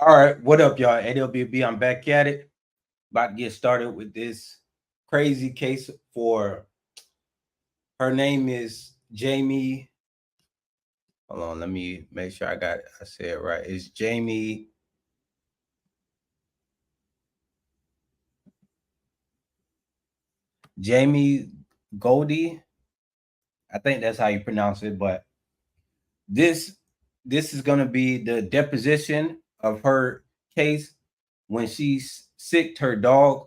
All right, what up, y'all? AWB, I'm back at it. About to get started with this crazy case for her name is Jamie. Hold on, let me make sure I said it right. It's Jamie Goldie. I think that's how you pronounce it, but this this is gonna be the deposition of her case when she sicked her dog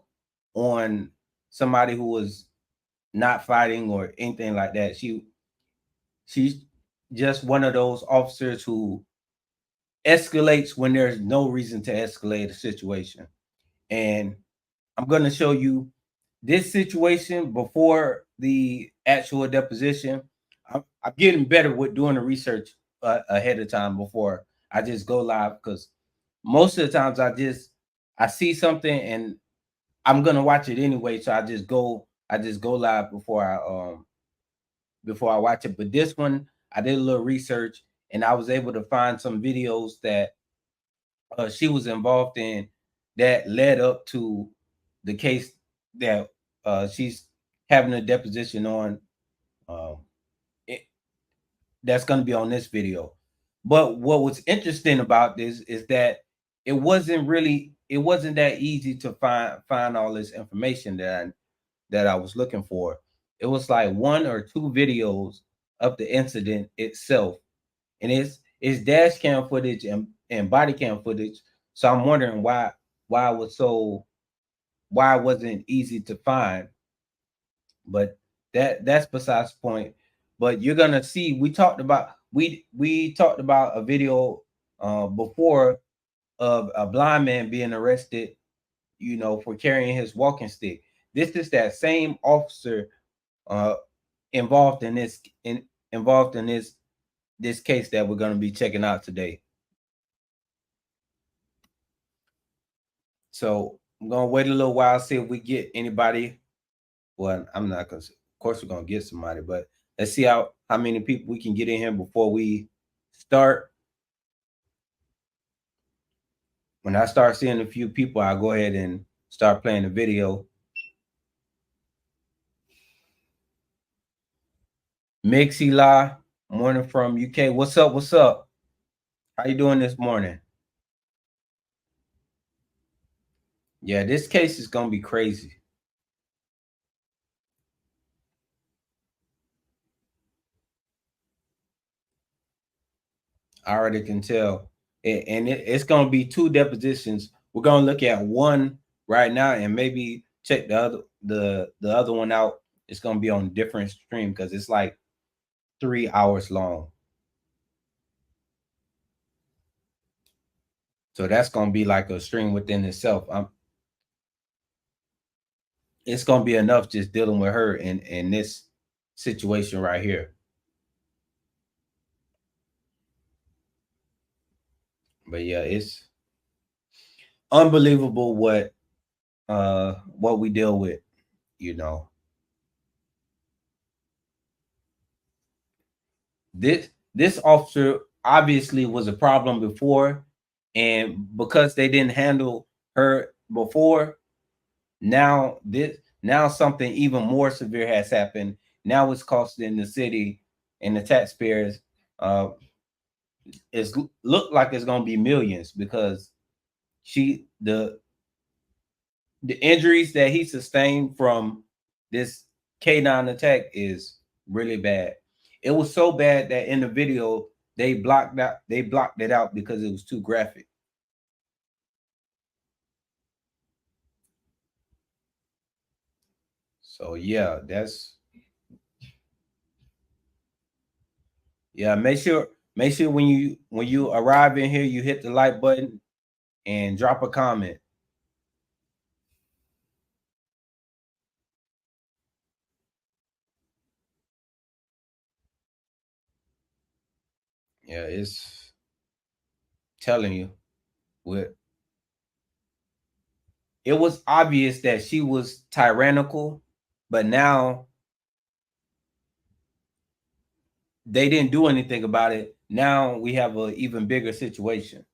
on somebody who was not fighting or anything like that. She's just one of those officers who escalates when there's no reason to escalate a situation. And I'm going to show you this situation before the actual deposition. I'm getting better with doing the research ahead of time before I just go live, because most of the times I see something and I'm gonna watch it anyway, so I just go live before I watch it. But this one, I did a little research and I was able to find some videos that she was involved in that led up to the case that she's having a deposition on. Um, it, that's going to be on this video. But what was interesting about this is that it wasn't that easy to find all this information that I was looking for. It was like one or two videos of the incident itself, and it's dash cam footage and body cam footage. So I'm wondering why it was so why it wasn't easy to find. But that's besides the point. But you're gonna see we talked about a video before of a blind man being arrested, for carrying his walking stick. This is that same officer uh involved in involved in this case that we're going to be checking out today. So I'm going to wait a little while, see if we get anybody. Well, I'm not going to, of course we're going to get somebody, but let's see how many people we can get in here before we start. When I start seeing a few people, I'll go ahead and start playing the video. Mixie La, morning from UK. What's up? What's up? How you doing this morning? Yeah, this case is gonna be crazy. I already can tell. And it's gonna be two depositions. We're gonna look at one right now and maybe check the other one out. It's gonna be on a different stream because it's like 3 hours long. So that's gonna be like a stream within itself. It's gonna be enough just dealing with her in this situation right here. But yeah, it's unbelievable what we deal with, you know. This officer obviously was a problem before, and because they didn't handle her before, now something even more severe has happened. Now it's costing the city and the taxpayers it's look like it's gonna be millions, because she the injuries that he sustained from this canine attack is really bad. It was so bad that in the video they blocked it out because it was too graphic. So yeah, make sure when you arrive in here you hit the like button and drop a comment. Yeah, it's telling you what it was obvious that she was tyrannical, but now they didn't do anything about it. Now we have an even bigger situation.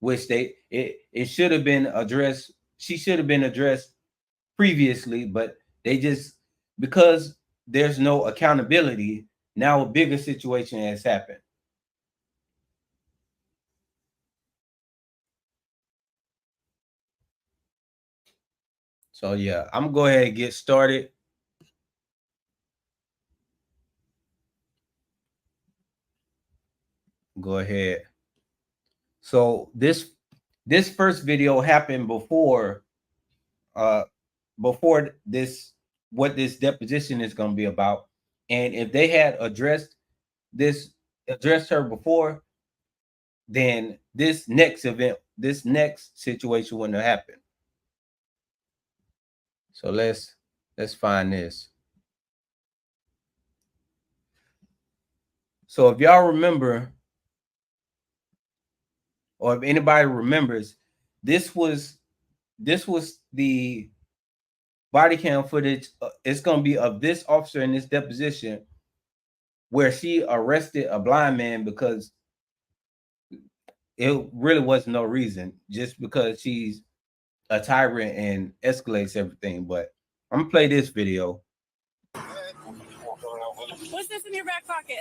which it should have been addressed. She should have been addressed previously, but they just, because there's no accountability, now a bigger situation has happened. So yeah, I'm gonna go ahead and get started. Go ahead. So this first video happened before this, what this deposition is going to be about. And if they had addressed her before, then this next situation wouldn't have happened. So let's find this. So if y'all remember, or if anybody remembers, this was the body cam footage. It's going to be of this officer in this deposition where she arrested a blind man because it really was no reason, just because she's a tyrant and escalates everything. But I'm gonna play this video. What's this in your back pocket?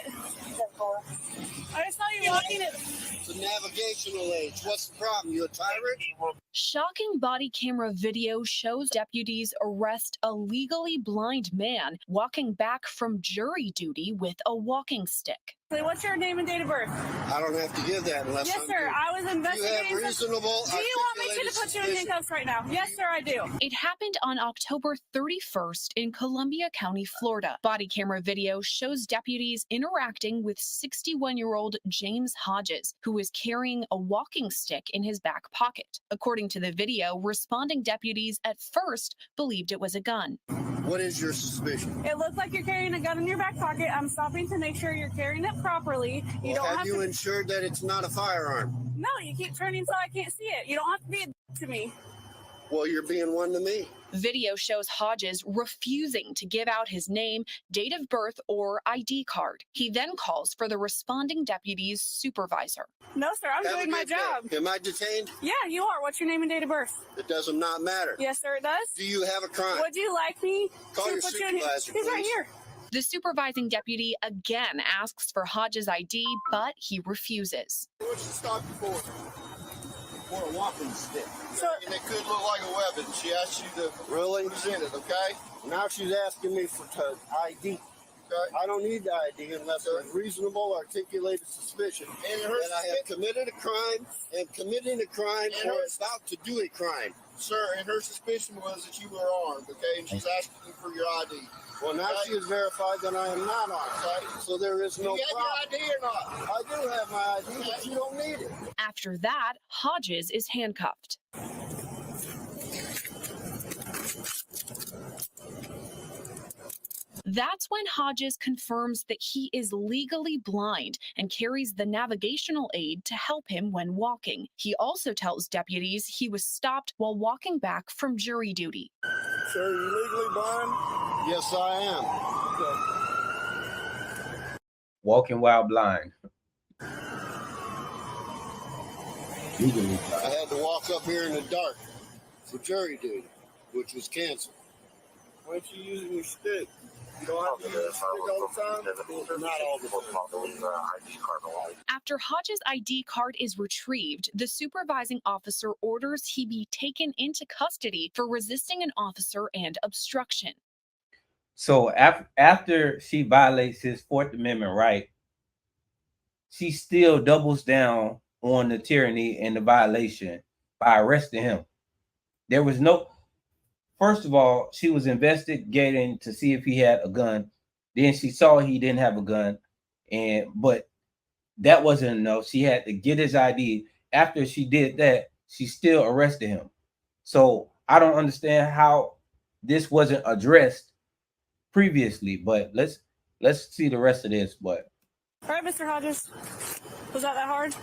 I saw you walking it. It's a navigational aid. What's the problem? You a tyrant? Shocking body camera video shows deputies arrest a legally blind man walking back from jury duty with a walking stick. What's your name and date of birth? I don't have to give that unless yes, sir. I was investigating. You have reasonable. Do you want me to put you in handcuffs right now? Yes, sir, I do. It happened on October 31st in Columbia County, Florida. Body camera video shows deputies interacting with 61-year-old James Hodges, who was carrying a walking stick in his back pocket. According to the video, responding deputies at first believed it was a gun. What is your suspicion? It looks like you're carrying a gun in your back pocket. I'm stopping to make sure you're carrying it properly. You don't have you ensured that it's not a firearm? No, you keep turning so I can't see it. You don't have to be a to me. Well, you're being one to me. Video shows Hodges refusing to give out his name, date of birth, or ID card. He then calls for the responding deputy's supervisor. No, sir, I'm doing my job. Am I detained? Yeah, you are. What's your name and date of birth? It does not matter. Yes, sir, it does. Do you have a crime? Would you like me Call to your put supervisor, you in? He's right please. here. The supervising deputy again asks for Hodges' ID, but he refuses. What you stopped you for? For a walking stick. So, and it could look like a weapon. She asked you to present it, okay? Now she's asking me for ID. Okay. I don't need the ID unless there's reasonable articulated suspicion that I have committed a crime and committing a crime or about to do a crime. Sir, and her suspicion was that you were armed, okay? And she's asking you for your ID. Well, now she has verified that I am not armed, okay? So there is no problem. You have your ID or not? I do have my ID, but you don't need it. After that, Hodges is handcuffed. That's when Hodges confirms that he is legally blind and carries the navigational aid to help him when walking. He also tells deputies he was stopped while walking back from jury duty. Sir, are you legally blind? Yes, I am. Okay. Walking while blind. Legally blind. I had to walk up here in the dark for jury duty, which was canceled. Why aren't you using your stick? You don't have to use your stick all the time? Not all the time. After Hodges' ID card is retrieved, the supervising officer orders he be taken into custody for resisting an officer and obstruction. So after she violates his Fourth Amendment right, she still doubles down on the tyranny and the violation by arresting him. There was no... First of all, she was investigating to see if he had a gun. Then she saw he didn't have a gun, but that wasn't enough. She had to get his ID. After she did that, she still arrested him. So I don't understand how this wasn't addressed previously. But let's see the rest of this. But all right, Mr. Hodges, was that hard?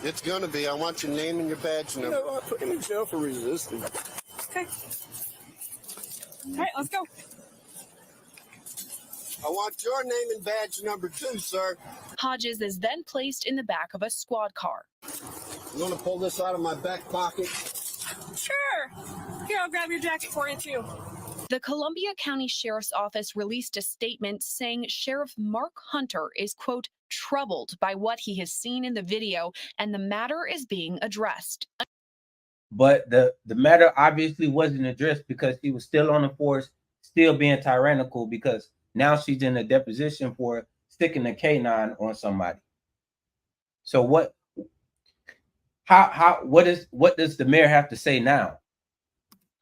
It's gonna be. I want your name and your badge number. You know, put him in jail for resisting. Okay. All right, let's go. I want your name and badge number too, sir. Hodges is then placed in the back of a squad car. You want to pull this out of my back pocket? Sure. Here, I'll grab your jacket for you, too. The Columbia County Sheriff's Office released a statement saying Sheriff Mark Hunter is, quote, troubled by what he has seen in the video, and the matter is being addressed. But the matter obviously wasn't addressed because she was still on the force, still being tyrannical, because now she's in a deposition for sticking a canine on somebody. So what does the mayor have to say now?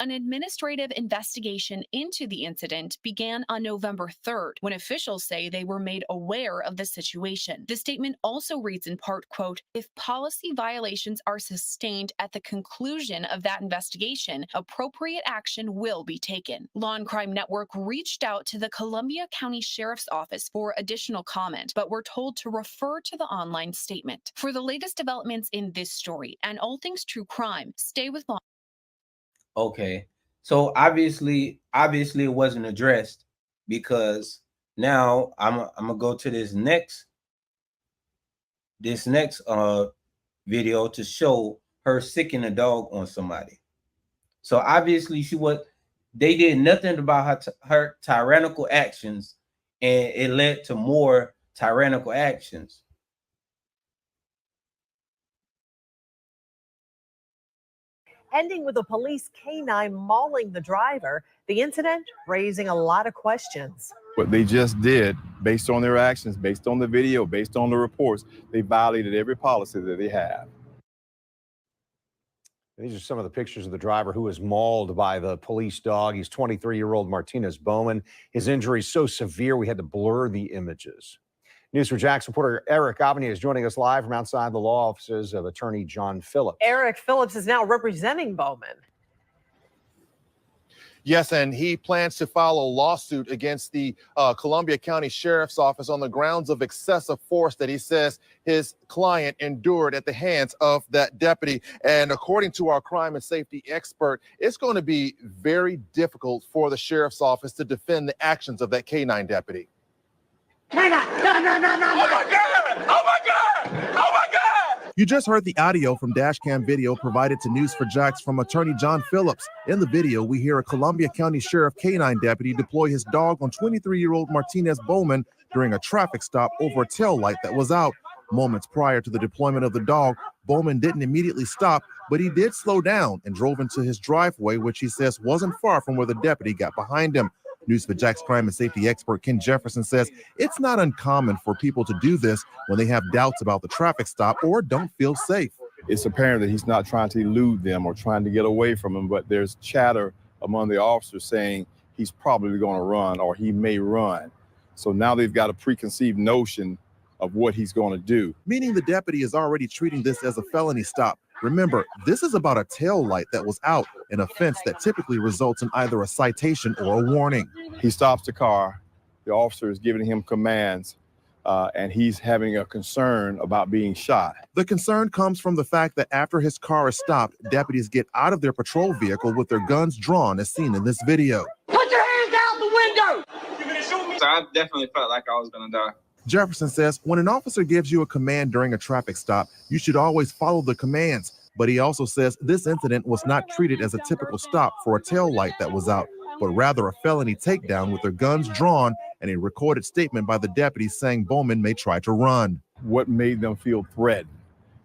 An administrative investigation into the incident began on November 3rd, when officials say they were made aware of the situation. The statement also reads in part, quote, if policy violations are sustained at the conclusion of that investigation, appropriate action will be taken. Law and Crime Network reached out to the Columbia County Sheriff's Office for additional comment, but were told to refer to the online statement. For the latest developments in this story and all things true crime, stay with Law. Okay, so obviously it wasn't addressed, because now I'm gonna go to this next video to show her sicking a dog on somebody. So obviously they did nothing about her tyrannical actions, and it led to more tyrannical actions. Ending with a police canine mauling the driver. The incident raising a lot of questions. What they just did, based on their actions, based on the video, based on the reports, they violated every policy that they have. These are some of the pictures of the driver who was mauled by the police dog. He's 23-year-old Martinez Bowman. His injury is so severe we had to blur the images. News4JAX reporter Eric Avani is joining us live from outside the law offices of attorney John Phillips. Eric Phillips is now representing Bowman. Yes, and he plans to file a lawsuit against the Columbia County Sheriff's Office on the grounds of excessive force that he says his client endured at the hands of that deputy. And according to our crime and safety expert, it's going to be very difficult for the Sheriff's Office to defend the actions of that canine deputy. Oh my God! Oh my God! Oh my God! You just heard the audio from dashcam video provided to News4JAX from attorney John Phillips. In the video, we hear a Columbia County Sheriff canine deputy deploy his dog on 23-year-old Martinez Bowman during a traffic stop over a tail light that was out. Moments prior to the deployment of the dog, Bowman didn't immediately stop, but he did slow down and drove into his driveway, which he says wasn't far from where the deputy got behind him. News4JAX crime and safety expert Ken Jefferson says it's not uncommon for people to do this when they have doubts about the traffic stop or don't feel safe. It's apparent that he's not trying to elude them or trying to get away from them, but there's chatter among the officers saying he's probably going to run or he may run. So now they've got a preconceived notion of what he's going to do. Meaning the deputy is already treating this as a felony stop. Remember, this is about a tail light that was out, an offense that typically results in either a citation or a warning. He stops the car, the officer is giving him commands, and he's having a concern about being shot. The concern comes from the fact that after his car is stopped, deputies get out of their patrol vehicle with their guns drawn, as seen in this video. Put your hands out the window! So I definitely felt like I was gonna die. Jefferson says when an officer gives you a command during a traffic stop, you should always follow the commands. But he also says this incident was not treated as a typical stop for a tail light that was out, but rather a felony takedown with their guns drawn and a recorded statement by the deputies saying Bowman may try to run. What made them feel threatened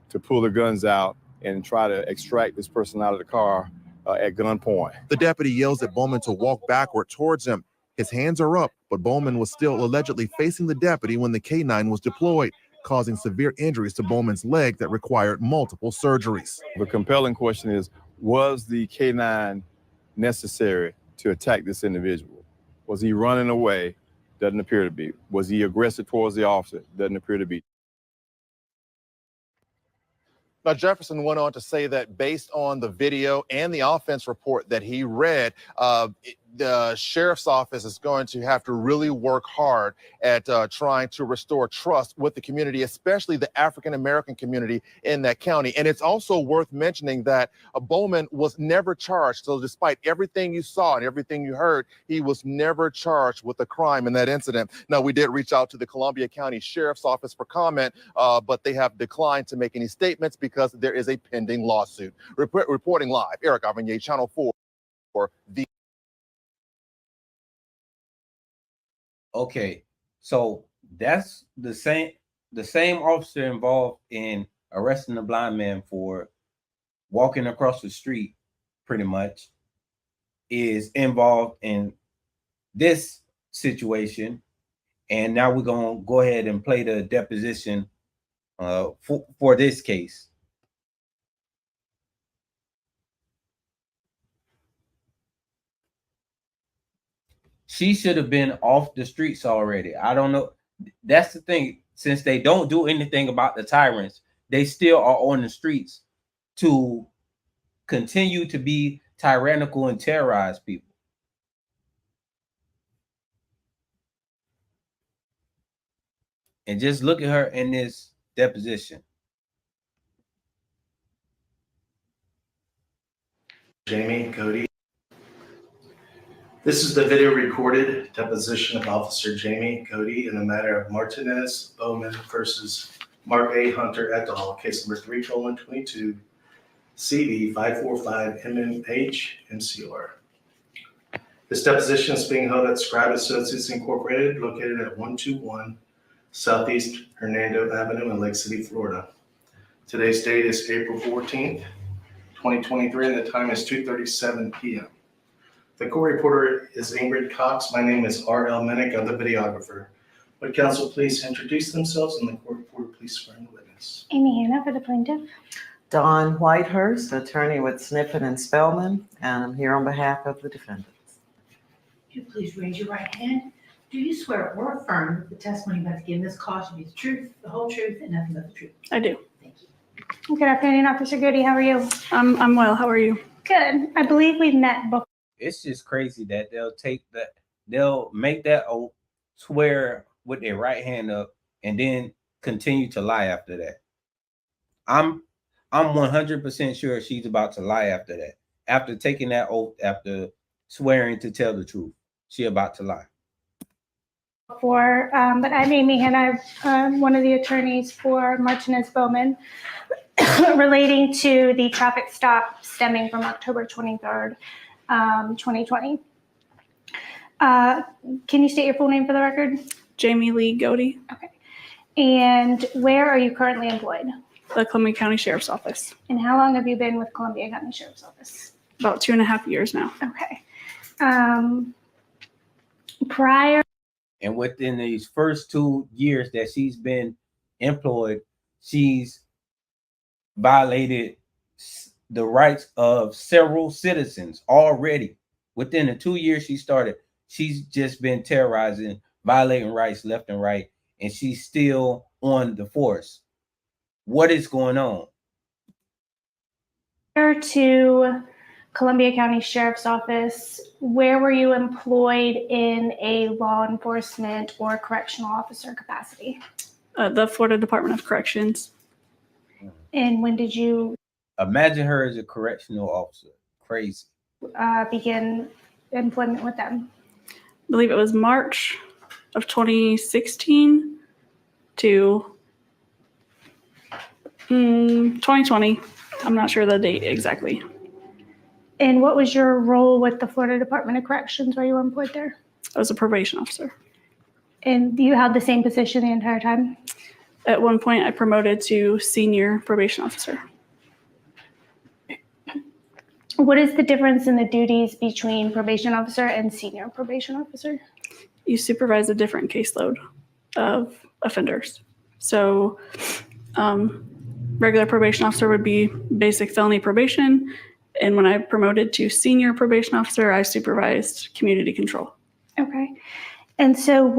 to pull their guns out and try to extract this person out of the car at gunpoint? The deputy yells at Bowman to walk backward towards him. His hands are up, but Bowman was still allegedly facing the deputy when the canine was deployed, causing severe injuries to Bowman's leg that required multiple surgeries. The compelling question is, was the canine necessary to attack this individual? Was he running away? Doesn't appear to be. Was he aggressive towards the officer? Doesn't appear to be. Now, Jefferson went on to say that based on the video and the offense report that he read, the sheriff's office is going to have to really work hard at trying to restore trust with the community, especially the African-American community in that county. And it's also worth mentioning that Bowman was never charged. So despite everything you saw and everything you heard, he was never charged with a crime in that incident. Now, we did reach out to the Columbia County Sheriff's Office for comment, but they have declined to make any statements because there is a pending lawsuit. Reporting live, Eric Avignon, Channel 4 for the. Okay, so that's the same officer involved in arresting the blind man for walking across the street, pretty much, is involved in this situation. And now we're gonna go ahead and play the deposition for this case. She should have been off the streets already. I don't know. That's the thing. Since they don't do anything about the tyrants, they still are on the streets to continue to be tyrannical and terrorize people. And just look at her in this deposition. Jamie, Cody. This is the video recorded deposition of Officer Jamie Cody in the matter of Martinez Bowman versus Mark A. Hunter et al., case number 3:22, CV 545 MMH MCR. This deposition is being held at Scribe Associates Incorporated, located at 121 Southeast Hernando Avenue in Lake City, Florida. Today's date is April 14th, 2023, and the time is 2:37 p.m. The court reporter is Ingrid Cox. My name is R.L. Minnick. I'm the videographer. Would counsel please introduce themselves, and the court reporter please swear in the witness. Amy Hanna for the plaintiff. Dawn Whitehurst, attorney with Sniffen and Spellman, and I'm here on behalf of the defendants. Would you please raise your right hand? Do you swear or affirm that the testimony you about to give in this cause should be the truth, the whole truth, and nothing but the truth? I do. Thank you. Good afternoon, Officer Goody. How are you? I'm well. How are you? Good. I believe we've met before. It's just crazy that they'll make that oath, swear with their right hand up, and then continue to lie after that. I'm 100% sure she's about to lie after that. After taking that oath, after swearing to tell the truth, she about to lie. But I'm Amy Hanna. I'm one of the attorneys for Martinez Bowman relating to the traffic stop stemming from October 23rd, 2020. Can you state your full name for the record? Jamie Lee Goody. Okay. And where are you currently employed? The Columbia County Sheriff's Office. And how long have you been with Columbia County Sheriff's Office? About 2.5 years now. Okay. Prior. And within these first 2 years that she's been employed, she's violated the rights of several citizens already. Within the 2 years she started, she's just been terrorizing, violating rights left and right, and she's still on the force. What is going on? Prior to Columbia County Sheriff's Office, where were you employed in a law enforcement or correctional officer capacity? The Florida Department of Corrections. And when did you Imagine her as a correctional officer. Crazy. begin employment with them? I believe it was March of 2016 to 2020. I'm not sure the date exactly. And what was your role with the Florida Department of Corrections while you were employed there? I was a probation officer. And you held the same position the entire time? At one point, I promoted to senior probation officer. What is the difference in the duties between probation officer and senior probation officer? You supervise a different caseload of offenders. So regular probation officer would be basic felony probation. And when I promoted to senior probation officer, I supervised community control. Okay. And so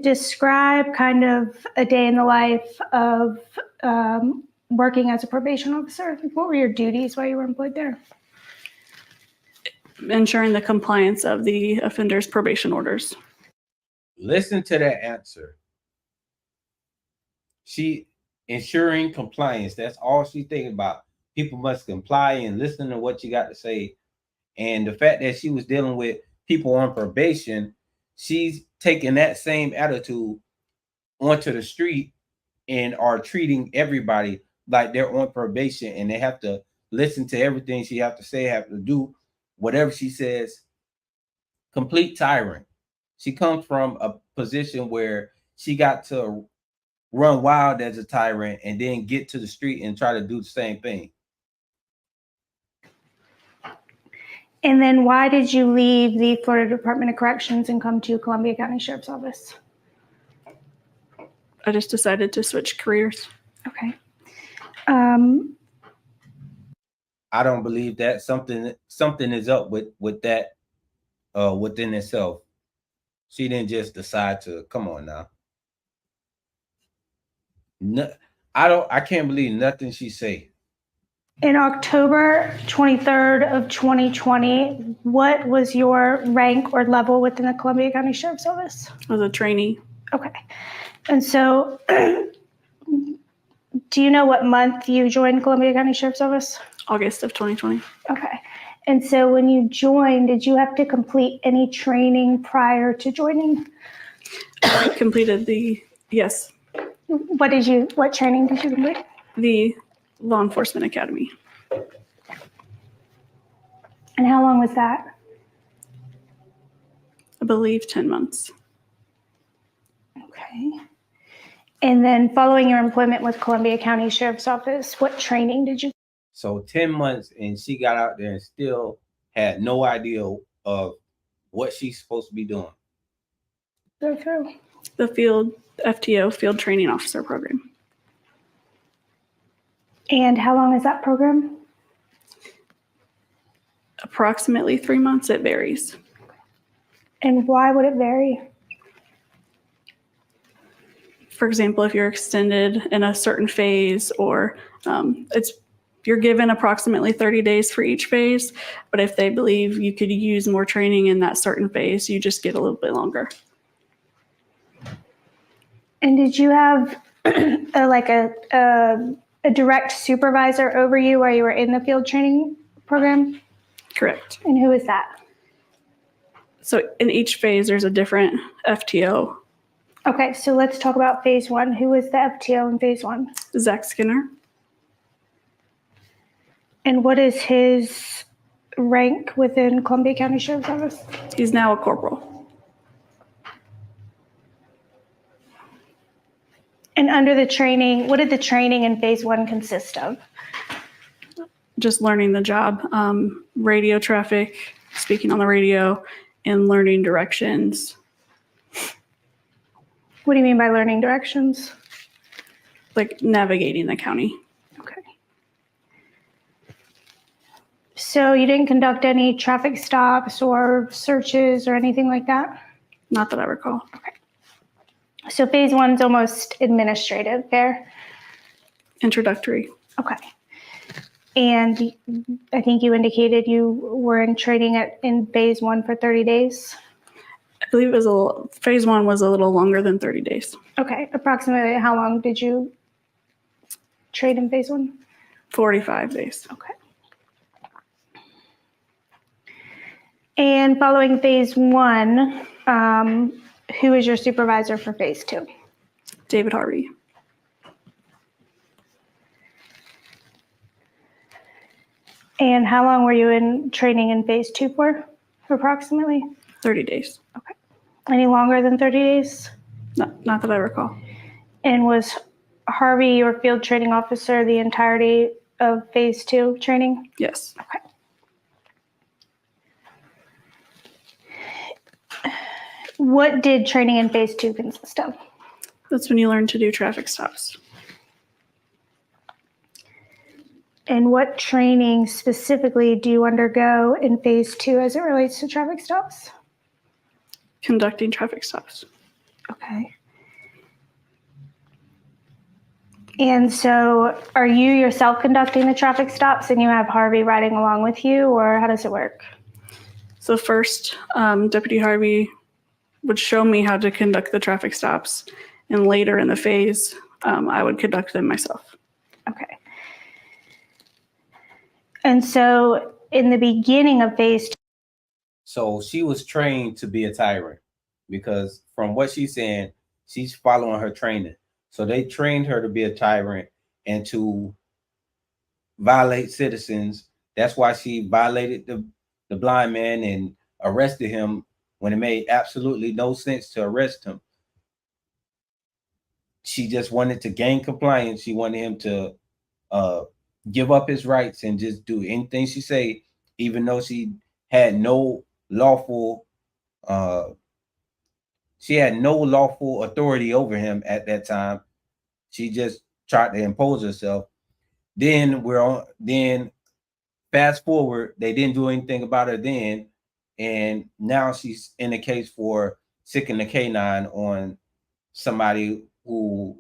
describe kind of a day in the life of working as a probation officer? What were your duties while you were employed there? ensuring the compliance of the offender's probation orders. Listen to that answer. She ensuring compliance. That's all she's thinking about. People must comply and listen to what you got to say. And the fact that she was dealing with people on probation, she's taking that same attitude onto the street and are treating everybody like they're on probation and they have to listen to everything she have to say, have to do whatever she says. Complete tyrant. She comes from a position where she got to run wild as a tyrant and then get to the street and try to do the same thing. And then why did you leave the Florida Department of Corrections and come to Columbia County Sheriff's Office? I just decided to switch careers. Okay. I don't believe that something is up with that within itself. She didn't just decide to come on now. No, I can't believe nothing she say. In October 23rd of 2020, what was your rank or level within the Columbia County Sheriff's Office? I was a trainee. Okay. And so do you know what month you joined Columbia County Sheriff's Office? August of 2020. Okay. And so when you joined, did you have to complete any training prior to joining? I completed yes. What training did you complete? The Law Enforcement Academy. And how long was that? I believe 10 months. Okay. And then following your employment with Columbia County Sheriff's Office, what training did you? So 10 months and she got out there and still had no idea of what she's supposed to be doing. Go through. The FTO, Field Training Officer Program. And how long is that program? Approximately 3 months. It varies. And why would it vary? For example, if you're extended in a certain phase or you're given approximately 30 days for each phase, but if they believe you could use more training in that certain phase, you just get a little bit longer. And did you have a direct supervisor over you while you were in the field training program? Correct. And who is that? So in each phase, there's a different FTO. Okay, so let's talk about phase one. Who was the FTO in phase one? Zach Skinner. And what is his rank within Columbia County Sheriff's Office? He's now a corporal. And under the training, what did the training in phase one consist of? Just learning the job, radio traffic, speaking on the radio, and learning directions. What do you mean by learning directions? Like navigating the county. Okay. So you didn't conduct any traffic stops or searches or anything like that? Not that I recall. Okay. So phase one's almost administrative, fair? Introductory. Okay. And I think you indicated you were in training in phase one for 30 days? I believe phase one was a little longer than 30 days. Okay. Approximately how long did you train in phase one? 45 days. Okay. And following phase one, who is your supervisor for phase two? David Harvey. And how long were you in training in phase two for, approximately? 30 days. Okay. Any longer than 30 days? Not that I recall. And was Harvey your field training officer the entirety of phase two training? Yes. Okay. What did training in phase two consist of? That's when you learn to do traffic stops. And what training specifically do you undergo in phase two as it relates to traffic stops? Conducting traffic stops. Okay. And so are you yourself conducting the traffic stops and you have Harvey riding along with you, or how does it work? So first, Deputy Harvey would show me how to conduct the traffic stops, and later in the phase, I would conduct them myself. Okay. And so in the beginning of phase 2. So she was trained to be a tyrant because from what she's saying, she's following her training. So they trained her to be a tyrant and to violate citizens. That's why she violated the blind man and arrested him when it made absolutely no sense to arrest him. She just wanted to gain compliance. She wanted him to give up his rights and just do anything she say, even though she had no lawful authority over him at that time. She just tried to impose herself. Then fast forward, they didn't do anything about her then, and now she's in a case for sicking the canine on somebody who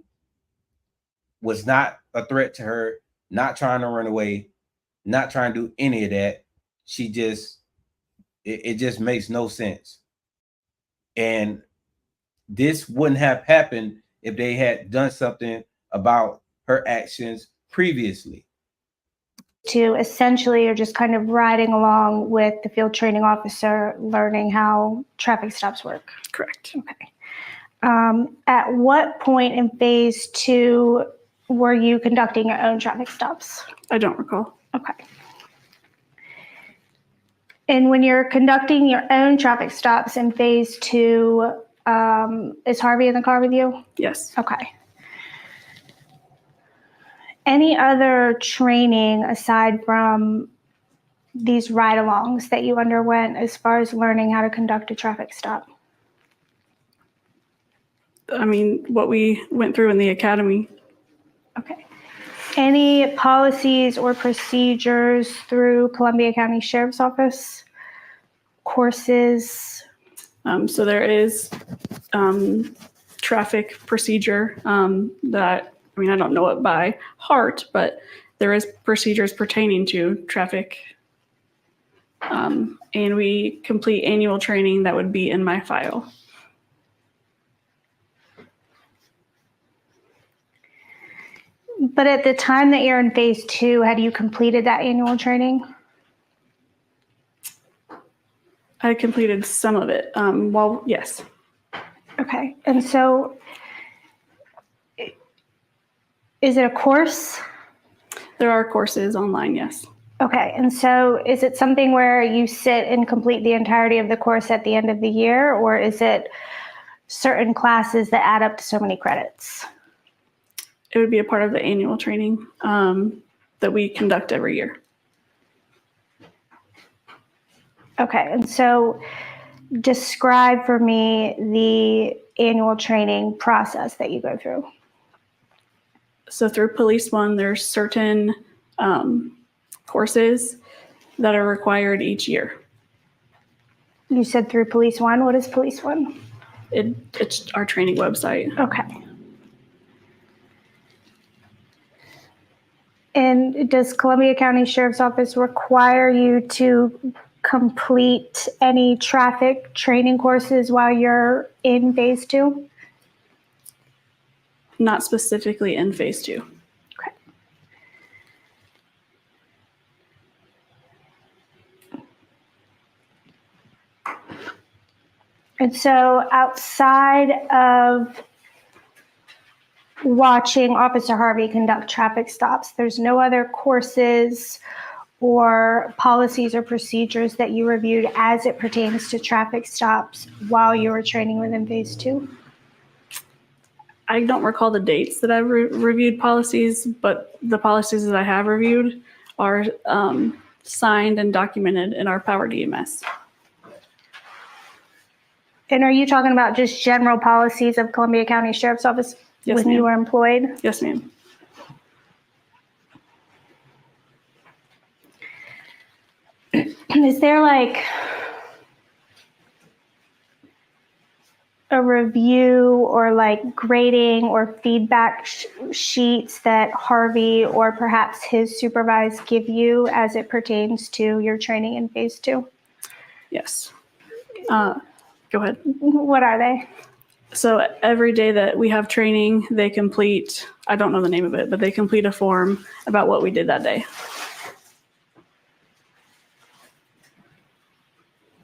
was not a threat to her, not trying to run away, not trying to do any of that. She just, it just makes no sense. And this wouldn't have happened if they had done something about her actions previously. To essentially you're just kind of riding along with the field training officer, learning how traffic stops work. Correct. Okay. At what point in phase 2 were you conducting your own traffic stops? I don't recall. Okay. And when you're conducting your own traffic stops in phase 2, is Harvey in the car with you? Yes. Okay. Any other training aside from these ride-alongs that you underwent as far as learning how to conduct a traffic stop? I mean, what we went through in the academy. Okay. Any policies or procedures through Columbia County Sheriff's Office? Courses? So there is traffic procedure that, I mean, I don't know it by heart, but there is procedures pertaining to traffic. And we complete annual training that would be in my file. But at the time that you're in phase 2, had you completed that annual training? I completed some of it. Well, yes. Okay. And so is it a course? There are courses online, yes. Okay. And so is it something where you sit and complete the entirety of the course at the end of the year, or is it certain classes that add up to so many credits? It would be a part of the annual training that we conduct every year. Okay. And so describe for me the annual training process that you go through. So through Police One, there's certain courses that are required each year. You said through Police One. What is Police One? It's our training website. Okay. And does Columbia County Sheriff's Office require you to complete any traffic training courses while you're in phase 2? Not specifically in phase 2. Okay. And so outside of watching Officer Harvey conduct traffic stops, there's no other courses or policies or procedures that you reviewed as it pertains to traffic stops while you were training within phase 2? I don't recall the dates that I've reviewed policies, but the policies that I have reviewed are signed and documented in our Power DMS. And are you talking about just general policies of Columbia County Sheriff's Office? Yes, when ma'am. you were employed? Yes, ma'am. Is there like a review or like grading or feedback sheets that Harvey or perhaps his supervisor give you as it pertains to your training in phase 2? Yes. Go ahead. What are they? So every day that we have training, they complete, I don't know the name of it, but they complete a form about what we did that day.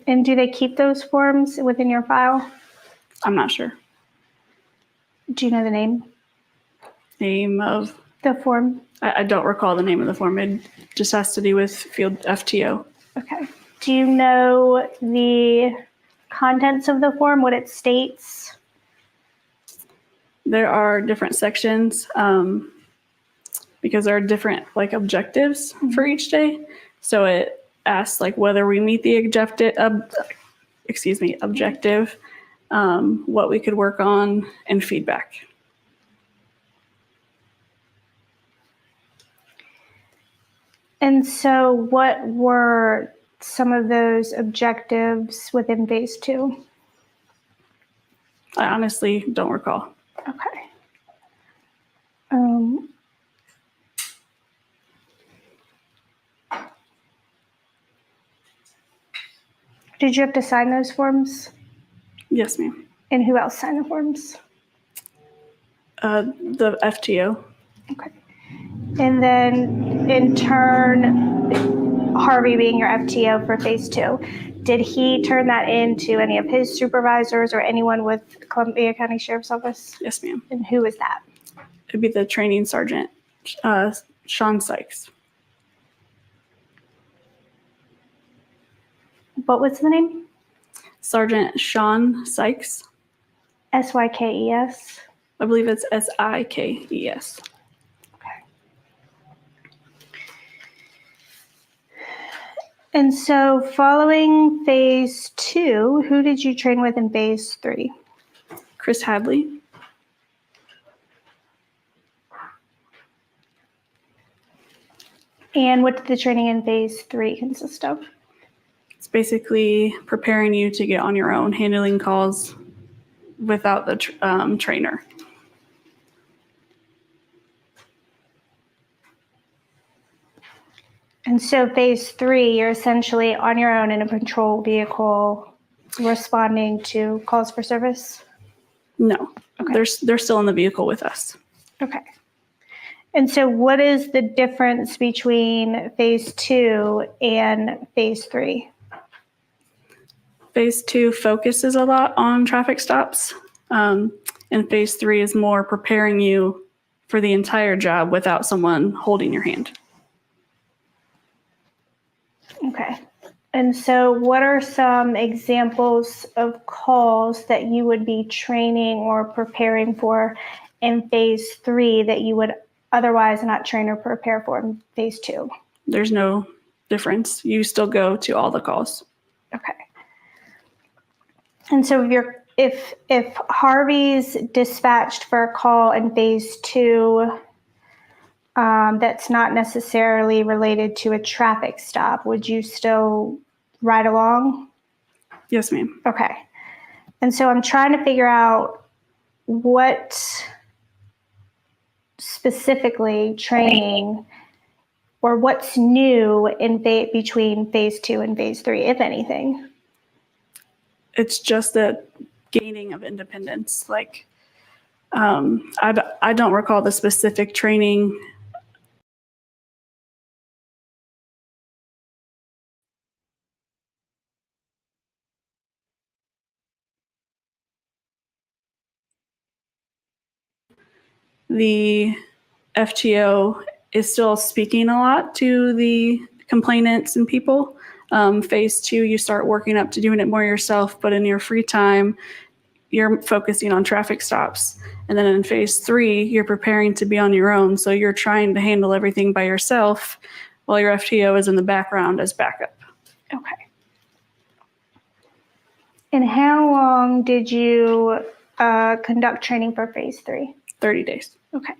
And do they keep those forms within your file? I'm not sure. Do you know the name? Name of? The form? I don't recall the name of the form. It just has to do with field FTO. Okay. Do you know the contents of the form, what it states? There are different sections because there are different like objectives for each day. So it asks like whether we meet the objective, what we could work on, and feedback. And so what were some of those objectives within phase 2? I honestly don't recall. Okay. Did you have to sign those forms? Yes, ma'am. And who else signed the forms? The FTO. Okay. And then in turn, Harvey being your FTO for phase 2, did he turn that in to any of his supervisors or anyone with Columbia County Sheriff's Office? Yes, ma'am. And who is that? It'd be the training sergeant, Sean Sykes. What was the name? Sergeant Sean Sykes. S-Y-K-E-S? I believe it's S-I-K-E-S. And so following phase 2, who did you train with in phase 3? Chris Hadley. And what did the training in phase 3 consist of? It's basically preparing you to get on your own, handling calls without the trainer. And so phase 3, you're essentially on your own in a patrol vehicle responding to calls for service? No, okay. They're still in the vehicle with us. Okay. And so what is the difference between phase 2 and phase 3? Phase 2 focuses a lot on traffic stops, and phase 3 is more preparing you for the entire job without someone holding your hand. Okay. And so what are some examples of calls that you would be training or preparing for in phase 3 that you would otherwise not train or prepare for in phase 2? There's no difference. You still go to all the calls. Okay. And so if Harvey's dispatched for a call in phase 2 that's not necessarily related to a traffic stop, would you still ride along? Yes, ma'am. Okay. And so I'm trying to figure out what specifically training or what's new in between phase 2 and phase 3, if anything. It's just the gaining of independence. Like, I don't recall the specific training. The FTO is still speaking a lot to the complainants and people. Phase 2, you start working up to doing it more yourself, but in your free time, you're focusing on traffic stops. And then in phase 3, you're preparing to be on your own. So you're trying to handle everything by yourself while your FTO is in the background as backup. Okay. And how long did you conduct training for phase 3? 30 days. Okay.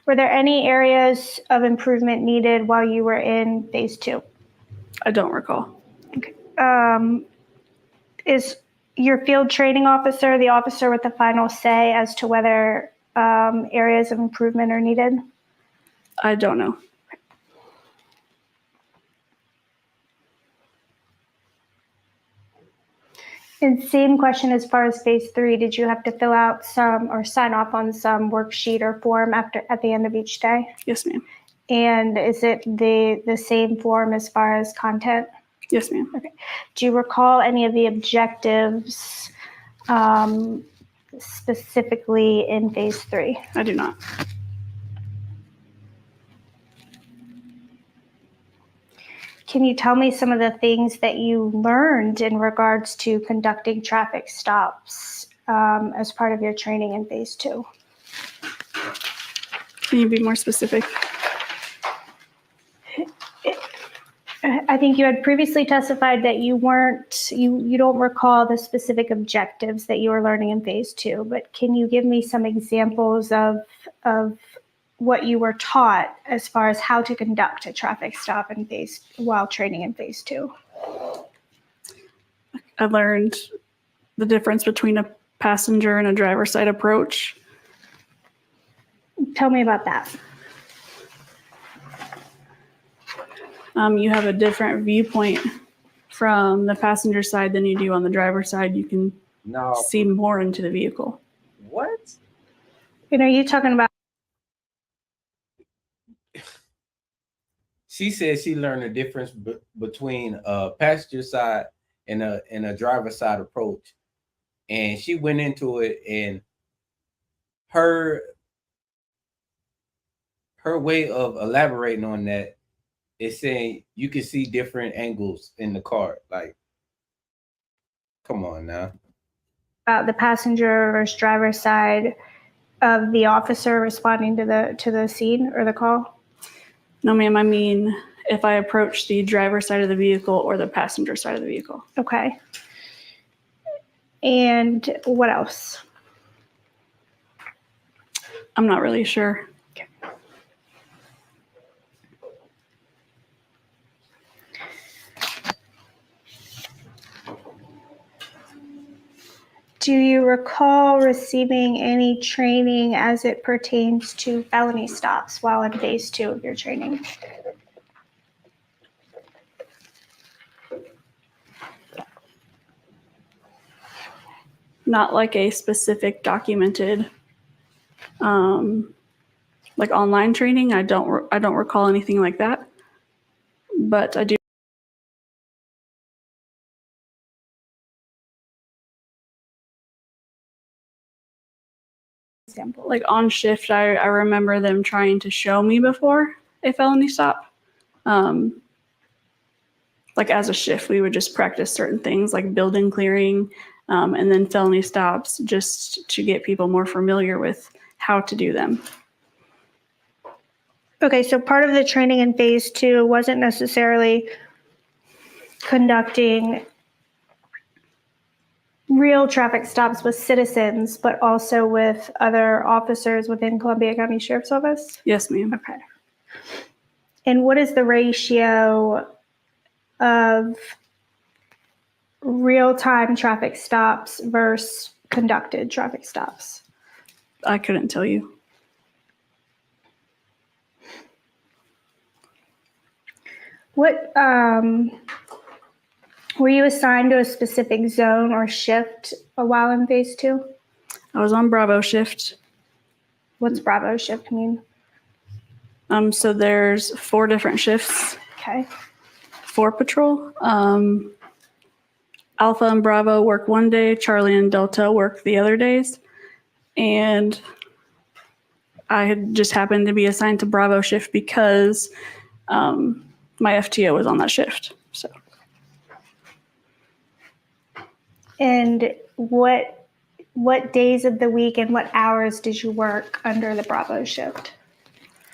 Were there any areas of improvement needed while you were in phase 2? I don't recall. Okay. Is your field training officer the officer with the final say as to whether areas of improvement are needed? I don't know. And same question as far as phase 3, did you have to fill out some or sign off on some worksheet or form at the end of each day? Yes, ma'am. And is it the same form as far as content? Yes, ma'am. Okay. Do you recall any of the objectives specifically in phase 3? I do not. Can you tell me some of the things that you learned in regards to conducting traffic stops as part of your training in phase 2? Can you be more specific? I think you had previously testified that you don't recall the specific objectives that you were learning in phase 2, but can you give me some examples of what you were taught as far as how to conduct a traffic stop while training in phase 2? I learned the difference between a passenger and a driver's side approach. Tell me about that. You have a different viewpoint from the passenger side than you do on the driver's side. You can see more into the vehicle. What? And are you talking about? She said she learned the difference between a passenger side and a driver's side approach, and she went into it, and her way of elaborating on that is saying you can see different angles in the car. Like, come on now. About the passenger versus driver side of the officer responding to the scene or the call? No, ma'am. I mean, if I approach the driver's side of the vehicle or the passenger side of the vehicle. Okay. And what else? I'm not really sure. Okay. Do you recall receiving any training as it pertains to felony stops while in phase 2 of your training? Not like a specific documented, like online training. I don't recall anything like that, but I do. Like on shift, I remember them trying to show me before a felony stop. Like as a shift, we would just practice certain things like building clearing, and then felony stops just to get people more familiar with how to do them. Okay, so part of the training in phase 2 wasn't necessarily conducting real traffic stops with citizens, but also with other officers within Columbia County Sheriff's Office? Yes, ma'am. Okay. And what is the ratio of real-time traffic stops versus conducted traffic stops? I couldn't tell you. What, were you assigned to a specific zone or shift while in phase 2? I was on Bravo shift. What's Bravo shift mean? So there's 4 different shifts. Okay. For patrol. Alpha and Bravo work one day, Charlie and Delta work the other days. And I had just happened to be assigned to Bravo shift because my FTO was on that shift. So. And what days of the week and what hours did you work under the Bravo shift?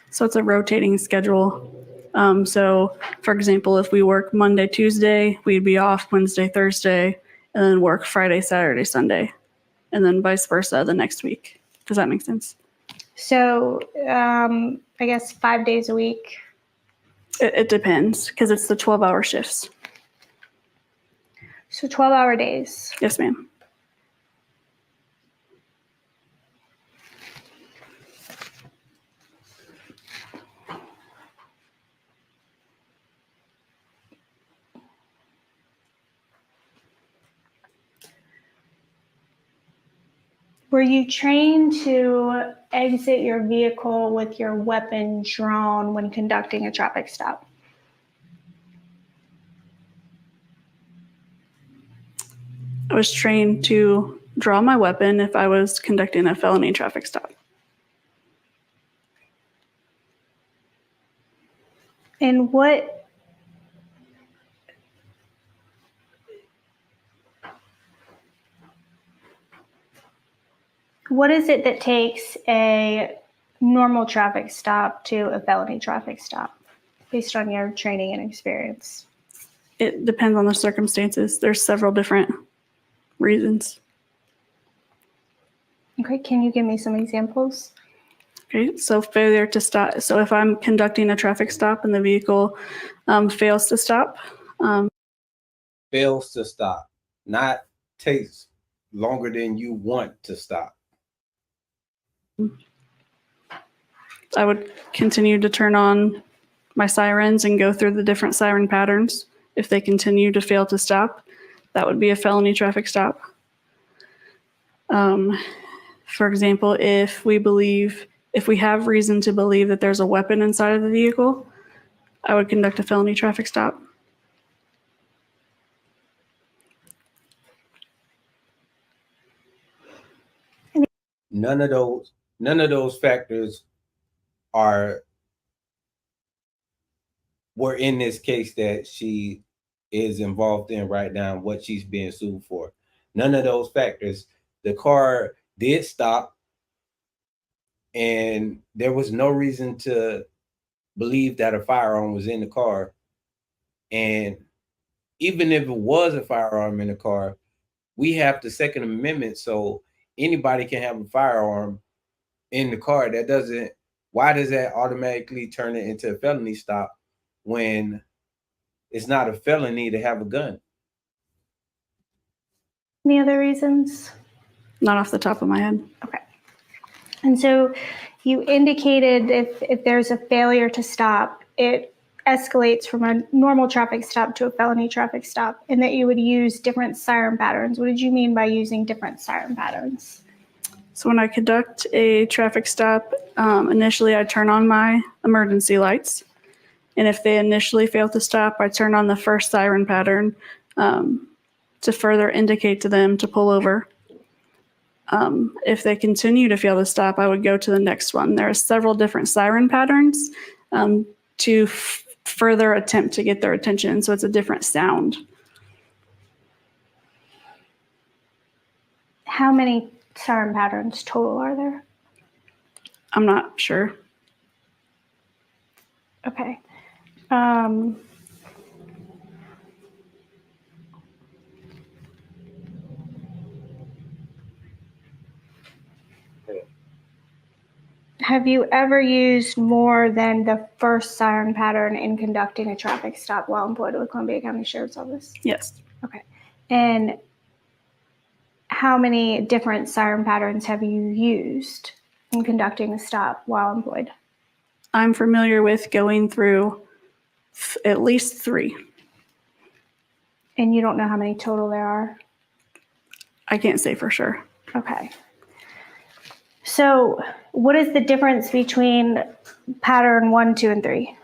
So it's a rotating schedule. So for example, if we work Monday, Tuesday, we'd be off Wednesday, Thursday, and then work Friday, Saturday, Sunday, and then vice versa the next week. Does that make sense? So I guess 5 days a week? It depends because it's the 12-hour shifts. So 12-hour days? Yes, ma'am. Were you trained to exit your vehicle with your weapon drawn when conducting a traffic stop? I was trained to draw my weapon if I was conducting a felony traffic stop. And what is it that takes a normal traffic stop to a felony traffic stop based on your training and experience? It depends on the circumstances. There's several different reasons. Okay, can you give me some examples? Okay, so failure to stop. So if I'm conducting a traffic stop and the vehicle fails to stop. Fails to stop, not takes longer than you want to stop. I would continue to turn on my sirens and go through the different siren patterns. If they continue to fail to stop, that would be a felony traffic stop. For example, if we have reason to believe that there's a weapon inside of the vehicle, I would conduct a felony traffic stop. None of those factors were in this case that she is involved in right now, what she's being sued for. None of those factors. The car did stop, and there was no reason to believe that a firearm was in the car. And even if it was a firearm in the car, we have the Second Amendment, so anybody can have a firearm in the car. Why does that automatically turn it into a felony stop when it's not a felony to have a gun? Any other reasons? Not off the top of my head. Okay. And so you indicated if there's a failure to stop, it escalates from a normal traffic stop to a felony traffic stop, and that you would use different siren patterns. What did you mean by using different siren patterns? So when I conduct a traffic stop, initially I turn on my emergency lights. And if they initially fail to stop, I turn on the first siren pattern to further indicate to them to pull over. If they continue to fail to stop, I would go to the next one. There are several different siren patterns to further attempt to get their attention. So it's a different sound. How many siren patterns total are there? I'm not sure. Okay. Have you ever used more than the first siren pattern in conducting a traffic stop while employed with Columbia County Sheriff's Office? Yes. Okay. And how many different siren patterns have you used in conducting a stop while employed? I'm familiar with going through at least 3. And you don't know how many total there are? I can't say for sure. Okay. So what is the difference between pattern 1, 2, and 3?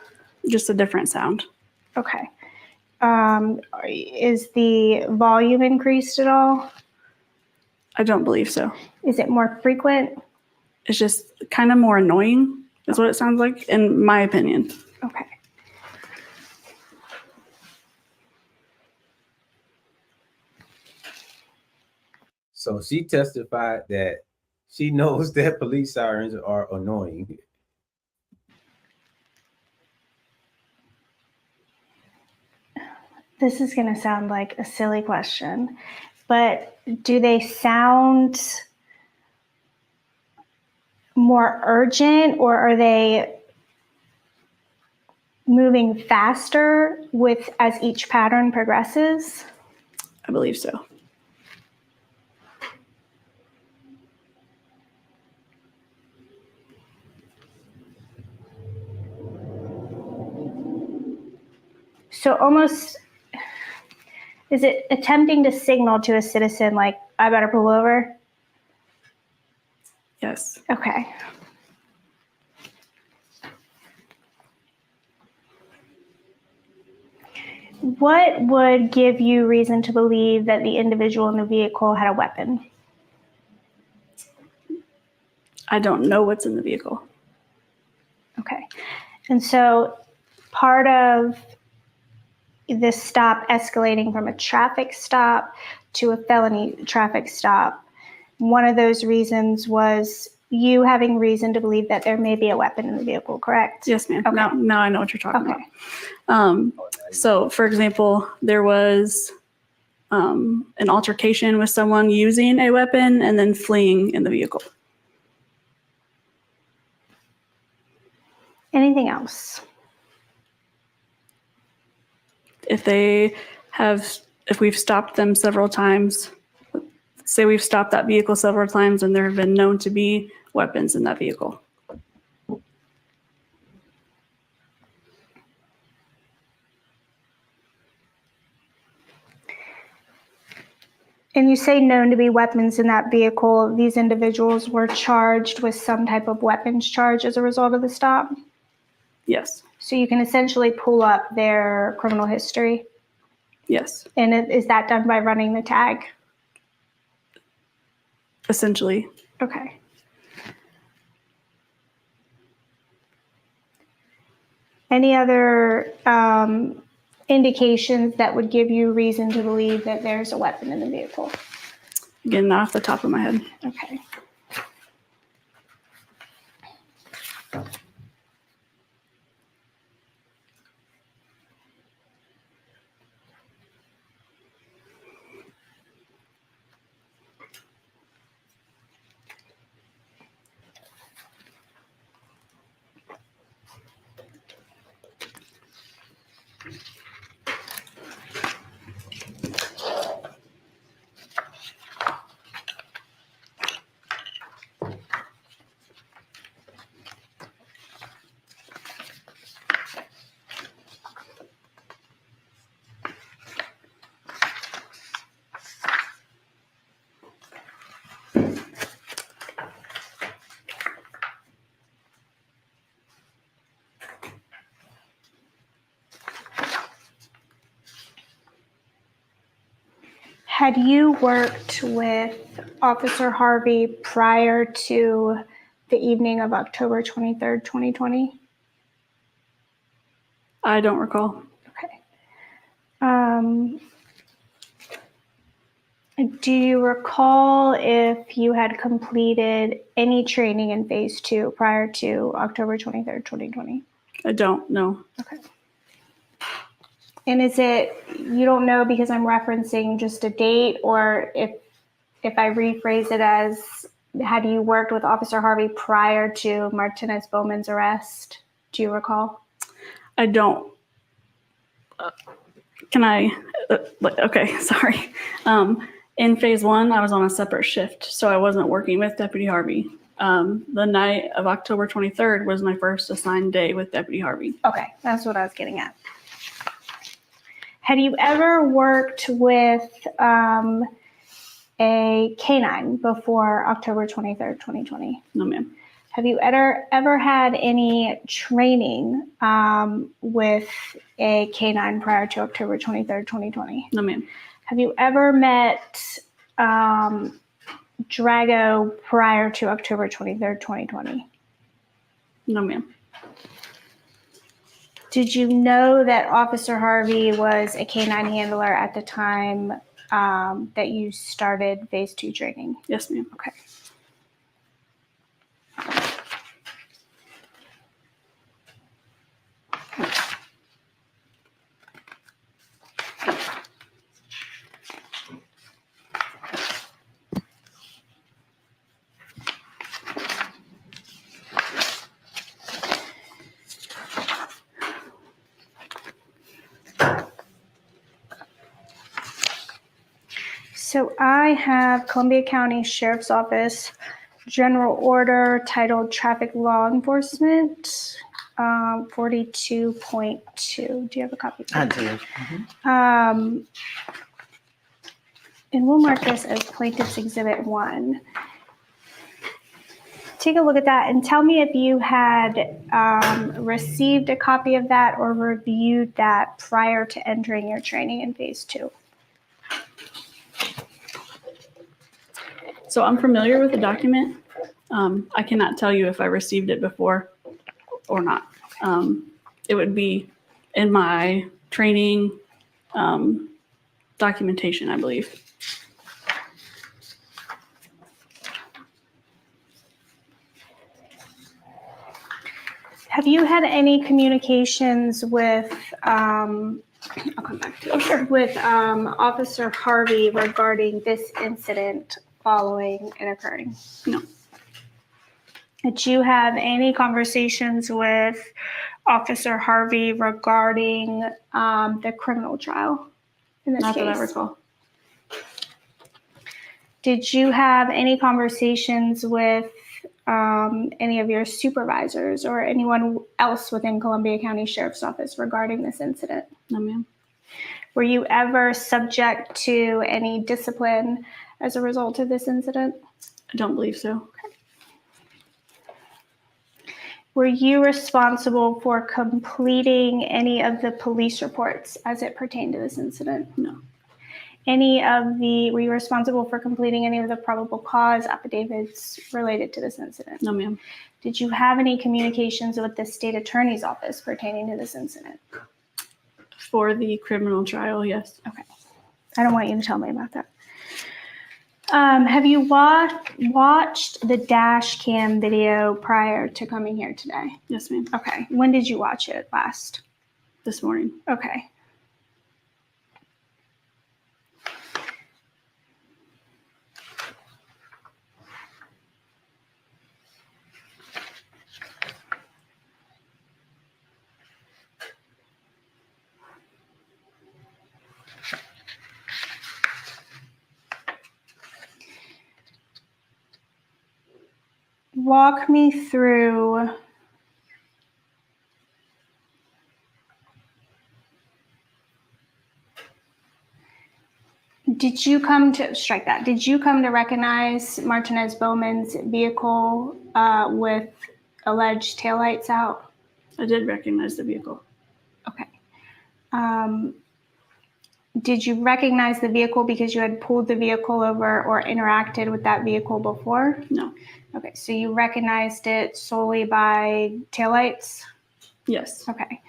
Just a different sound. Okay. Is the volume increased at all? I don't believe so. Is it more frequent? It's just kind of more annoying, is what it sounds like, in my opinion. Okay. So she testified that she knows that police sirens are annoying. This is going to sound like a silly question, but do they sound more urgent, or are they moving faster as each pattern progresses? I believe so. So almost, is it attempting to signal to a citizen like, I better pull over? Yes. Okay. What would give you reason to believe that the individual in the vehicle had a weapon? I don't know what's in the vehicle. Okay. And so part of this stop escalating from a traffic stop to a felony traffic stop, one of those reasons was you having reason to believe that there may be a weapon in the vehicle, correct? Yes, ma'am. Okay. Now I know what you're talking Okay. about. So, for example, there was an altercation with someone using a weapon and then fleeing in the vehicle. Anything else? If we've stopped them several times, say we've stopped that vehicle several times and there have been known to be weapons in that vehicle. And you say known to be weapons in that vehicle, these individuals were charged with some type of weapons charge as a result of the stop? Yes. So you can essentially pull up their criminal history? Yes. And is that done by running the tag? Essentially. Okay. Any other indications that would give you reason to believe that there's a weapon in the vehicle? Again, not off the top of my head. Okay. Had you worked with Officer Harvey prior to the evening of October 23rd, 2020? I don't recall. Okay. Do you recall if you had completed any training in phase 2 prior to October 23rd, 2020? I don't know. Okay. And is it, you don't know because I'm referencing just a date, or if I rephrase it as, had you worked with Officer Harvey prior to Martinez Bowman's arrest? Do you recall? I don't. Can I? Okay, sorry. In phase 1, I was on a separate shift, so I wasn't working with Deputy Harvey. The night of October 23rd was my first assigned day with Deputy Harvey. Okay, that's what I was getting at. Had you ever worked with a canine before October 23rd, 2020? No, ma'am. Have you ever had any training with a canine prior to October 23rd, 2020? No, ma'am. Have you ever met Drago prior to October 23rd, 2020? No, ma'am. Did you know that Officer Harvey was a canine handler at the time that you started phase 2 training? Yes, ma'am. Okay. So I have Columbia County Sheriff's Office General Order titled Traffic Law Enforcement, 42.2. Do you have a copy? I do. And we'll mark this as Plaintiff's Exhibit 1. take a look at that and tell me if you had received a copy of that or reviewed that prior to entering your training in phase 2. So I'm familiar with the document. I cannot tell you if I received it before or not. It would be in my training documentation, I believe. Have you had any communications with, I'll come back to it, with Officer Harvey regarding this incident following it occurring? No. Did you have any conversations with Officer Harvey regarding the criminal trial in this Not case? that I recall. Did you have any conversations with any of your supervisors or anyone else within Columbia County Sheriff's Office regarding this incident? No, ma'am. Were you ever subject to any discipline as a result of this incident? I don't believe so. Were you responsible for completing any of the police reports as it pertained to this incident? No. Were you responsible for completing any of the probable cause affidavits related to this incident? No, ma'am. Did you have any communications with the state attorney's office pertaining to this incident? For the criminal trial, yes. Okay. I don't want you to tell me about that. Have you watched the dash cam video prior to coming here today? Yes, ma'am. Okay. When did you watch it last? This morning. Okay. Walk me through Did you come to recognize Martinez Bowman's vehicle with alleged taillights out? I did recognize the vehicle. Okay. Did you recognize the vehicle because you had pulled the vehicle over or interacted with that vehicle before? No. Okay, so you recognized it solely by taillights? Yes. Okay.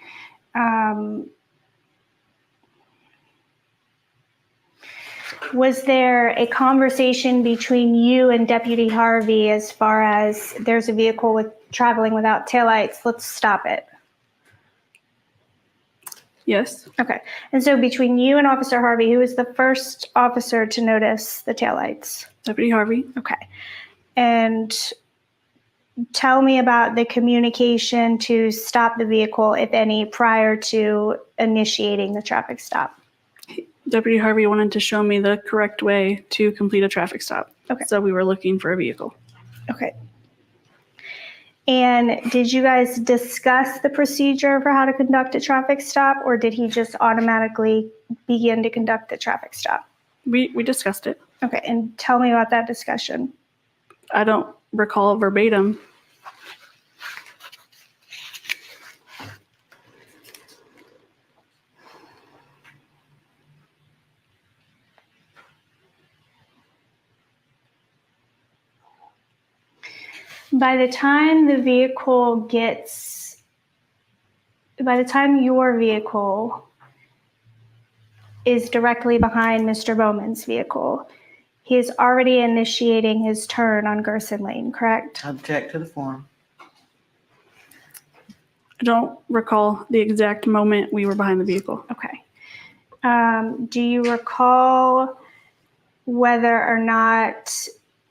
Was there a conversation between you and Deputy Harvey as far as there's a vehicle traveling without taillights, let's stop it? Yes. Okay. And so between you and Officer Harvey, who was the first officer to notice the taillights? Deputy Harvey. Okay. And tell me about the communication to stop the vehicle, if any, prior to initiating the traffic stop. Deputy Harvey wanted to show me the correct way to complete a traffic stop. Okay. So we were looking for a vehicle. Okay. And did you guys discuss the procedure for how to conduct a traffic stop, or did he just automatically begin to conduct the traffic stop? We discussed it. Okay. And tell me about that discussion. I don't recall verbatim. By the time your vehicle is directly behind Mr. Bowman's vehicle, he is already initiating his turn on Gerson Lane, correct? Object to the form. I don't recall the exact moment we were behind the vehicle. Okay. Do you recall whether or not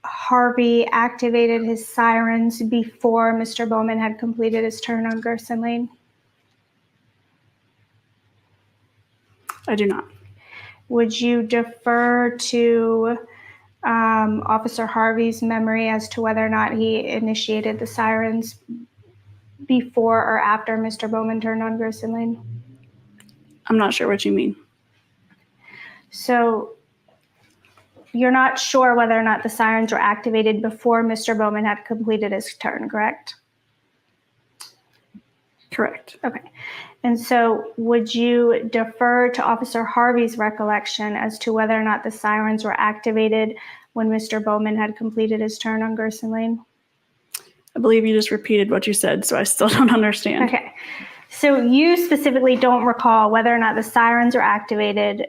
Harvey activated his sirens before Mr. Bowman had completed his turn on Gerson Lane? I do not. Would you defer to Officer Harvey's memory as to whether or not he initiated the sirens before or after Mr. Bowman turned on Gerson Lane? I'm not sure what you mean. So you're not sure whether or not the sirens were activated before Mr. Bowman had completed his turn, correct? Correct. Okay. And so would you defer to Officer Harvey's recollection as to whether or not the sirens were activated when Mr. Bowman had completed his turn on Gerson Lane? I believe you just repeated what you said, so I still don't understand. Okay. So you specifically don't recall whether or not the sirens were activated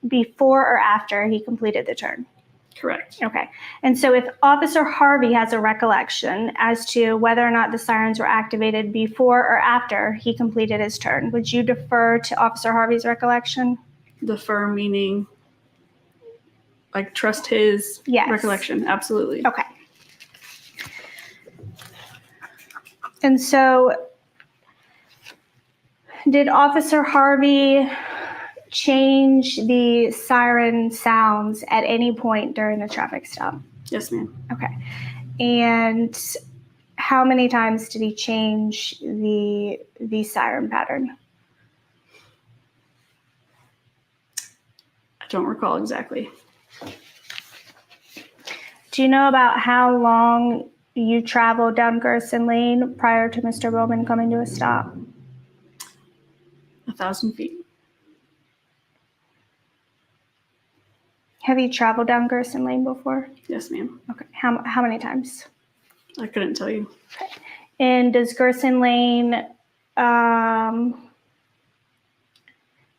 before or after he completed the turn? Correct. Okay. And so if Officer Harvey has a recollection as to whether or not the sirens were activated before or after he completed his turn, would you defer to Officer Harvey's recollection? Defer meaning like trust his recollection? Absolutely. Okay. And so did Officer Harvey change the siren sounds at any point during the traffic stop? Yes, ma'am. Okay. And how many times did he change the siren pattern? I don't recall exactly. Do you know about how long you traveled down Gerson Lane prior to Mr. Bowman coming to a stop? 1,000 feet. Have you traveled down Gerson Lane before? Yes, ma'am. Okay. How many times? I couldn't tell you. Okay. And does Gerson Lane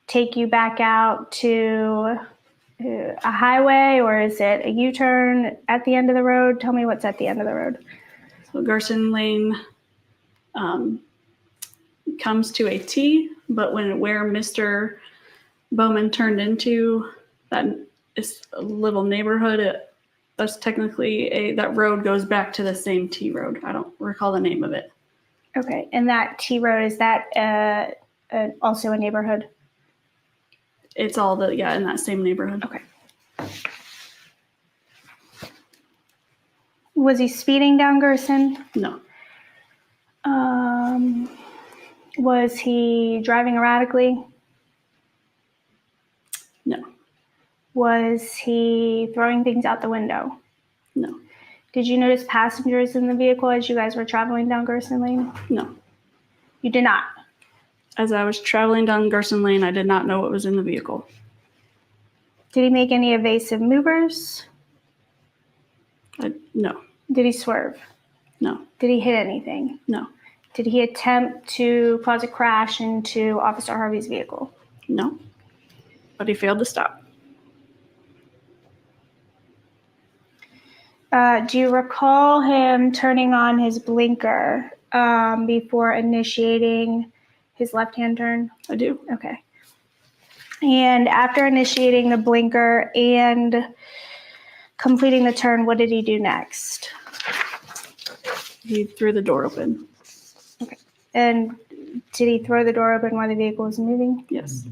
take you back out to a highway, or is it a U-turn at the end of the road? Tell me what's at the end of the road. So Gerson Lane comes to a T, but where Mr. Bowman turned into, that is a little neighborhood. That's technically that road goes back to the same T road. I don't recall the name of it. Okay. And that T road, is that also a neighborhood? It's all in that same neighborhood. Okay. Was he speeding down Gerson? No. Was he driving erratically? No. Was he throwing things out the window? No. Did you notice passengers in the vehicle as you guys were traveling down Gerson Lane? No. You did not? As I was traveling down Gerson Lane, I did not know what was in the vehicle. Did he make any evasive maneuvers? No. Did he swerve? No. Did he hit anything? No. Did he attempt to cause a crash into Officer Harvey's vehicle? No. But he failed to stop. Do you recall him turning on his blinker before initiating his left-hand turn? I do. Okay. And after initiating the blinker and completing the turn, what did he do next? He threw the door open. Okay. And did he throw the door open while the vehicle was moving? Yes.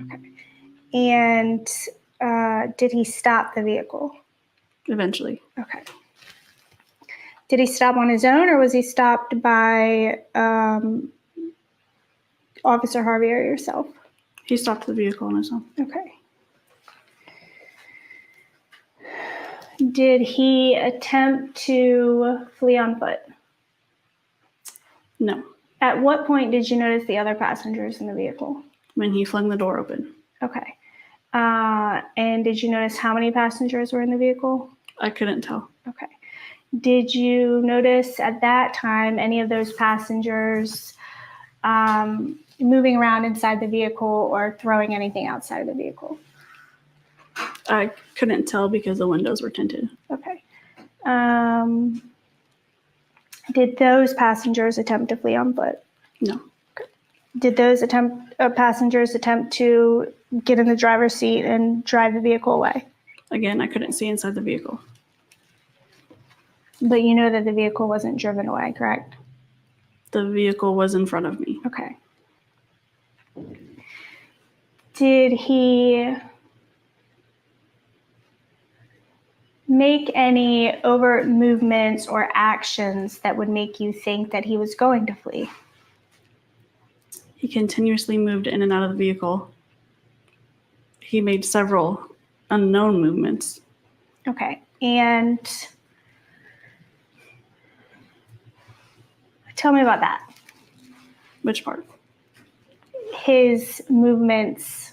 Okay. And did he stop the vehicle? Eventually. Okay. Did he stop on his own, or was he stopped by Officer Harvey or yourself? He stopped the vehicle on his own. Okay. Did he attempt to flee on foot? No. At what point did you notice the other passengers in the vehicle? When he flung the door open. Okay. And did you notice how many passengers were in the vehicle? I couldn't tell. Okay. Did you notice at that time any of those passengers moving around inside the vehicle or throwing anything outside of the vehicle? I couldn't tell because the windows were tinted. Okay. Did those passengers attempt to flee on foot? No. Okay. Did those passengers attempt to get in the driver's seat and drive the vehicle away? Again, I couldn't see inside the vehicle. But you know that the vehicle wasn't driven away, correct? The vehicle was in front of me. Okay. Did he make any overt movements or actions that would make you think that he was going to flee? He continuously moved in and out of the vehicle. He made several unknown movements Okay. And tell me about that. Which part? His movements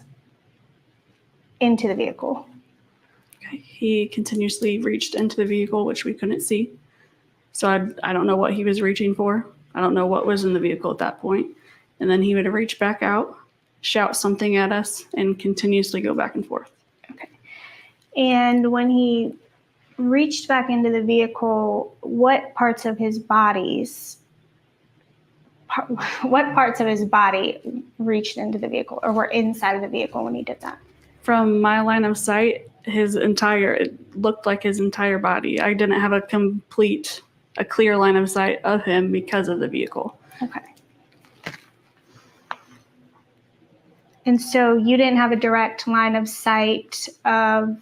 into the vehicle. Okay. He continuously reached into the vehicle, which we couldn't see. So I don't know what he was reaching for. I don't know what was in the vehicle at that point. And then he would reach back out, shout something at us, and continuously go back and forth. Okay. And when he reached back into the vehicle, what parts of his body reached into the vehicle or were inside of the vehicle when he did that? From my line of sight, it looked like his entire body. I didn't have a clear line of sight of him because of the vehicle. Okay. And so you didn't have a direct line of sight of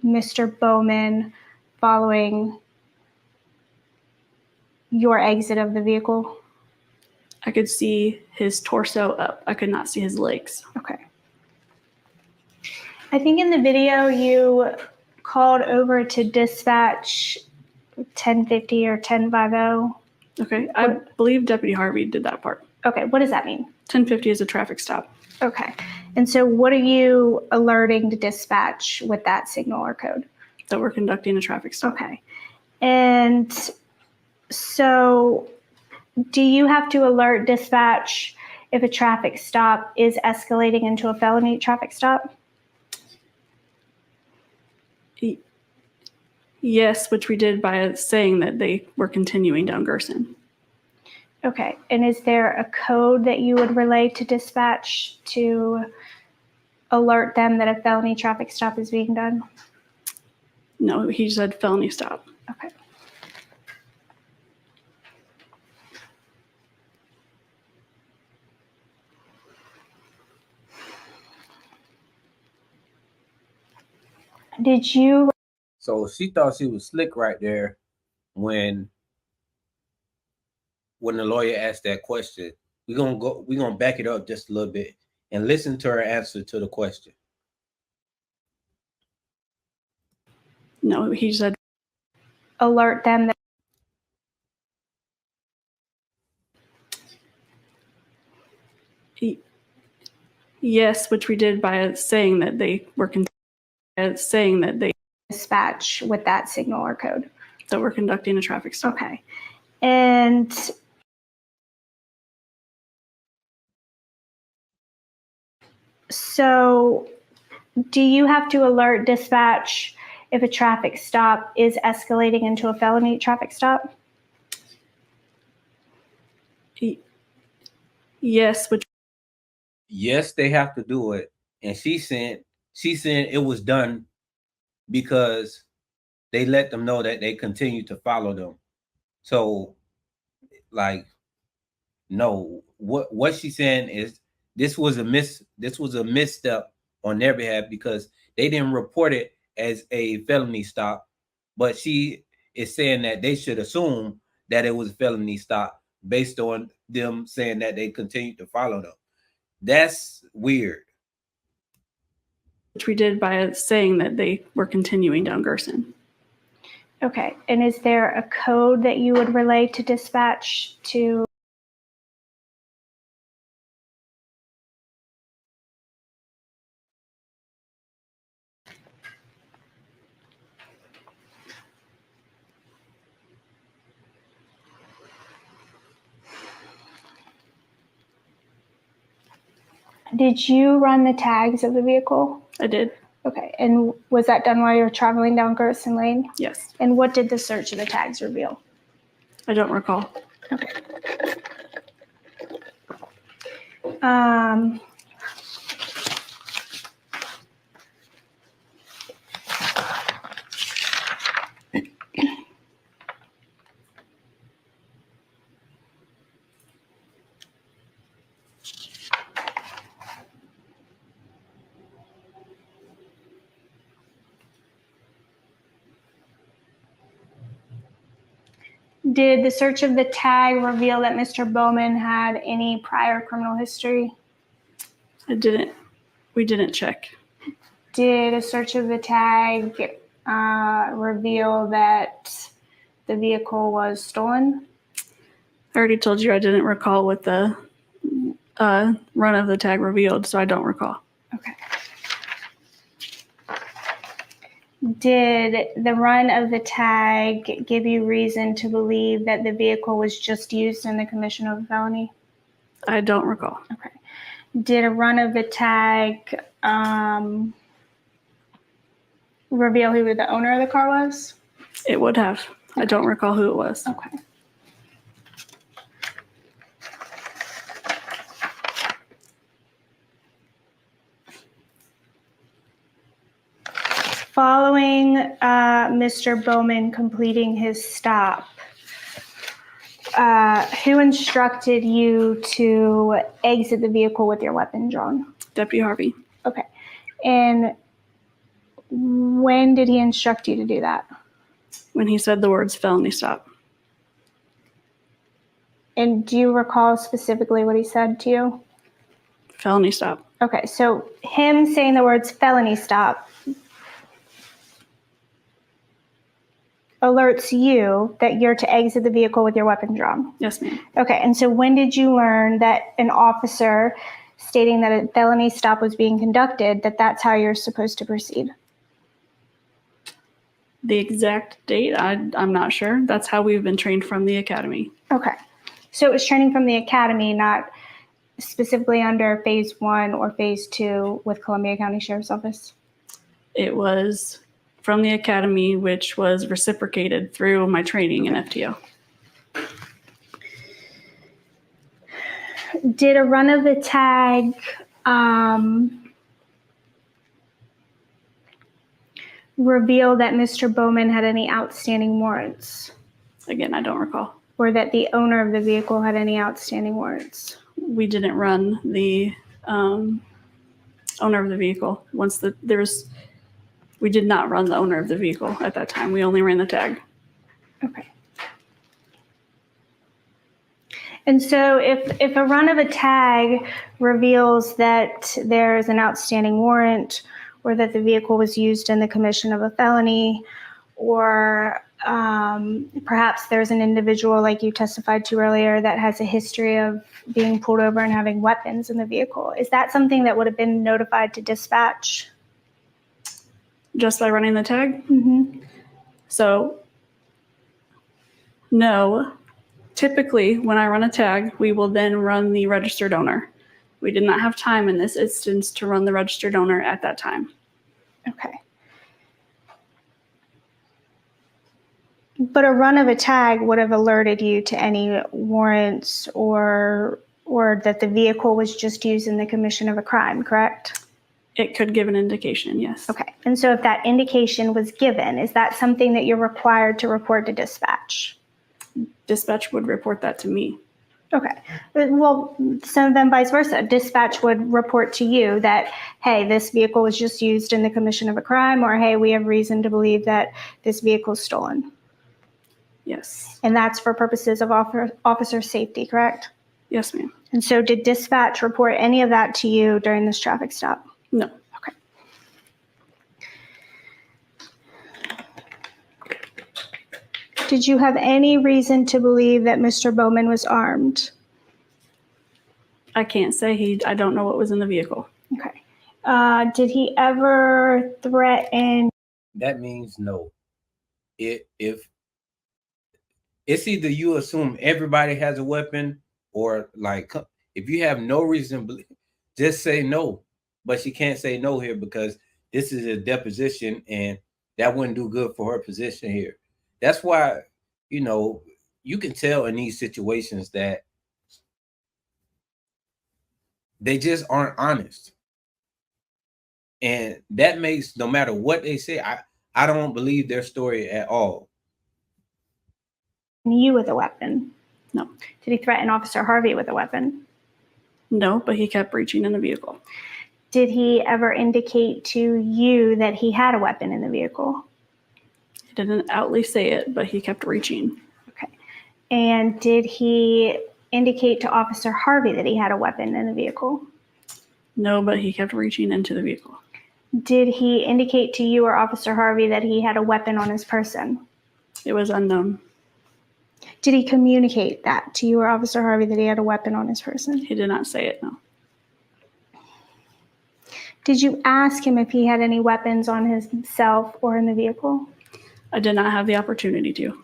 Mr. Bowman following your exit of the vehicle? I could see his torso up. I could not see his legs. Okay. I think in the video you called over to dispatch 1050 or 1050. Okay. I believe Deputy Harvey did that part. Okay. What does that mean? 1050 is a traffic stop. Okay. And so what are you alerting to dispatch with that signal or code? That we're conducting a traffic stop. Okay. And so do you have to alert dispatch if a traffic stop is escalating into a felony traffic stop? Yes, which we did by saying that they were continuing down Gerson. Okay. And is there a code that you would relay to dispatch to alert them that a felony traffic stop is being done? No, he said felony stop. Okay. Did you? So she thought she was slick right there when the lawyer asked that question. We're gonna back it up just a little bit and listen to her answer to the question. No, he said alert them that yes, which we did by saying that they were dispatch with that signal or code. That we're conducting a traffic stop. Okay. And so do you have to alert dispatch if a traffic stop is escalating into a felony traffic stop? Yes, which yes, they have to do it. And she said it was done because they let them know that they continue to follow them. So like, no, what she's saying is this was a misstep on their behalf because they didn't report it as a felony stop, but she is saying that they should assume that it was a felony stop based on them saying that they continued to follow them. That's weird. Which we did by saying that they were continuing down Gerson. Okay. And is there a code that you would relay to dispatch to? Did you run the tags of the vehicle? I did. Okay. And was that done while you were traveling down Gerson Lane? Yes. And what did the search of the tags reveal? I don't recall. Okay. Did the search of the tag reveal that Mr. Bowman had any prior criminal history? It didn't. We didn't check. Did a search of the tag reveal that the vehicle was stolen? I already told you I didn't recall what the run of the tag revealed, so I don't recall. Okay. Did the run of the tag give you reason to believe that the vehicle was just used in the commission of a felony? I don't recall. Okay. Did a run of the tag reveal who the owner of the car was? It would have. I don't recall who it was. Okay. Following Mr. Bowman completing his stop, who instructed you to exit the vehicle with your weapon drawn? Deputy Harvey. Okay. And when did he instruct you to do that? When he said the words felony stop. And do you recall specifically what he said to you? Felony stop. Okay, so him saying the words felony stop alerts you that you're to exit the vehicle with your weapon drawn. Yes, ma'am. Okay, and so when did you learn that an officer stating that a felony stop was being conducted, that that's how you're supposed to proceed? The exact date, I'm not sure. That's how we've been trained from the academy. Okay, so it was training from the academy, not specifically under phase 1 or phase 2 with Columbia County Sheriff's Office? It was from the academy, which was reciprocated through my training in FTO. Did a run of the tag reveal that Mr. Bowman had any outstanding warrants? Again, I don't recall. Or that the owner of the vehicle had any outstanding warrants? We didn't run the owner of the vehicle. We did not run the owner of the vehicle at that time. We only ran the tag. Okay. And so if a run of a tag reveals that there's an outstanding warrant, or that the vehicle was used in the commission of a felony, or perhaps there's an individual like you testified to earlier that has a history of being pulled over and having weapons in the vehicle, is that something that would have been notified to dispatch? Just by running the tag? Mm-hmm. So, no. Typically, when I run a tag, we will then run the registered owner. We did not have time in this instance to run the registered owner at that time. Okay. But a run of a tag would have alerted you to any warrants or that the vehicle was just used in the commission of a crime, correct? It could give an indication, yes. Okay. And so if that indication was given, is that something that you're required to report to dispatch? Dispatch would report that to me. Okay. Well, so then vice versa. Dispatch would report to you that, hey, this vehicle was just used in the commission of a crime, or hey, we have reason to believe that this vehicle is stolen. Yes. And that's for purposes of officer safety, correct? Yes, ma'am. And so did dispatch report any of that to you during this traffic stop? No. Okay. Did you have any reason to believe that Mr. Bowman was armed? I can't say. I don't know what was in the vehicle. Okay. Did he ever threaten? That means no. If it's either you assume everybody has a weapon, or like if you have no reason to believe, just say no. But she can't say no here because this is a deposition, and that wouldn't do good for her position here. That's why, you can tell in these situations that they just aren't honest. And that makes, no matter what they say, I don't believe their story at all. You with a weapon? No. Did he threaten Officer Harvey with a weapon? No, but he kept reaching in the vehicle. Did he ever indicate to you that he had a weapon in the vehicle? He didn't outly say it, but he kept reaching. Okay. And did he indicate to Officer Harvey that he had a weapon in the vehicle? No, but he kept reaching into the vehicle. Did he indicate to you or Officer Harvey that he had a weapon on his person? It was unknown. Did he communicate that to you or Officer Harvey that he had a weapon on his person? He did not say it, no. Did you ask him if he had any weapons on himself or in the vehicle? I did not have the opportunity to.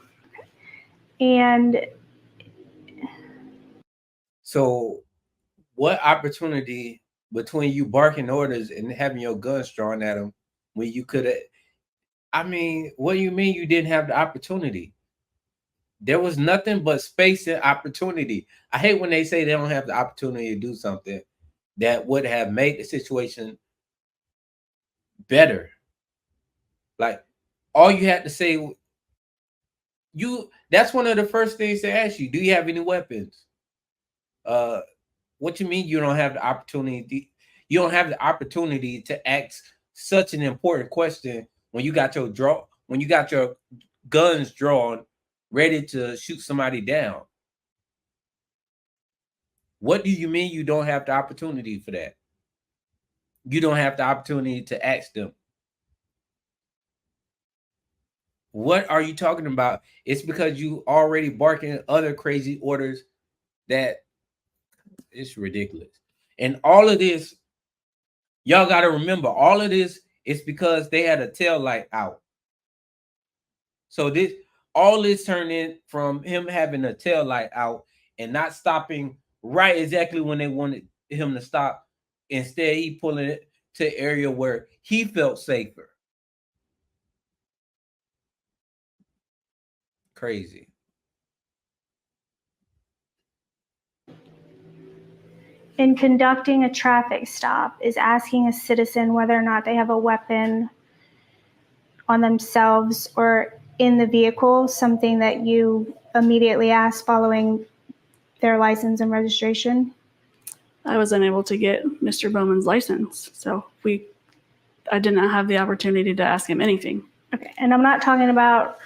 And So what opportunity between you barking orders and having your guns drawn at him when you could have, I mean, what do you mean you didn't have the opportunity? There was nothing but space and opportunity. I hate when they say they don't have the opportunity to do something that would have made the situation better. Like, all you had to say, that's one of the first things they ask you. Do you have any weapons? What you mean you don't have the opportunity? You don't have the opportunity to ask such an important question when you got your guns drawn, ready to shoot somebody down. What do you mean you don't have the opportunity for that? You don't have the opportunity to ask them. What are you talking about? It's because you already barking other crazy orders that it's ridiculous. And all of this, y'all got to remember, all of this is because they had a tail light out. So all this turned in from him having a tail light out and not stopping right exactly when they wanted him to stop. Instead, he pulling it to an area where he felt safer. Crazy. in conducting a traffic stop, is asking a citizen whether or not they have a weapon on themselves or in the vehicle something that you immediately ask following their license and registration? I was unable to get Mr. Bowman's license, so I did not have the opportunity to ask him anything. Okay, and I'm not talking about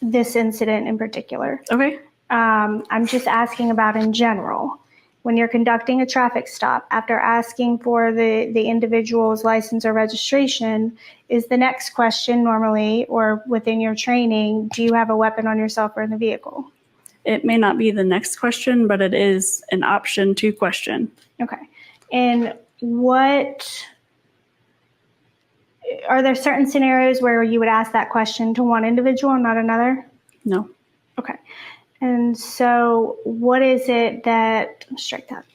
this incident in particular. Okay. I'm just asking about in general. When you're conducting a traffic stop, after asking for the individual's license or registration, is the next question normally, or within your training, do you have a weapon on yourself or in the vehicle? It may not be the next question, but it is an option to question. Okay. And are there certain scenarios where you would ask that question to one individual and not another? No. Okay. And so what is it that, strike that.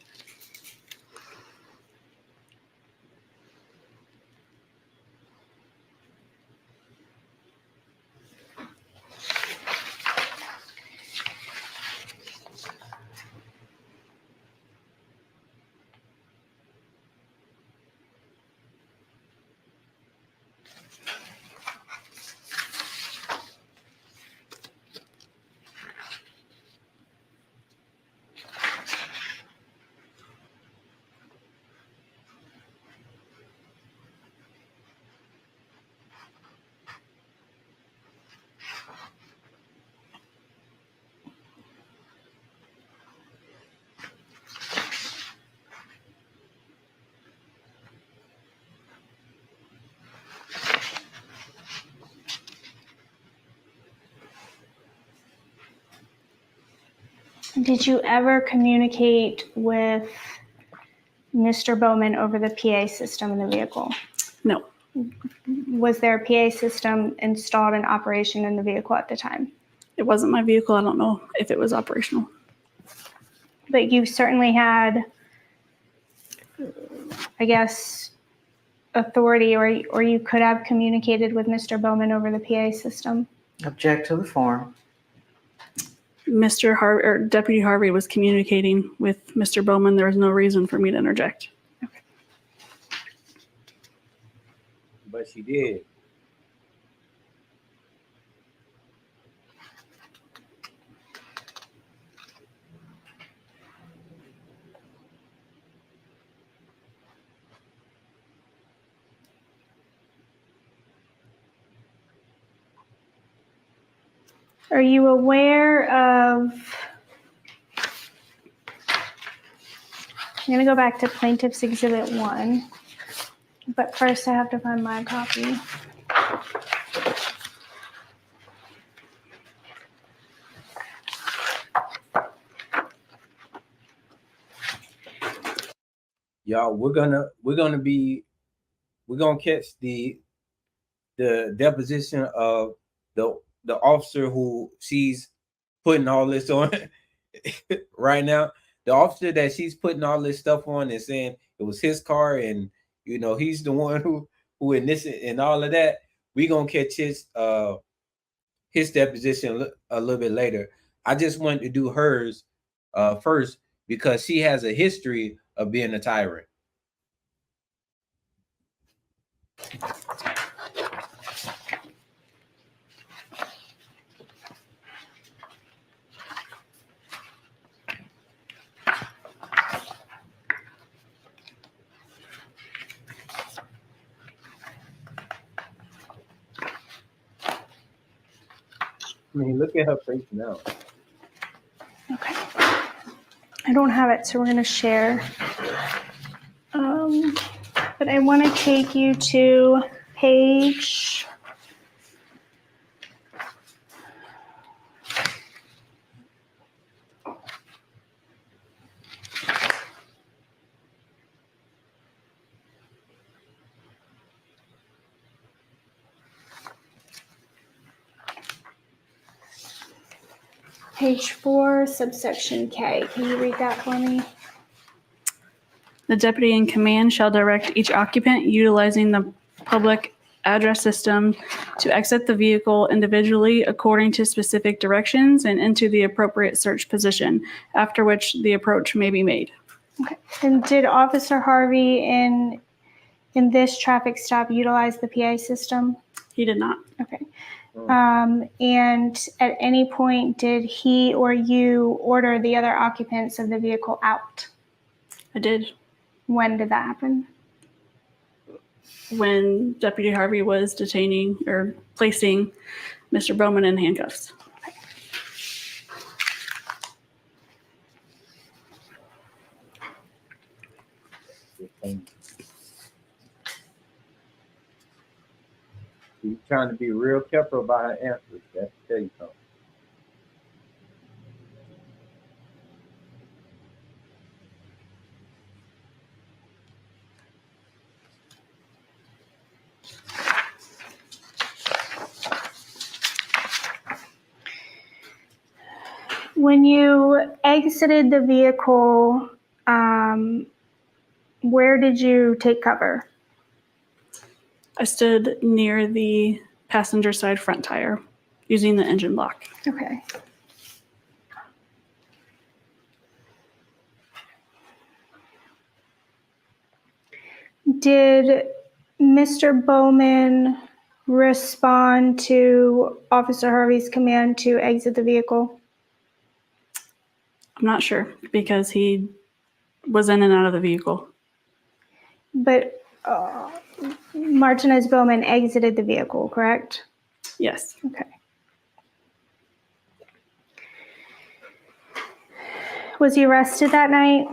Did you ever communicate with Mr. Bowman over the PA system in the vehicle? No. Was there a PA system installed in operation in the vehicle at the time? It wasn't my vehicle. I don't know if it was operational. But you certainly had, I guess, authority, or you could have communicated with Mr. Bowman over the PA system. Object to the form. Deputy Harvey was communicating with Mr. Bowman. There was no reason for me to interject. Okay. But she did. Are you aware of, I'm going to go back to Plaintiff's Exhibit 1. But first I have to find my copy. Y'all, we're gonna catch the deposition of the officer who she's putting all this on right now. The officer that she's putting all this stuff on and saying it was his car and he's the one who initiated and all of that. We gonna catch his deposition a little bit later. I just wanted to do hers first because she has a history of being a tyrant. I mean, look at her face now. Okay. I don't have it, so we're going to share. But I want to take you to page Page 4, subsection K. Can you read that for me? The deputy in command shall direct each occupant utilizing the public address system to exit the vehicle individually according to specific directions and into the appropriate search position, after which the approach may be made. Okay. And did Officer Harvey in this traffic stop utilize the PA system? He did not. Okay. And at any point, did he or you order the other occupants of the vehicle out? I did. When did that happen? When Deputy Harvey was detaining or placing Mr. Bowman in handcuffs. She's trying to be real careful about her answers. That's to tell you something. When you exited the vehicle, where did you take cover? I stood near the passenger side front tire using the engine block. Okay. Did Mr. Bowman respond to Officer Harvey's command to exit the vehicle? I'm not sure because he was in and out of the vehicle. But Martinez Bowman exited the vehicle, correct? Yes. Okay. Was he arrested that night?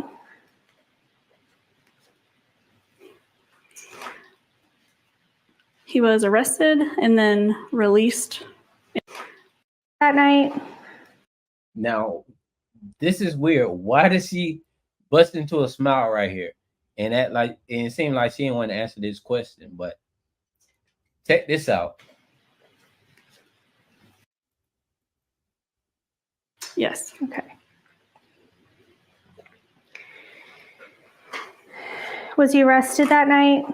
He was arrested and then released that night. Now, this is weird. Why does she bust into a smile right here? And it seemed like she didn't want to answer this question, but check this out. Yes. Okay. Was he arrested that night?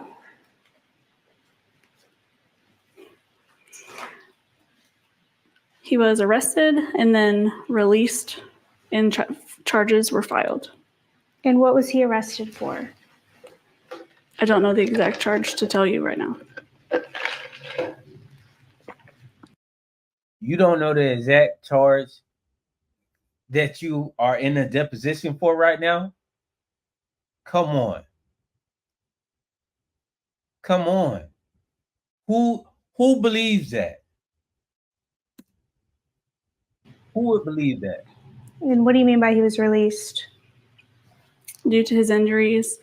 He was arrested and then released and charges were filed. And what was he arrested for? I don't know the exact charge to tell you right now. You don't know the exact charge that you are in a deposition for right now? Come on. Come on. Who believes that? Who would believe that? And what do you mean by he was released? Due to his injuries,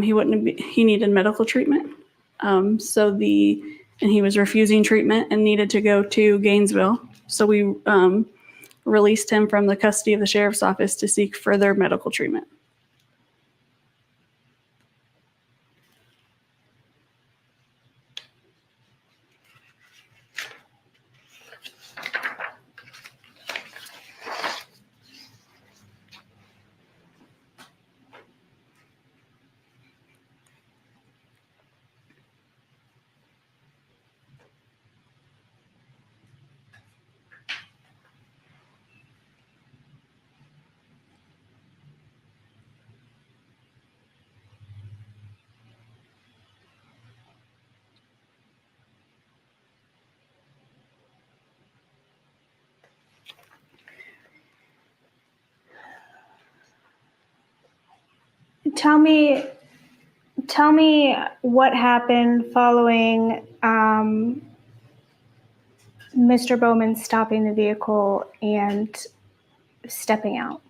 he needed medical treatment. And he was refusing treatment and needed to go to Gainesville. So we released him from the custody of the sheriff's office to seek further medical treatment. Tell me what happened following Mr. Bowman stopping the vehicle and stepping out.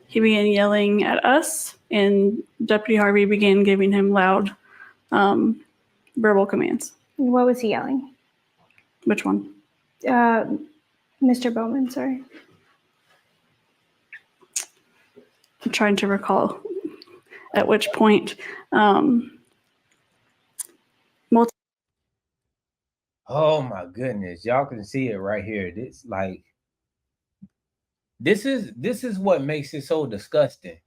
He began yelling at us, and Deputy Harvey began giving him loud verbal commands. What was he yelling? Which one? Mr. Bowman, sorry. I'm trying to recall at which point. Oh my goodness, y'all can see it right here. This is what makes it so disgusting.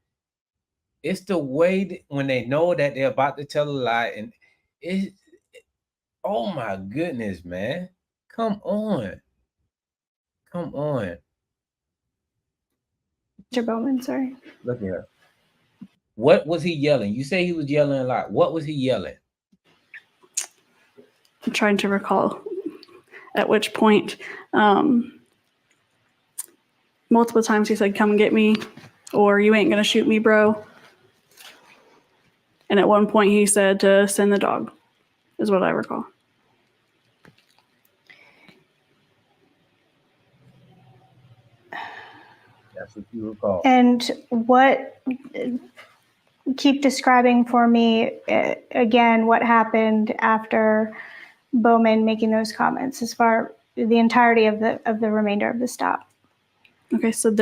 It's the way that when they know that they're about to tell a lie, and oh my goodness, man. Come on. Mr. Bowman, sorry. Look here. What was he yelling? You say he was yelling a lot. What was he yelling? I'm trying to recall at which point. Multiple times he said, "Come get me," or "You ain't gonna shoot me, bro." And at one point he said to send the dog, is what I recall. That's what you recall. And keep describing for me again what happened after Bowman making those comments as far the entirety of the remainder of the stop. Okay, so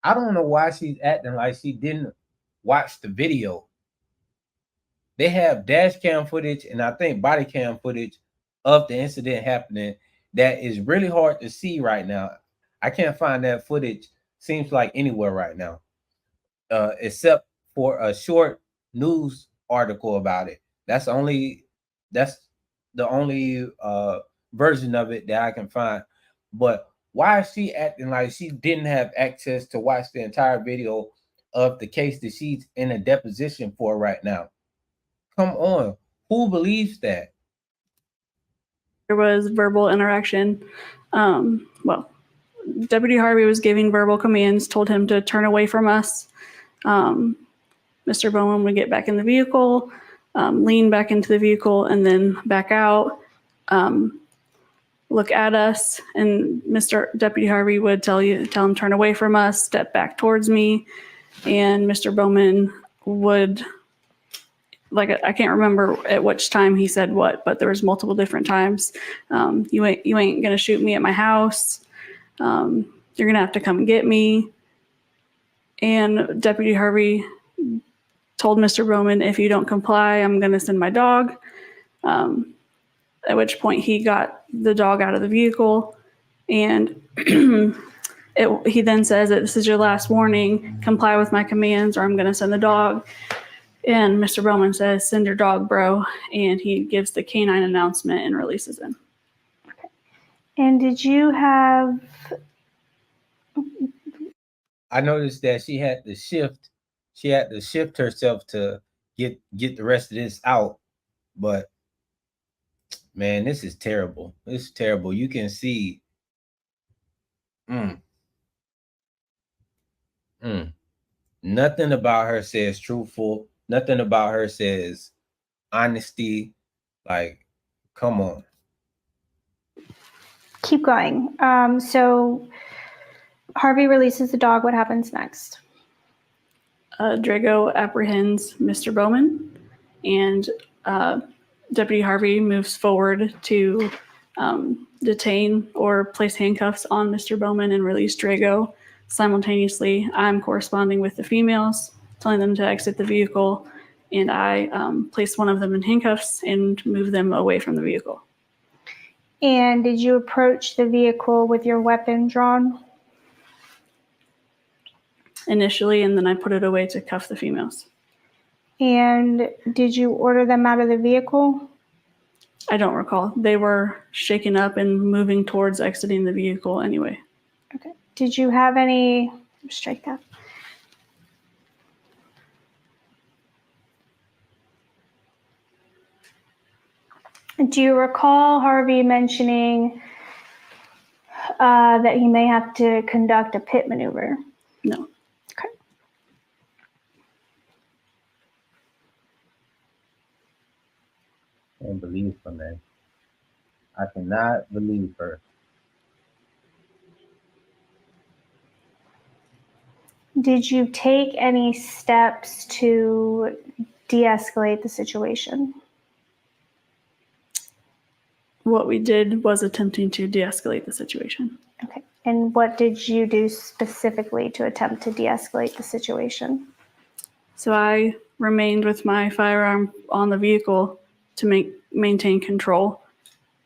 I don't know why she's acting like she didn't watch the video. They have dash cam footage and I think body cam footage of the incident happening that is really hard to see right now. I can't find that footage, seems like anywhere right now, except for a short news article about it. That's the only version of it that I can find. But why is she acting like she didn't have access to watch the entire video of the case that she's in a deposition for right now? Come on. Who believes that? there was verbal interaction. Deputy Harvey was giving verbal commands, told him to turn away from us. Mr. Bowman would get back in the vehicle, lean back into the vehicle, and then back out, look at us, and Deputy Harvey would tell him turn away from us, step back towards me, and Mr. Bowman would, I can't remember at which time he said what, but there was multiple different times. You ain't gonna shoot me at my house. You're gonna have to come get me. And Deputy Harvey told Mr. Bowman, if you don't comply, I'm gonna send my dog. At which point he got the dog out of the vehicle, and he then says that this is your last warning, comply with my commands or I'm gonna send the dog. And Mr. Bowman says, send your dog, bro. And he gives the canine announcement and releases him. Okay. And did you have... I noticed that she had to shift herself to get the rest of this out. But man, this is terrible. This is terrible. You can see nothing about her says truthful. Nothing about her says honesty. Like, come on. Keep going. So Harvey releases the dog. What happens next? Drago apprehends Mr. Bowman, and Deputy Harvey moves forward to detain or place handcuffs on Mr. Bowman and release Drago. Simultaneously, I'm corresponding with the females, telling them to exit the vehicle, and I place one of them in handcuffs and move them away from the vehicle. And did you approach the vehicle with your weapon drawn? Initially, and then I put it away to cuff the females. And did you order them out of the vehicle? I don't recall. They were shaken up and moving towards exiting the vehicle anyway. Okay. Did you have any, strike that. Do you recall Harvey mentioning that he may have to conduct a pit maneuver? No. Okay. I can't believe her, man. I cannot believe her. Did you take any steps to de-escalate the situation? What we did was attempting to de-escalate the situation. Okay. And what did you do specifically to attempt to de-escalate the situation? So I remained with my firearm on the vehicle to maintain control.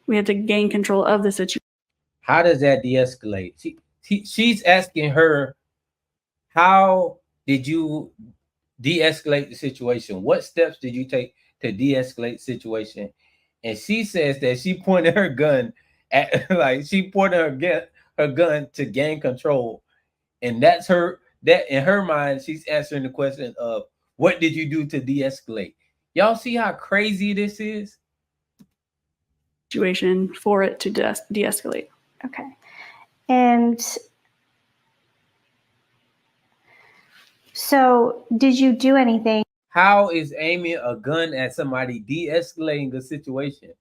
We had to gain control of the situation. How does that de-escalate? She's asking her, how did you de-escalate the situation? What steps did you take to de-escalate the situation? And she says that she pointed her gun at, like, she pointed her gun to gain control. And that's that in her mind, she's answering the question of, what did you do to de-escalate? Y'all see how crazy this is? Situation for it to de-escalate. Okay. And so did you do anything? How is aiming a gun at somebody de-escalating the situation?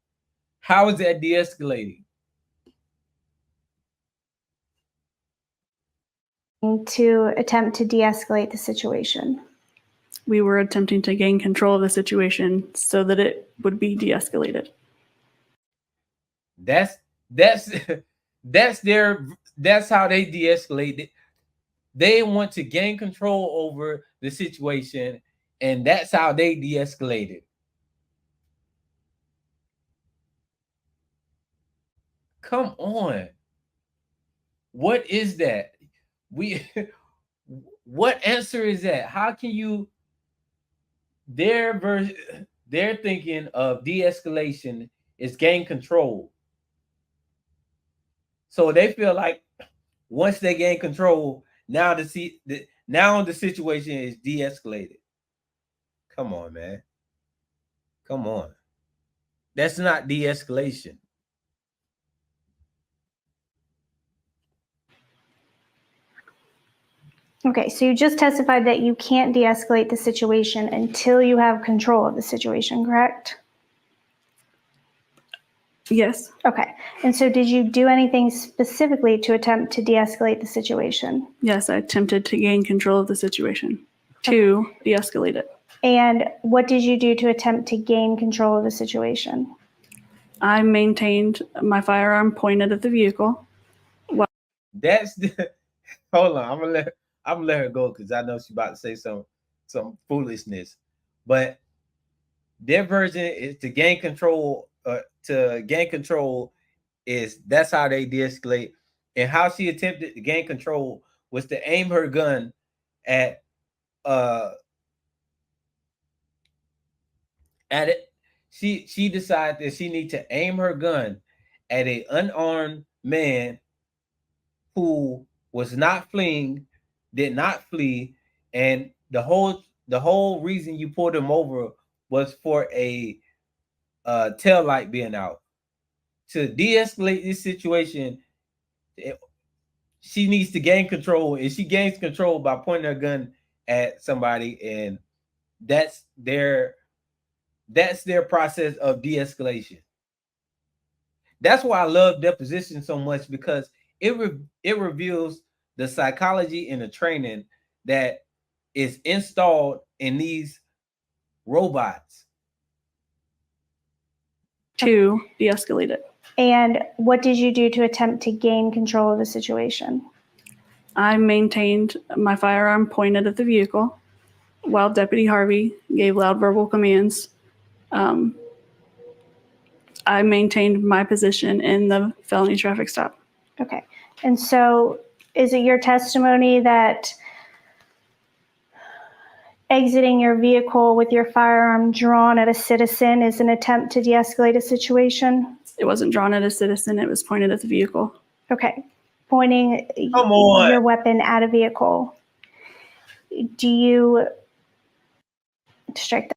How is that de-escalating? To attempt to de-escalate the situation? We were attempting to gain control of the situation so that it would be de-escalated. That's how they de-escalate it. They want to gain control over the situation, and that's how they de-escalate it. Come on. What is that? What answer is that? How can you, their thinking of de-escalation is gain control. So they feel like once they gain control, now the situation is de-escalated. Come on, man. Come on. That's not de-escalation. Okay, so you just testified that you can't de-escalate the situation until you have control of the situation, correct? Yes. Okay, and so did you do anything specifically to attempt to de-escalate the situation? Yes, I attempted to gain control of the situation to de-escalate it. And what did you do to attempt to gain control of the situation? I maintained my firearm pointed at the vehicle. Hold on, I'm gonna let her go because I know she's about to say some foolishness. But their version is to gain control. That's how they de-escalate. And how she attempted to gain control was to aim her gun at it. She decided that she needs to aim her gun at an unarmed man who was not fleeing, did not flee, and the whole reason you pulled him over was for a tail light being out. To de-escalate this situation, she needs to gain control, and she gains control by pointing her gun at somebody, and that's their process of de-escalation. That's why I love Deposition so much, because it reveals the psychology and the training that is installed in these robots to de-escalate it. And what did you do to attempt to gain control of the situation? I maintained my firearm pointed at the vehicle while Deputy Harvey gave loud verbal commands. I maintained my position in the felony traffic stop. Okay. And so is it your testimony that exiting your vehicle with your firearm drawn at a citizen is an attempt to de-escalate a situation? It wasn't drawn at a citizen, it was pointed at the vehicle. Okay. Pointing Come on. your weapon at a vehicle. Do you strike that?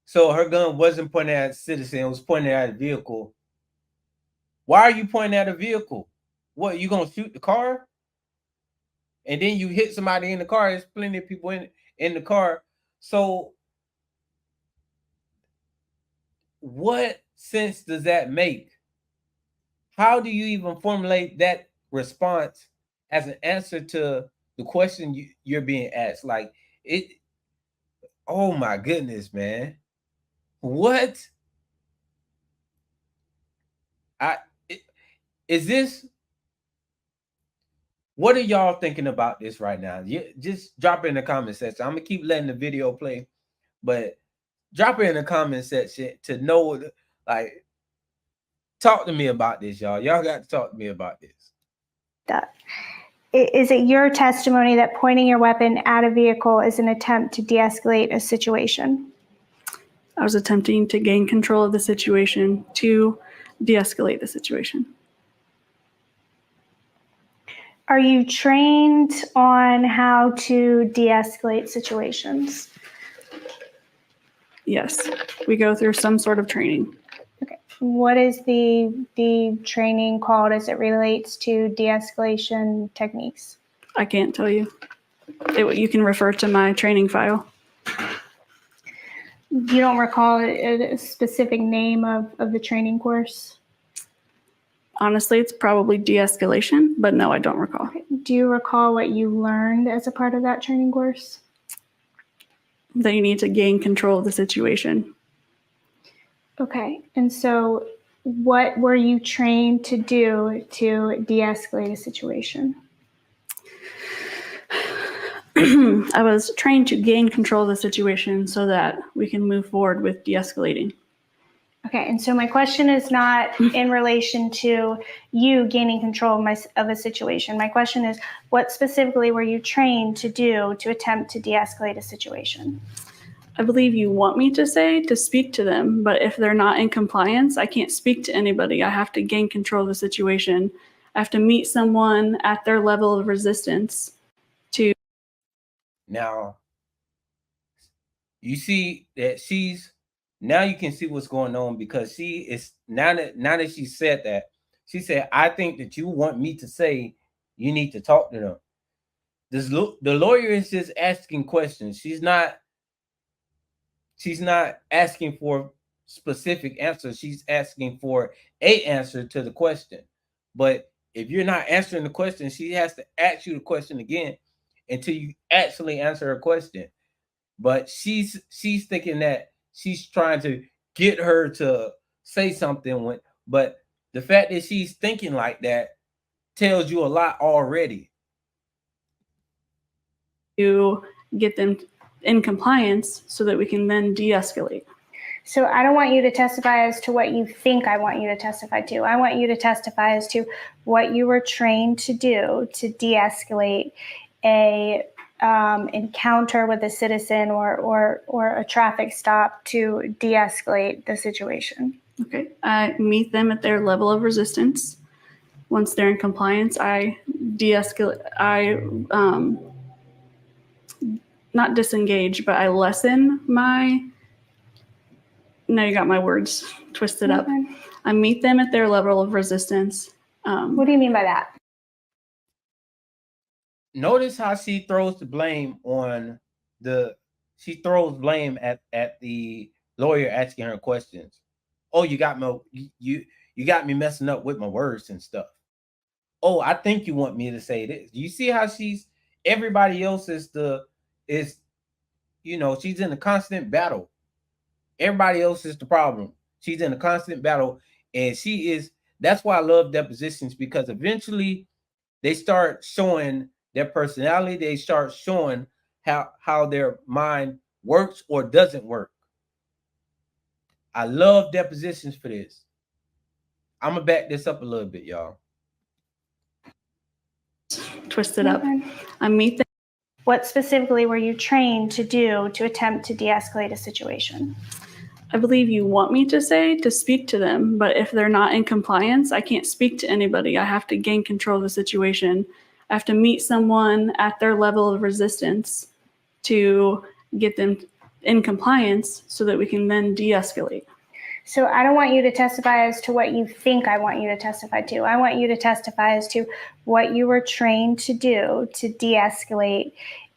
So her gun wasn't pointed at a citizen, it was pointed at a vehicle. Why are you pointing at a vehicle? What, you gonna shoot the car? And then you hit somebody in the car. There's plenty of people in the car. So what sense does that make? How do you even formulate that response as an answer to the question you're being asked? Like it, oh my goodness, man. What? Is this? What are y'all thinking about this right now? Just drop it in the comment section. I'm gonna keep letting the video play, but drop it in the comment section to know, like, talk to me about this, y'all. Y'all got to talk to me about this. Is it your testimony that pointing your weapon at a vehicle is an attempt to de-escalate a situation? I was attempting to gain control of the situation to de-escalate the situation. Are you trained on how to de-escalate situations? Yes, we go through some sort of training. Okay. What is the training called as it relates to de-escalation techniques? I can't tell you. You can refer to my training file. You don't recall a specific name of the training course? Honestly, it's probably de-escalation, but no, I don't recall. Okay. Do you recall what you learned as a part of that training course? That you need to gain control of the situation. Okay. And so what were you trained to do to de-escalate a situation? I was trained to gain control of the situation so that we can move forward with de-escalating. Okay, and so my question is not in relation to you gaining control of a situation. My question is, what specifically were you trained to do to attempt to de-escalate a situation? I believe you want me to say to speak to them, but if they're not in compliance, I can't speak to anybody. I have to gain control of the situation. I have to meet someone at their level of resistance to. Now, you see that now you can see what's going on, because she is now that she said that, she said, I think that you want me to say you need to talk to them. The lawyer is just asking questions. She's not asking for specific answers. She's asking for an answer to the question. But if you're not answering the question, she has to ask you the question again until you actually answer her question. But she's thinking that she's trying to get her to say something, but the fact that she's thinking like that tells you a lot already. To get them in compliance so that we can then de-escalate. So I don't want you to testify as to what you think I want you to testify to. I want you to testify as to what you were trained to do to de-escalate a encounter with a citizen or a traffic stop to de-escalate the situation. Okay, I meet them at their level of resistance. Once they're in compliance, I de-escalate. I not disengage, but I lessen my. Now you got my words twisted up. I meet them at their level of resistance. What do you mean by that? Notice how she throws the blame on she throws blame at the lawyer asking her questions. Oh, you got me messing up with my words and stuff. Oh, I think you want me to say this. Do you see how everybody else is the is, you know, she's in a constant battle. Everybody else is the problem. She's in a constant battle, and she is. That's why I love depositions, because eventually they start showing their personality. They start showing how their mind works or doesn't work. I love depositions for this. I'm gonna back this up a little bit, y'all. Twist it up. I meet them. What specifically were you trained to do to attempt to de-escalate a situation? I believe you want me to say to speak to them, but if they're not in compliance, I can't speak to anybody. I have to gain control of the situation. I have to meet someone at their level of resistance to get them in compliance so that we can then de-escalate. So I don't want you to testify as to what you think I want you to testify to. I want you to testify as to what you were trained to do to de-escalate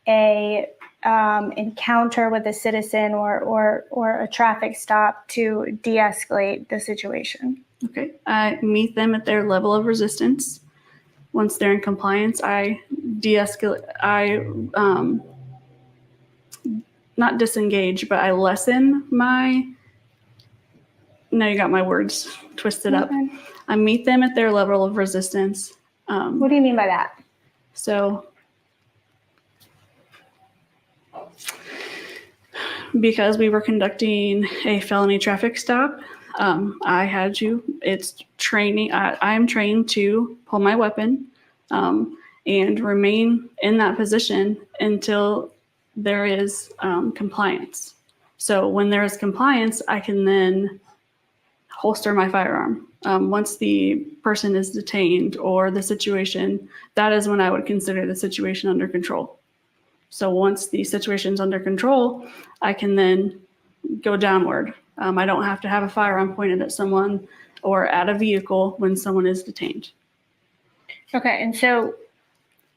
a encounter with a citizen or a traffic stop to de-escalate the situation. Okay, I meet them at their level of resistance. Once they're in compliance, I de-escalate. I not disengage, but I lessen my. Now you got my words twisted up. I meet them at their level of resistance. What do you mean by that? So, because we were conducting a felony traffic stop, I had to, it's training, I am trained to pull my weapon and remain in that position until there is compliance. So when there is compliance, I can then holster my firearm. Once the person is detained or the situation, that is when I would consider the situation under control. So once the situation's under control, I can then go downward. I don't have to have a firearm pointed at someone or at a vehicle when someone is detained. Okay, and so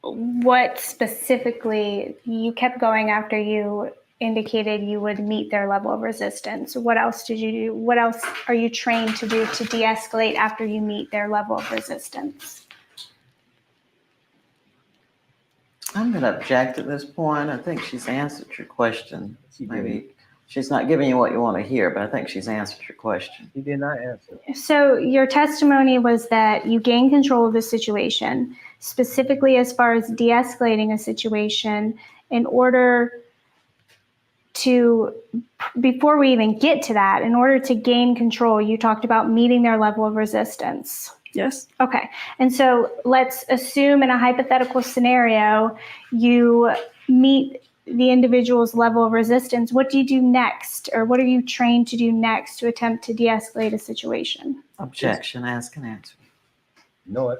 what specifically, you kept going after you indicated you would meet their level of resistance. What else did you do? What else are you trained to do to de-escalate after you meet their level of resistance? I'm going to object at this point. I think she's answered your question. Maybe she's not giving you what you want to hear, but I think she's answered your question. She did not answer. So your testimony was that you gained control of the situation, specifically as far as de-escalating a situation, in order to, before we even get to that, in order to gain control, you talked about meeting their level of resistance. Yes. Okay. And so let's assume in a hypothetical scenario, you meet the individual's level of resistance. What do you do next? Or what are you trained to do next to attempt to de-escalate a situation? Objection, ask and answer. No,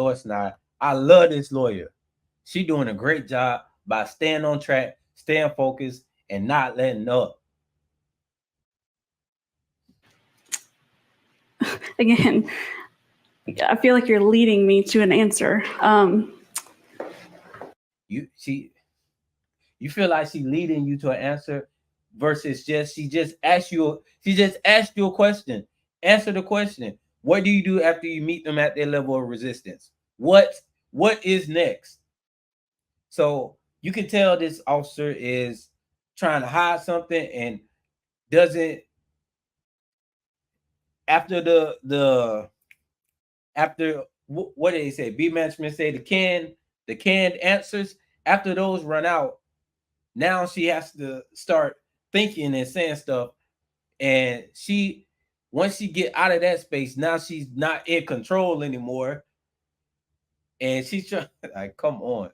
it's not. I love this lawyer. She doing a great job by staying on track, staying focused, and not letting up. Again, I feel like you're leading me to an answer. You feel like she's leading you to an answer versus she just asked you a question. Answer the question. What do you do after you meet them at their level of resistance? What is next? So you can tell this officer is trying to hide something and doesn't. After what did they say? B management say the canned answers. After those run out, now she has to start thinking and saying stuff. And once she get out of that space, now she's not in control anymore. And she's trying, like, come on.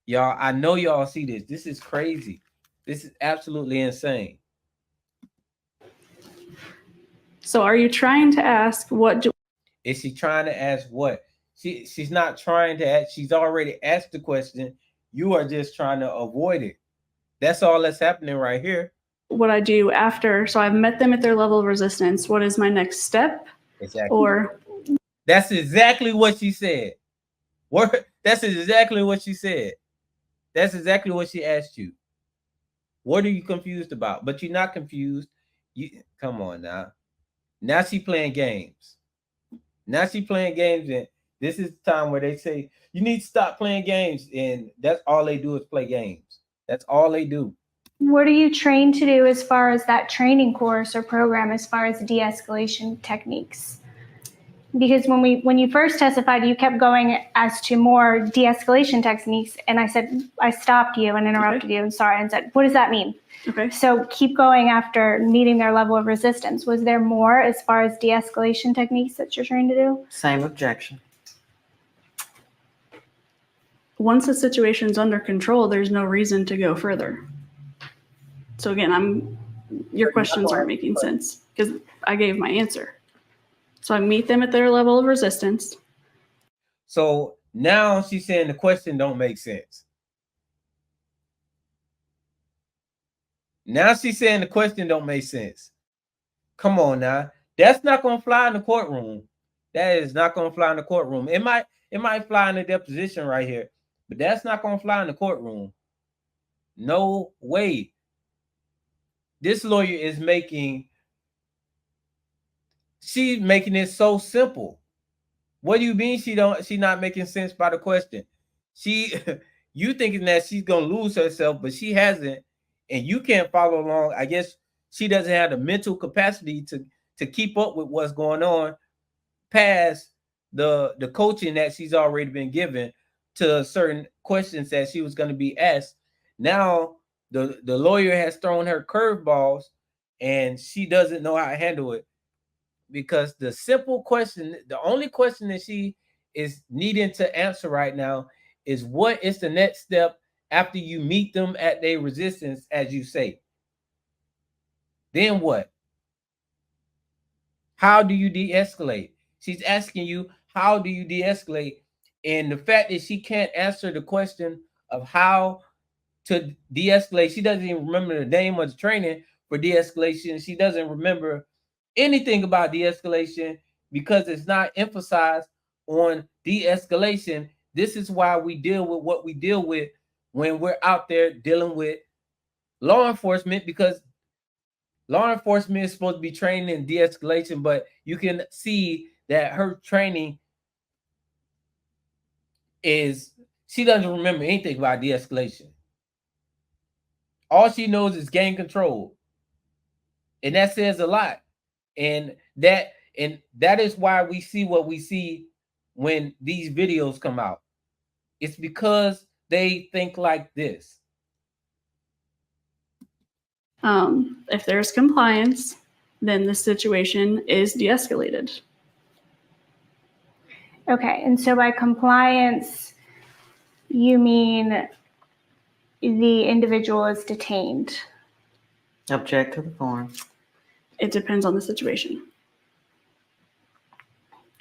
Y'all, I know y'all see this. This is crazy. This is absolutely insane. So are you trying to ask is she trying to ask what? She's not trying to ask. She's already asked the question. You are just trying to avoid it. That's all that's happening right here. What I do after, so I've met them at their level of resistance. What is my next step? Exactly. Or that's exactly what she said. That's exactly what she said. That's exactly what she asked you. What are you confused about? But you're not confused. Come on now. Now she playing games. Now she playing games, and This is the time where they say you need to stop playing games, and that's all they do is play games. That's all they do. What are you trained to do as far as that training course or program as far as de-escalation techniques? Because when you first testified, you kept going as to more de-escalation techniques, and I said, I stopped you and interrupted you, and sorry, and said, what does that mean? Okay. So keep going after meeting their level of resistance. Was there more as far as de-escalation techniques that you're trained to do? Same objection. Once the situation's under control, there's no reason to go further. So again, your questions aren't making sense because I gave my answer. So I meet them at their level of resistance. So now she's saying the question don't make sense. Now she's saying the question don't make sense. Come on now. That's not gonna fly in the courtroom. That is not gonna fly in the courtroom. It might fly in the deposition right here, but that's not gonna fly in the courtroom. No way. This lawyer is she's making it so simple. What do you mean she not making sense by the question? You thinking that she's gonna lose herself, but she hasn't, and you can't follow along. I guess she doesn't have the mental capacity to keep up with what's going on past the coaching that she's already been given to certain questions that she was going to be asked. Now the lawyer has thrown her curveballs and she doesn't know how to handle it, because the simple question, the only question that she is needing to answer right now is what is the next step after you meet them at their resistance, as you say. Then what? How do you de-escalate? She's asking you, how do you de-escalate? And the fact that she can't answer the question of how to de-escalate, she doesn't even remember the name of the training for de-escalation. She doesn't remember anything about de-escalation because it's not emphasized on de-escalation. This is why we deal with what we deal with when we're out there dealing with law enforcement, because law enforcement is supposed to be trained in de-escalation, but you can see that her training is, she doesn't remember anything about de-escalation. All she knows is gang control. And that says a lot. And that is why we see what we see when these videos come out. It's because they think like this. If there's compliance, then the situation is de-escalated. Okay, and so by compliance, you mean the individual is detained? Object to the form. It depends on the situation.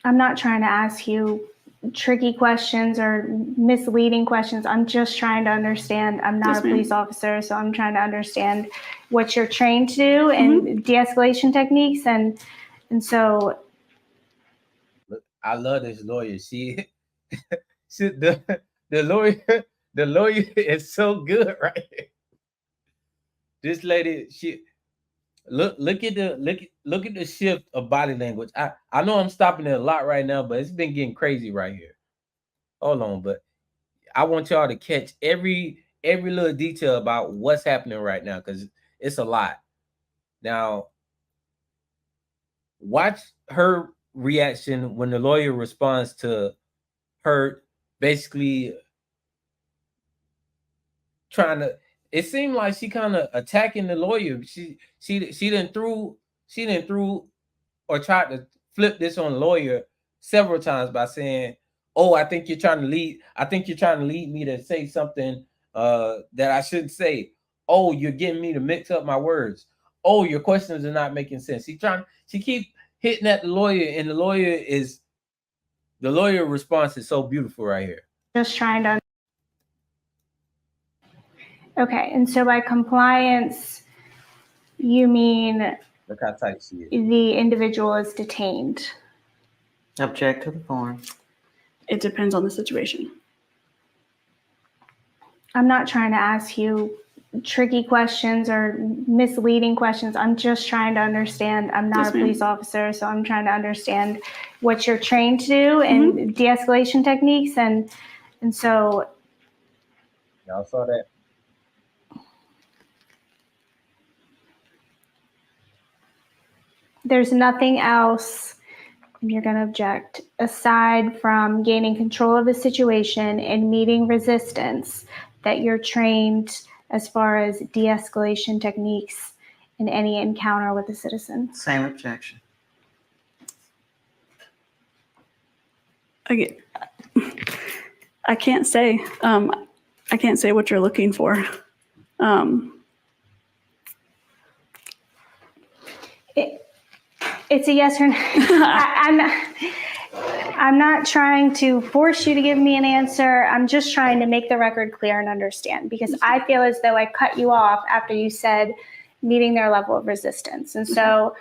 I'm not trying to ask you tricky questions or misleading questions. I'm just trying to understand. I'm not a police officer, so I'm trying to understand what you're trained to do and de-escalation techniques. And so I love this lawyer. The lawyer is so good, right? This lady, look at the shift of body language. I know I'm stopping it a lot right now, but it's been getting crazy right here. Hold on, but I want y'all to catch every little detail about what's happening right now, because it's a lot. Now, watch her reaction when the lawyer responds to her basically trying to, it seemed like she kind of attacking the lawyer. She didn't threw or tried to flip this on the lawyer several times by saying, "Oh, I think you're trying to lead me to say something that I shouldn't say. Oh, you're getting me to mix up my words. Oh, your questions are not making sense." She keep hitting at the lawyer, and the lawyer response is so beautiful right here. just trying to. Okay, and so by compliance, you mean look how tight she is. The individual is detained. Object to the form. It depends on the situation. I'm not trying to ask you tricky questions or misleading questions. I'm just trying to understand. I'm not Yes, a ma'am. police officer, so I'm trying to understand what you're trained to do and de-escalation techniques. And so Y'all saw that? there's nothing else, and you're going to object, aside from gaining control of the situation and meeting resistance that you're trained as far as de-escalation techniques in any encounter with a citizen. Same objection. I can't say. I can't say what you're looking for. It's a yes or no. I'm not trying to force you to give me an answer. I'm just trying to make the record clear and understand, because I feel as though I cut you off after you said meeting their level of resistance. And so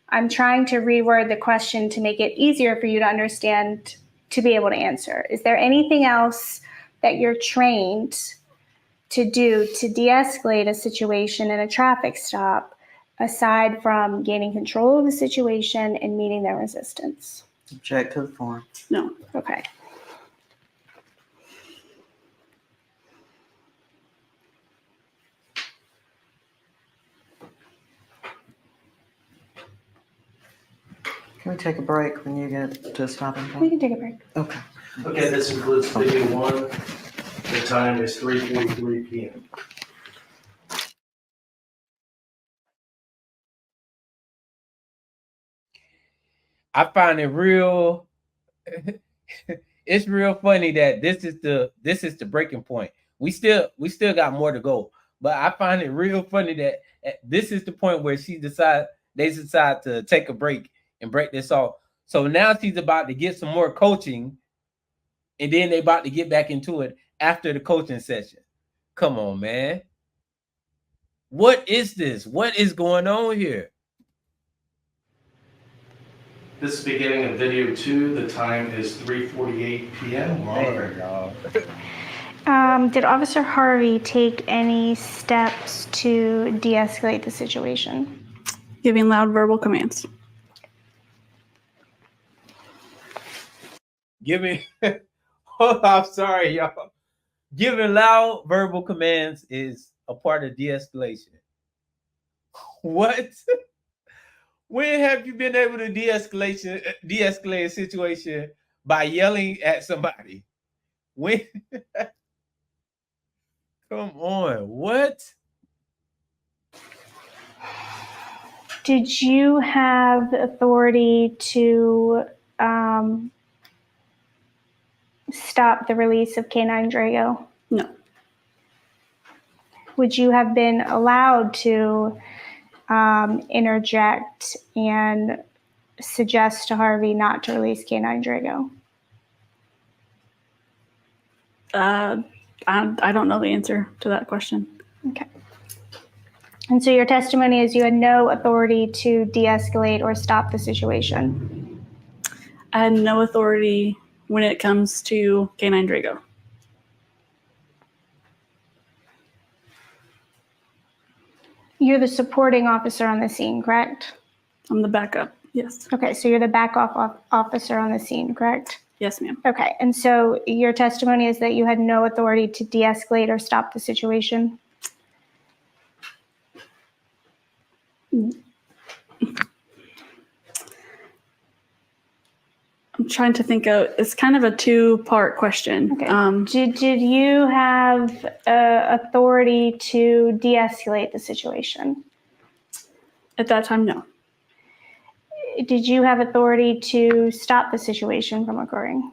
I'm trying to reword the question to make it easier for you to understand, to be able to answer. Is there anything else that you're trained to do to de-escalate a situation in a traffic stop, aside from gaining control of the situation and meeting their resistance? Object to the form. No. Okay. Can we take a break when you get to a stopping point? We can take a break. Okay. Okay, this includes video one. The time is 3:43 p.m. I find it real. It's real funny that this is the breaking point. We still got more to go, but I find it real funny that this is the point where they decide to take a break and break this off. So now she's about to get some more coaching, and then they about to get back into it after the coaching session. Come on, man. What is this? What is going on here? This is beginning of video two. The time is 3:48 p.m. Did Officer Harvey take any steps to de-escalate the situation? Giving loud verbal commands. I'm sorry, y'all. Giving loud verbal commands is a part of de-escalation. What? When have you been able to de-escalate a situation by yelling at somebody? When? Come on, what? Did you have the authority to stop the release of K9 Drago? No. Would you have been allowed to interject and suggest to Harvey not to release K9 Drago? I don't know the answer to that question. Okay. And so your testimony is you had no authority to de-escalate or stop the situation? I had no authority when it comes to K9 Drago. You're the supporting officer on the scene, correct? I'm the backup, yes. Okay, so you're the backup officer on the scene, correct? Yes, ma'am. Okay, and so your testimony is that you had no authority to de-escalate or stop the situation? I'm trying to think of, it's kind of a two-part question. Okay. Did you have authority to de-escalate the situation? At that time, no. Did you have authority to stop the situation from occurring?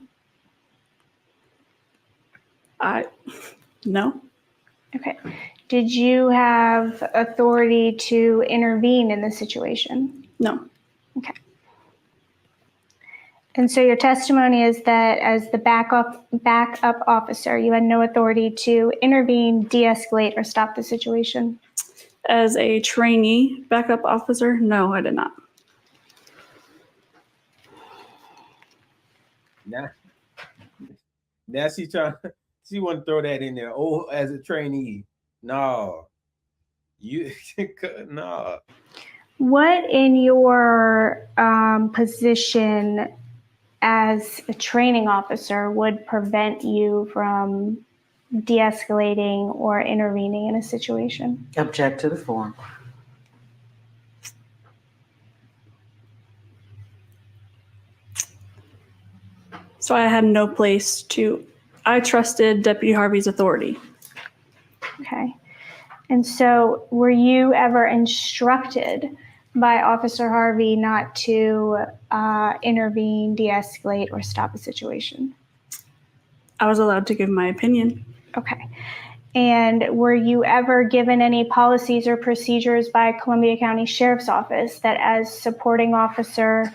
No. Okay. Did you have authority to intervene in the situation? No. Okay. And so your testimony is that as the backup officer, you had no authority to intervene, de-escalate, or stop the situation? As a trainee backup officer, no, I did not. Now she want to throw that in there. Oh, as a trainee. No. You no. What in your position as a training officer would prevent you from de-escalating or intervening in a situation? Object to the form. So I had no place to, I trusted Deputy Harvey's authority. Okay. And so were you ever instructed by Officer Harvey not to intervene, de-escalate, or stop a situation? I was allowed to give my opinion. Okay. And were you ever given any policies or procedures by Columbia County Sheriff's Office that as supporting officer,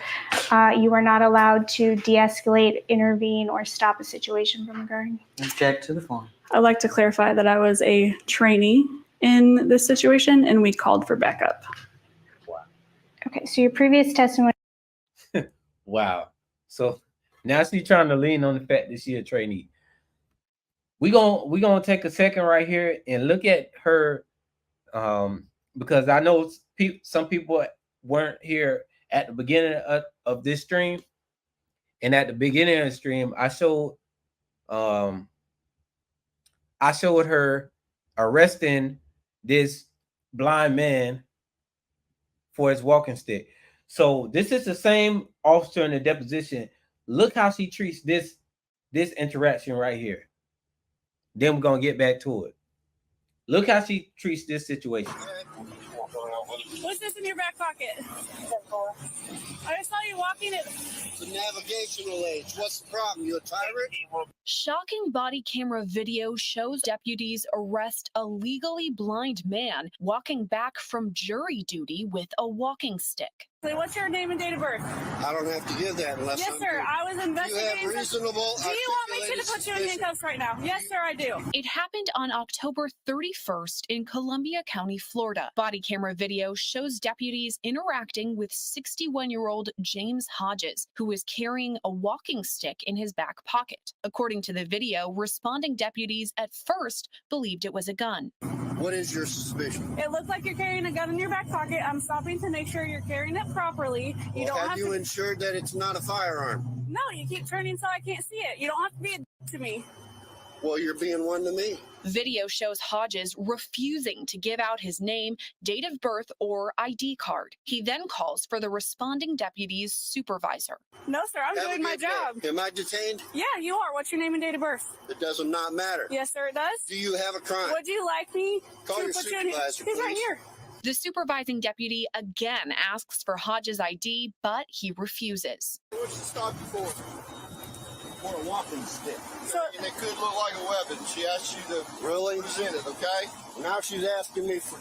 you are not allowed to de-escalate, intervene, or stop a situation from occurring? Object to the form. I'd like to clarify that I was a trainee in this situation and we called for backup. Okay, so your previous testimony. Wow. So now she's trying to lean on the fact that she's a trainee. We're gonna take a second right here and look at her, because I know some people weren't here at the beginning of this stream, and at the beginning of the stream, I showed her arresting this blind man for his walking stick. So this is the same officer in the deposition. Look how she treats this interaction right here. Then we're gonna get back to it. Look how she treats this situation. What's this in your back pocket? I just saw you walking it. It's a navigational aid. What's the problem? You a tyrant? Shocking body camera video shows deputies arrest a legally blind man walking back from jury duty with a walking stick. What's your name and date of birth? I don't have to give that unless Yes, sir. I was investigating. You have reasonable. Do you want me to put you in handcuffs right now? Yes, sir, I do. It happened on October 31st in Columbia County, Florida. Body camera video shows deputies interacting with 61-year-old James Hodges, who is carrying a walking stick in his back pocket. According to the video, responding deputies at first believed it was a gun. What is your suspicion? It looks like you're carrying a gun in your back pocket. I'm stopping to make sure you're carrying it properly. You don't have you ensured that it's not a firearm? No, you keep turning so I can't see it. You don't have to be a to me. Well, you're being one to me. Video shows Hodges refusing to give out his name, date of birth, or ID card. He then calls for the responding deputy's supervisor. No, sir, I'm doing my job. Am I detained? Yeah, you are. What's your name and date of birth? It does not matter. Yes, sir, it does. Do you have a crime? Would you like me Call to your put you in here? supervisor, He's right please. here. The supervising deputy again asks for Hodges' ID, but he refuses. What'd she stop you for? For a walking stick. So, and it could look like a weapon. She asked you to present it, okay? Now she's asking me for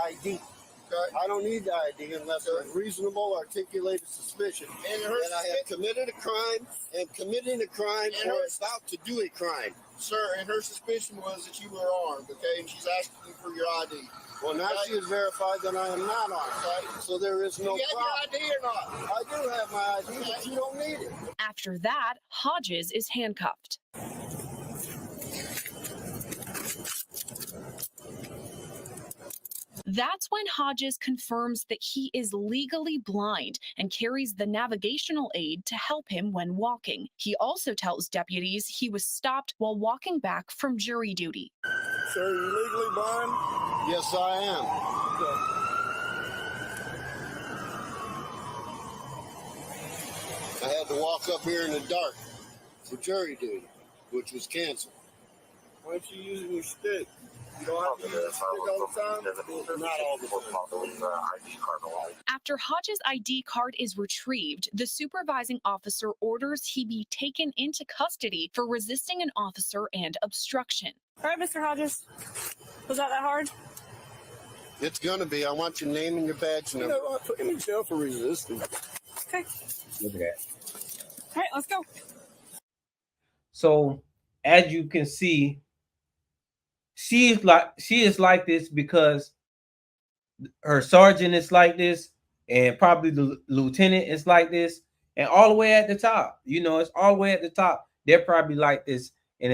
ID. Okay? I don't need the ID unless there's reasonable articulated suspicion that I have committed a crime and committing a crime or about to do a crime. Sir, and her suspicion was that you were armed, okay? And she's asking you for your ID. Well, now she has verified that I am not armed, okay? So there is no problem. You have your ID or not? I do have my ID, but you don't need it. After that, Hodges is handcuffed. That's when Hodges confirms that he is legally blind and carries the navigational aid to help him when walking. He also tells deputies he was stopped while walking back from jury duty. Sir, are you legally blind? Yes, I am. I had to walk up here in the dark for jury duty, which was canceled. Why aren't you using your stick? You don't have to use your stick all the time? Not all the time. After Hodges' ID card is retrieved, the supervising officer orders he be taken into custody for resisting an officer and obstruction. All right, Mr. Hodges. Was that hard? It's going to be. I want your name and your badge number. You know, put him in jail for resisting. Okay. Look at that. All right, let's go. So as you can see, she is like this because her sergeant is like this, and probably the lieutenant is like this, and all the way at the top, you know, it's all the way at the top. They're probably like this, and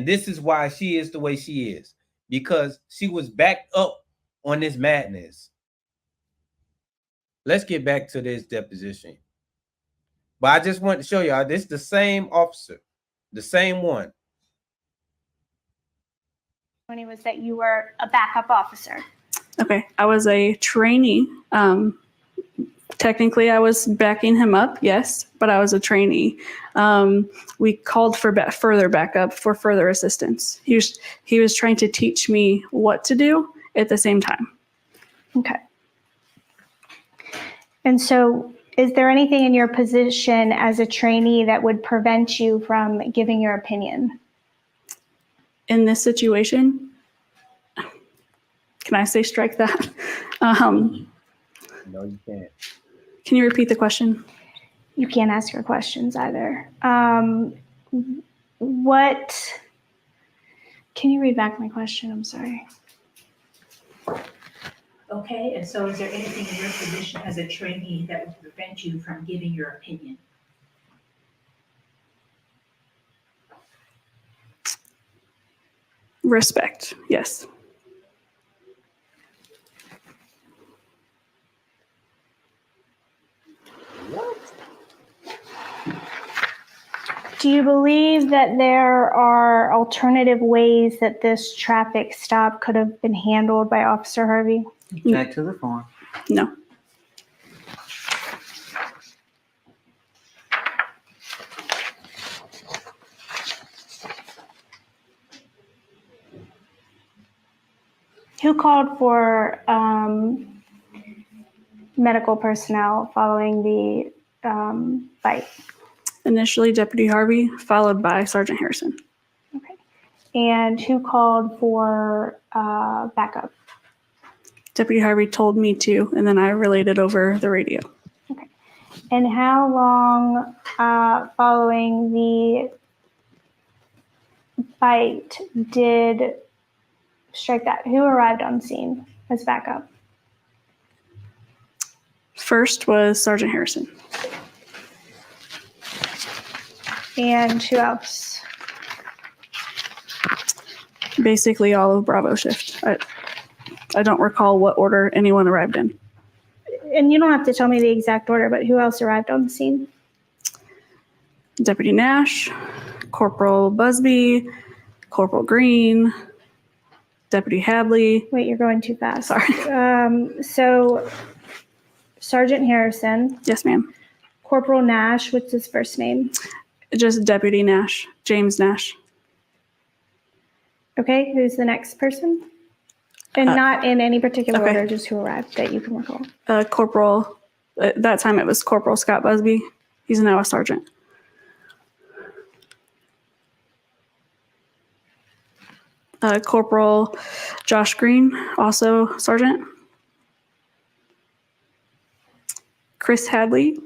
this is why she is the way she is. because she was backed up on this madness. Let's get back to this deposition. But I just want to show y'all this is the same officer, the same one. When it was that you were a backup officer. Okay, I was a trainee. Technically, I was backing him up, yes, but I was a trainee. We called for further backup for further assistance. He was trying to teach me what to do at the same time. Okay. And so is there anything in your position as a trainee that would prevent you from giving your opinion? In this situation, can I say strike that? No, you can't. Can you repeat the question? You can't ask your questions either. Can you read back my question? I'm sorry. Okay, and so is there anything in your position as a trainee that would prevent you from giving your opinion? Respect, yes. Do you believe that there are alternative ways that this traffic stop could have been handled by Officer Harvey? Back to the form. No. Who called for medical personnel following the fight? Initially, Deputy Harvey, followed by Sergeant Harrison. Okay. And who called for backup? Deputy Harvey told me to, and then I relayed it over the radio. Okay. And how long following the fight did strike that? Who arrived on scene as backup? First was Sergeant Harrison. And who else? Basically all of Bravo shift. I don't recall what order anyone arrived in. And you don't have to tell me the exact order, but who else arrived on the scene? Deputy Nash, Corporal Busby, Corporal Green, Deputy Hadley. Wait, you're going too fast. Sorry. So Sergeant Harrison. Yes, ma'am. Corporal Nash, what's his first name? Just Deputy Nash, James Nash. Okay, who's the next person? And not in any particular okay. order, just who arrived that you can recall. Corporal, at that time it was Corporal Scott Busby. He's now a sergeant. Corporal Josh Green, also sergeant. Chris Hadley.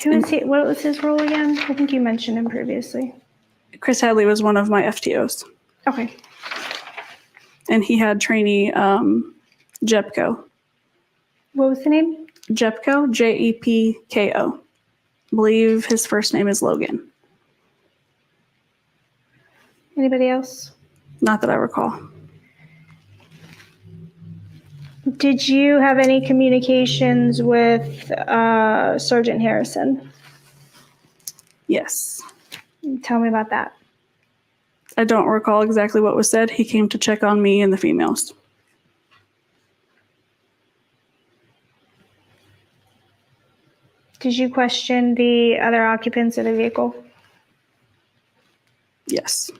Who is he? What was his role again? I think you mentioned him previously. Chris Hadley was one of my FTOs. Okay. And he had trainee Jepko. What was the name? Jepko, Jepko. I believe his first name is Logan. Anybody else? Not that I recall. Did you have any communications with Sergeant Harrison? Yes. Tell me about that. I don't recall exactly what was said. He came to check on me and the females. Did you question the other occupants of the vehicle? Yes.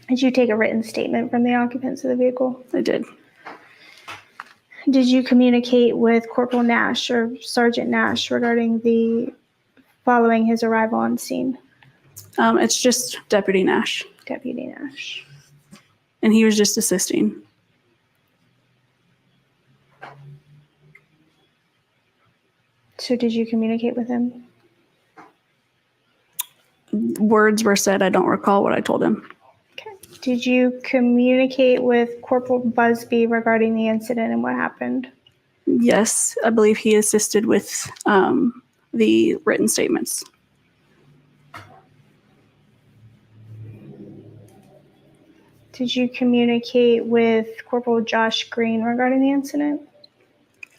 Did you take a written statement from the occupants of the vehicle? I did. Did you communicate with Corporal Nash or Sergeant Nash regarding the following his arrival on scene? It's just Deputy Nash. Deputy Nash. And he was just assisting. So did you communicate with him? Words were said. I don't recall what I told him. Okay. Did you communicate with Corporal Busby regarding the incident and what happened? Yes, I believe he assisted with the written statements. Did you communicate with Corporal Josh Green regarding the incident?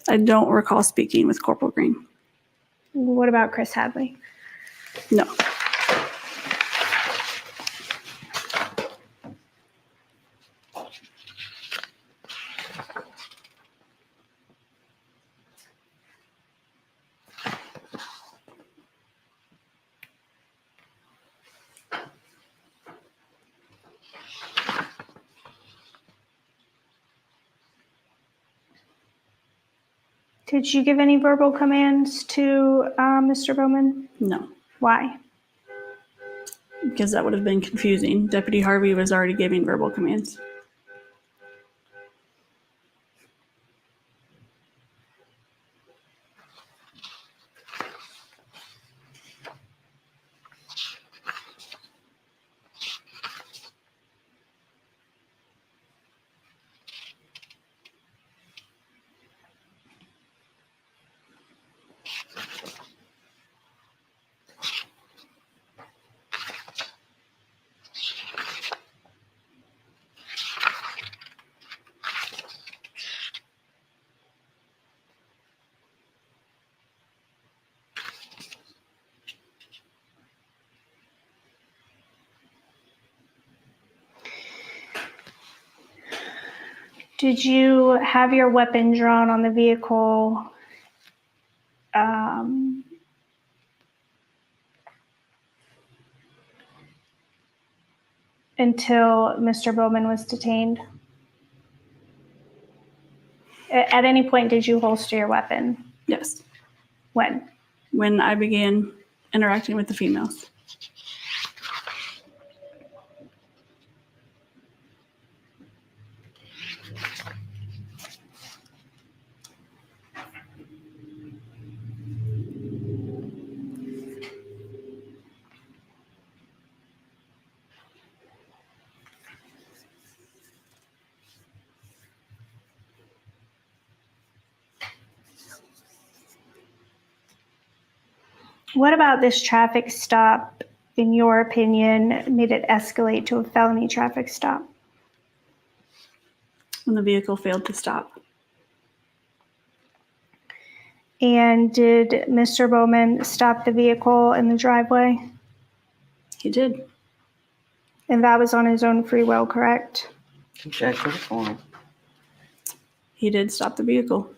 I don't recall speaking with Corporal Green. What about Chris Hadley? No. Did you give any verbal commands to Mr. Bowman? No, Why? because that would have been confusing. Deputy Harvey was already giving verbal commands. Did you have your weapon drawn on the vehicle until Mr. Bowman was detained? At any point, did you holster your weapon? Yes. When? When I began interacting with the females. What about this traffic stop, in your opinion, made it escalate to a felony traffic stop? When the vehicle failed to stop. And did Mr. Bowman stop the vehicle in the driveway? He did. And that was on his own free will, correct? Object to the form. He did stop the vehicle.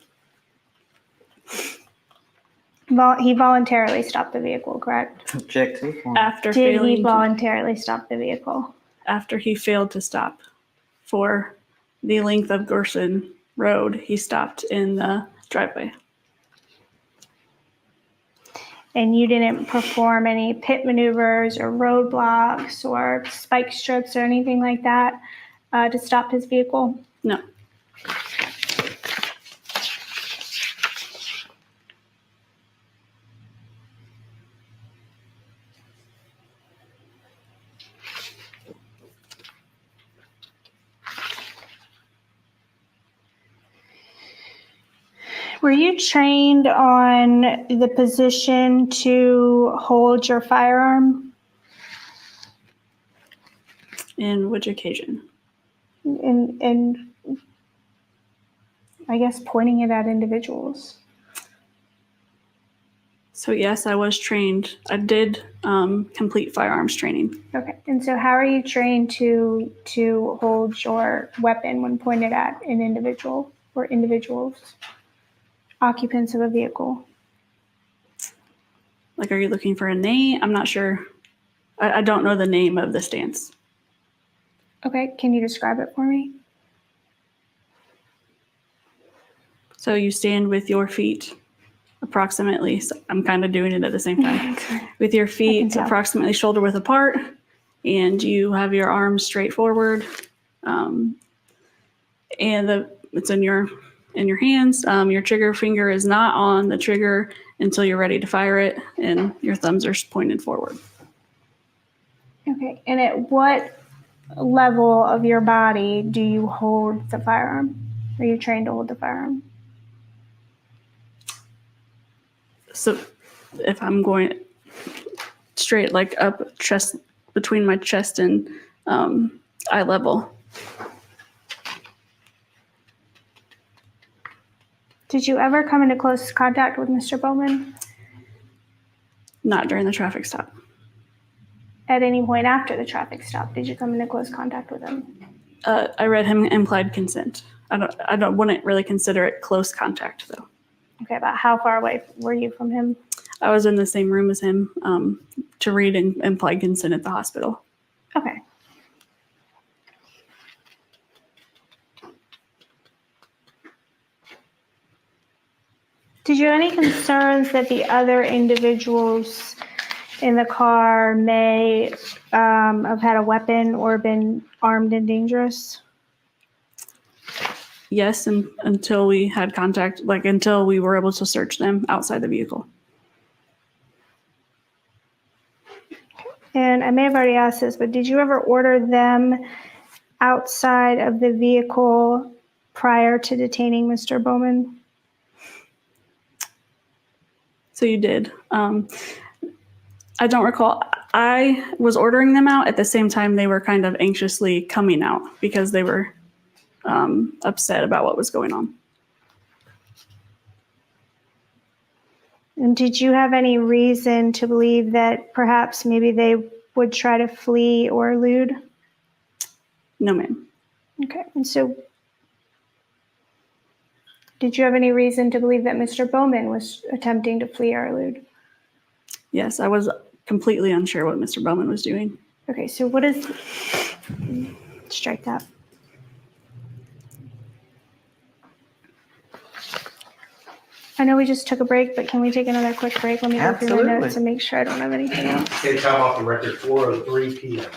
He voluntarily stopped the vehicle, correct? Object to the form. After Did failing he voluntarily stop the vehicle? After he failed to stop for the length of Gerson Road, he stopped in the driveway. And you didn't perform any pit maneuvers or roadblocks or spike strips or anything like that to stop his vehicle? No. Were you trained on the position to hold your firearm? In which occasion? And I guess pointing it at individuals. So yes, I was trained. I did complete firearms training. Okay. And so how are you trained to hold your weapon when pointed at an individual or individuals? Occupants of a vehicle. Like, are you looking for a name? I'm not sure. I don't know the name of the stance. Okay, can you describe it for me? So you stand with your feet approximately, so I'm kind of doing it at the same time, with your feet approximately shoulder width apart, and you have your arms straight forward, and it's in your hands. Your trigger finger is not on the trigger until you're ready to fire it, and your thumbs are pointed forward. Okay, and at what level of your body do you hold the firearm? Are you trained to hold the firearm? So if I'm going straight, like up chest, between my chest and eye level, Did you ever come into close contact with Mr. Bowman Not during the traffic stop. at any point after the traffic stop? Did you come into close contact with him? I read him implied consent. Wouldn't really consider it close contact though. Okay, about how far away were you from him? I was in the same room as him to read implied consent at the hospital. Okay. Did you have any concerns that the other individuals in the car may have had a weapon or been armed and dangerous? Yes, and until we had contact, like until we were able to search them outside the vehicle. And I may have already asked this, but did you ever order them outside of the vehicle prior to detaining Mr. Bowman? So you did. I don't recall. I was ordering them out at the same time they were kind of anxiously coming out because they were upset about what was going on. And did you have any reason to believe that perhaps maybe they would try to flee or elude? No, ma'am. Okay, and so did you have any reason to believe that Mr. Bowman was attempting to flee or elude? Yes, I was completely unsure what Mr. Bowman was doing. Okay, so what is, strike that. I know we just took a break, but can we take another quick break? Let me go through my Absolutely. notes and make sure I don't have anything else. Okay, time off the record, 4:03 p.m.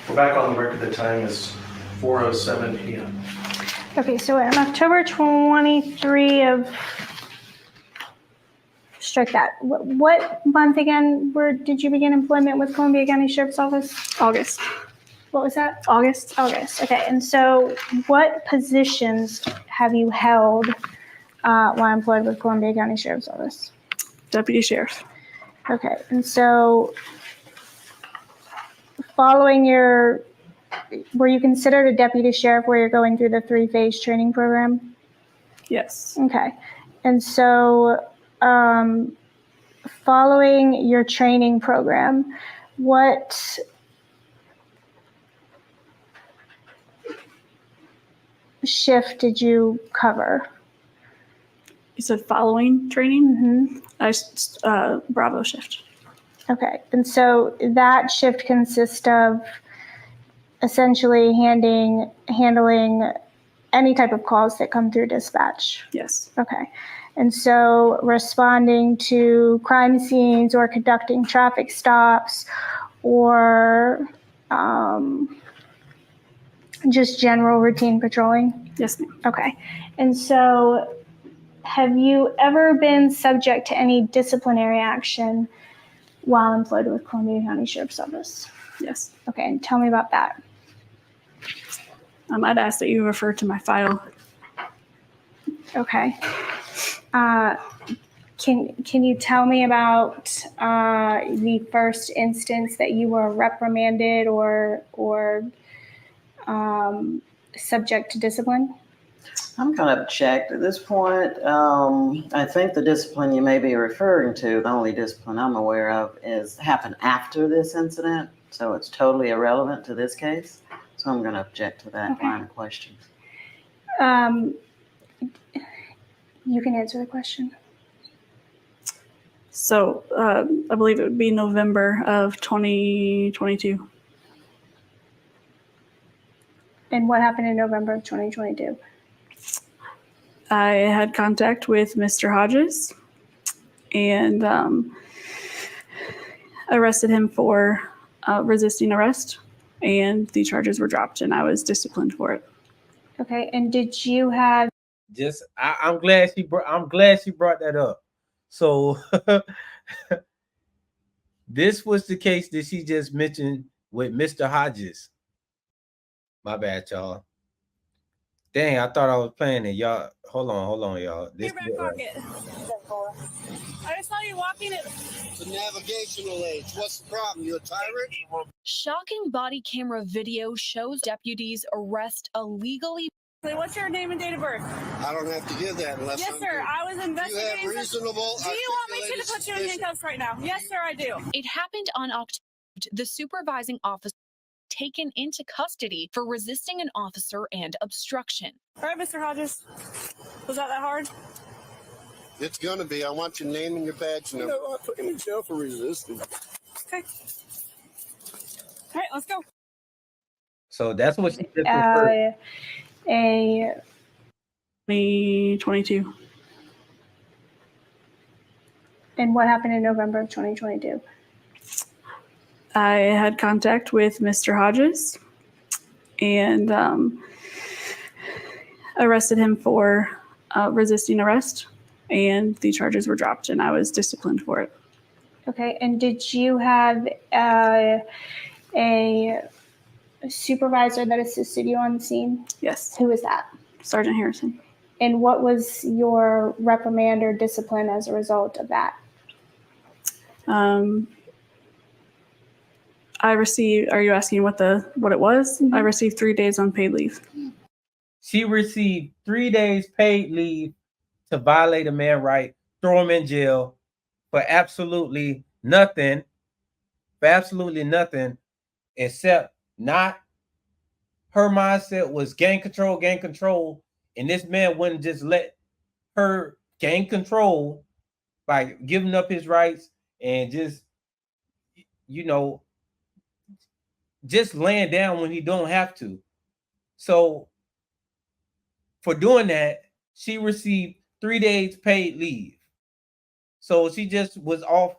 We're back on the record. The time is 4:07 p.m. Okay, so on October 23 of, strike that. What month again did you begin employment with Columbia County Sheriff's Office? August. What was that? August. August, okay. And so what positions have you held while employed with Columbia County Sheriff's Office? Deputy Sheriff. Okay, and so following were you considered a deputy sheriff where you're going through the 3-phase training program? Yes. Okay, and so following your training program, what shift did you cover? You said following training? Mm-hmm. I Bravo shift. Okay, and so that shift consists of essentially handling any type of calls that come through dispatch. Yes. Okay, and so responding to crime scenes or conducting traffic stops or just general routine patrolling? Yes, ma'am. Okay, and so have you ever been subject to any disciplinary action while employed with Columbia County Sheriff's Office? Yes. Okay, and tell me about that. I'd ask that you refer to my file. Okay. Can you tell me about the first instance that you were reprimanded or subject to discipline? I'm going to object at this point. I think the discipline you may be referring to, the only discipline I'm aware of, happened after this incident, so it's totally irrelevant to this case. So I'm going to object to that line of questions. You can answer the question. So I believe it would be November of 2022. And what happened in November of 2022? I had contact with Mr. Hodges and arrested him for resisting arrest, and the charges were dropped and I was disciplined for it. Okay, and did you have I'm glad she brought that up. So this was the case that she just mentioned with Mr. Hodges. My bad, y'all. Dang, I thought I was playing it. Y'all, hold on, y'all. This I just saw you walking it. It's a navigational age. What's the problem? You a tyrant? Shocking body camera video shows deputies arrest a legally. What's your name and date of birth? I don't have to give that unless Yes, I'm sir. doing- I was investigating. You have reasonable. Do you want me to articulated put you in suspicion. handcuffs right now? Yes, sir, I do. It happened on October. The supervising officer taken into custody for resisting an officer and obstruction. All right, Mr. Hodges. Was that hard? It's gonna be. I want your name and your badge number. I put him in jail for resisting. Okay. All right, let's go. So that's what she did. For A 2022. and what happened in November of 2022? I had contact with Mr. Hodges and arrested him for resisting arrest, and the charges were dropped, and I was disciplined for it. Okay, and did you have a supervisor that assisted you on the scene? Yes. Who was that? Sergeant Harrison. And what was your reprimand or discipline as a result of that? I received, are you asking what it was? Mm-hmm. I received 3 days unpaid leave. She received 3 days paid leave to violate a man's right, throw him in jail for absolutely nothing, except not her mindset was gain control, and this man wouldn't just let her gain control by giving up his rights and just, just laying down when he don't have to. So for doing that, she received 3 days paid leave. So she just was off.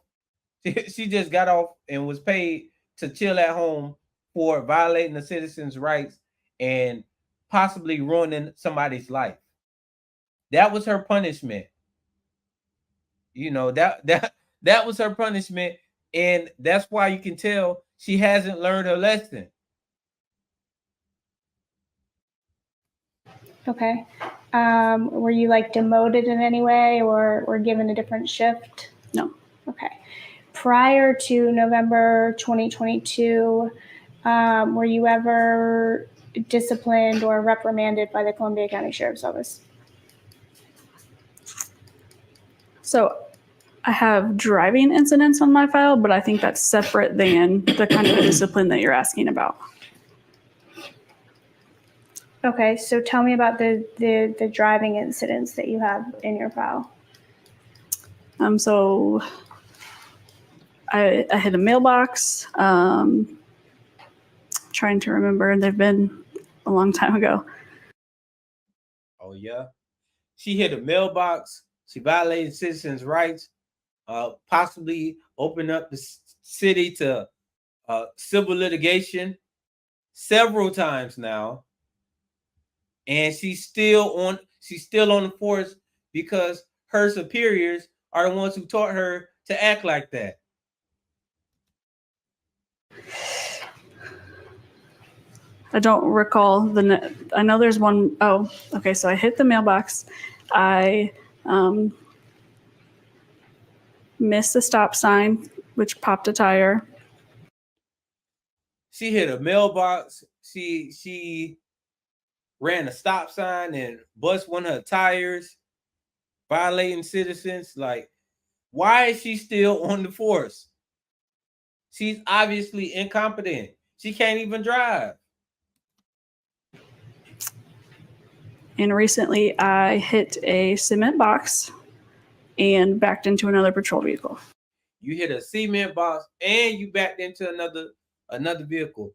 She just got off and was paid to chill at home for violating the citizen's rights and possibly ruining somebody's life. That was her punishment. That was her punishment, and that's why you can tell she hasn't learned her lesson. Okay. Were you demoted in any way or given a different shift? No. Okay. Prior to November 2022, were you ever disciplined or reprimanded by the Columbia County Sheriff's Office? So I have driving incidents on my file, but I think that's separate than the kind of discipline that you're asking about. Okay, so tell me about the driving incidents that you have in your file. So I hit a mailbox. Trying to remember, they've been a long time ago. Oh yeah, she hit a mailbox. She violated citizens' rights. Possibly opened up the city to civil litigation several times now. And she's still on the force because her superiors are the ones who taught her to act like that. I don't recall I know there's one. Oh, okay. So I hit the mailbox. I missed the stop sign, which popped a tire. She hit a mailbox. She ran a stop sign and bust one of her tires, violating citizens. Why is she still on the force? She's obviously incompetent. She can't even drive. And recently I hit a cement box and backed into another patrol vehicle. You hit a cement box and you backed into another vehicle.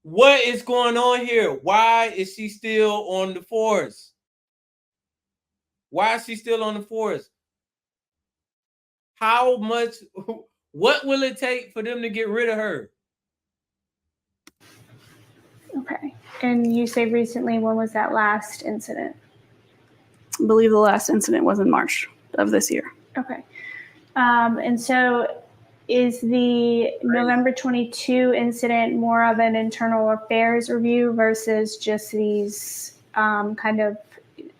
What is going on here? Why is she still on the force? Why is she still on the force? How much? What will it take for them to get rid of her? Okay. And you say recently, when was that last incident? I believe the last incident was in March of this year. Okay. And so is the November 22 incident more of an internal affairs review versus just these kind of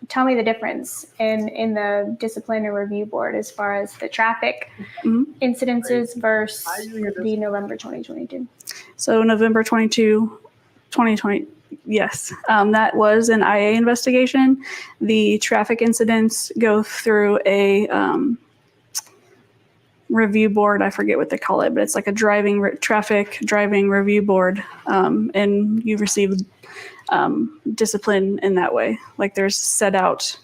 tell me the difference in the disciplinary review board as far as the traffic incidences versus the November 2022. So November 2020, yes, that was an IA investigation. The traffic incidents go through a review board. I forget what they call it, but it's like a traffic driving review board, and you receive discipline in that way. Like there's set out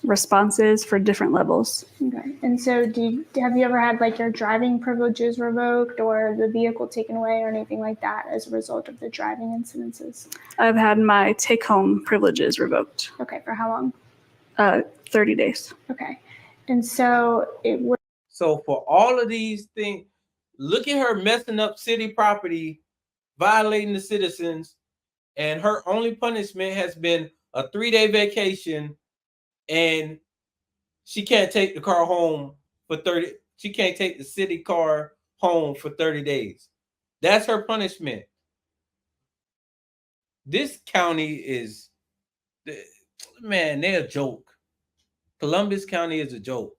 responses for different levels. Okay. And so have you ever had like your driving privileges revoked or the vehicle taken away or anything like that as a result of the driving incidences? I've had my take-home privileges revoked. Okay. For how long? 30 days. Okay. And so it would. So for all of these things, look at her messing up city property, violating the citizens, and her only punishment has been a 3-day vacation, and she can't take the car home for 30. She can't take the city car home for 30 days. That's her punishment. This county is, man, they're a joke. Columbus County is a joke.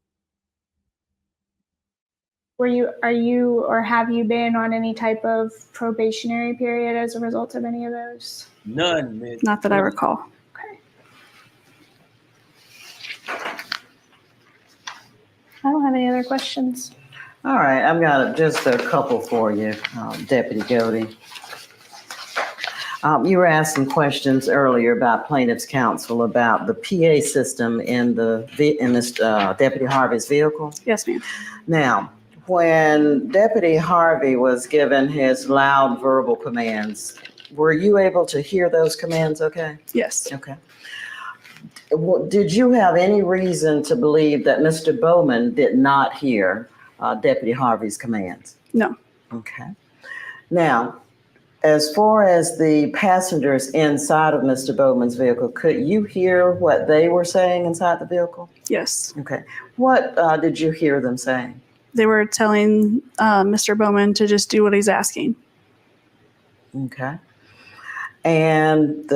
Are you or have you been on any type of probationary period as a result of any of those? None, man. Not that I recall. Okay. I don't have any other questions. All right, I've got just a couple for you, Deputy Godey. You were asking questions earlier about plaintiff's counsel about the PA system in this Deputy Harvey's vehicle. Yes, ma'am. Now, when Deputy Harvey was given his loud verbal commands, were you able to hear those commands okay? Yes. Okay. Did you have any reason to believe that Mr. Bowman did not hear Deputy Harvey's commands? No. Okay. Now, as far as the passengers inside of Mr. Bowman's vehicle, could you hear what they were saying inside the vehicle? Yes. Okay. What did you hear them saying? They were telling Mr. Bowman to just do what he's asking. Okay. And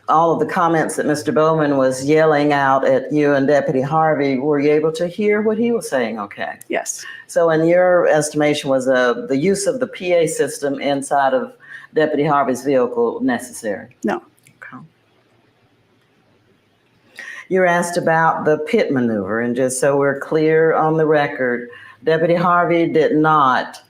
all of the comments that Mr. Bowman was yelling out at you and Deputy Harvey, were you able to hear what he was saying? Okay. Yes. So in your estimation, was the use of the PA system inside of Deputy Harvey's vehicle necessary? No. Okay. You're asked about the pit maneuver, and just so we're clear on the record, Deputy Harvey did not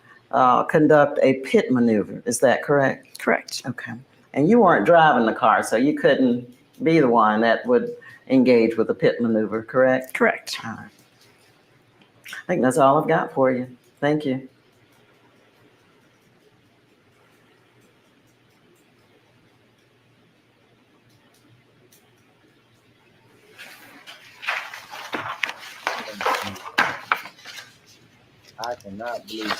conduct a pit maneuver. Is that correct? Correct. Okay. And you weren't driving the car, so you couldn't be the one that would engage with a pit maneuver, correct? Correct. All right. I think that's all I've got for you. Thank you. I cannot believe it.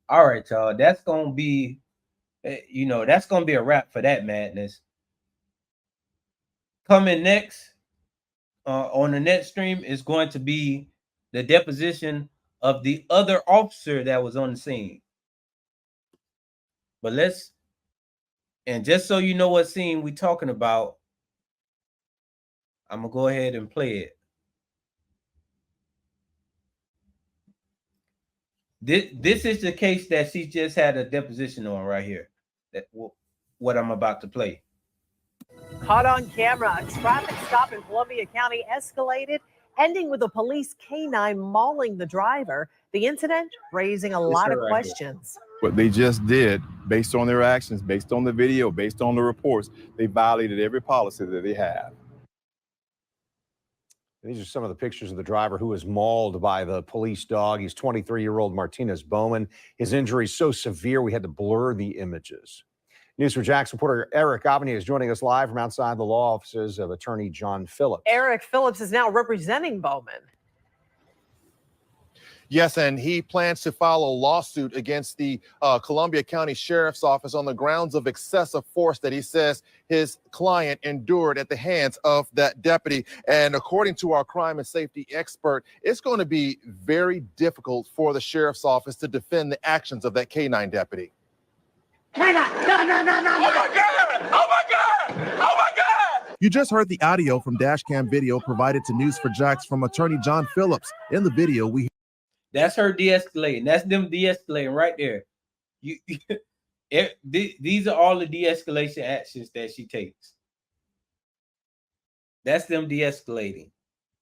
All right, y'all. That's gonna be, that's gonna be a wrap for that madness. Coming next on the next stream is going to be the deposition of the other officer that was on the scene. But and just so you know what scene we talking about, I'm gonna go ahead and play it. This is the case that she just had a deposition on right here. What I'm about to play. Caught on camera, a traffic stop in Columbia County escalated, ending with a police canine mauling the driver. The incident raising a lot of questions. What they just did, based on their actions, based on the video, based on the reports, they violated every policy that they have. These are some of the pictures of the driver who was mauled by the police dog. He's 23-year-old Martinez Bowman. His injury is so severe, we had to blur the images. News4JAX reporter Eric Avenir is joining us live from outside the law offices of attorney John Phillips. Eric Phillips is now representing Bowman. Yes, and he plans to file a lawsuit against the Columbia County Sheriff's Office on the grounds of excessive force that he says his client endured at the hands of that deputy. And according to our crime and safety expert, it's going to be very difficult for the sheriff's office to defend the actions of that K-9 deputy. Can I? No, no, no, no. Oh my God! Oh my God! Oh my God! You just heard the audio from dashcam video provided to News4Jax from attorney John Phillips. In the video, we That's her de-escalating. That's them de-escalating right there. These are all the de-escalation actions that she takes. That's them de-escalating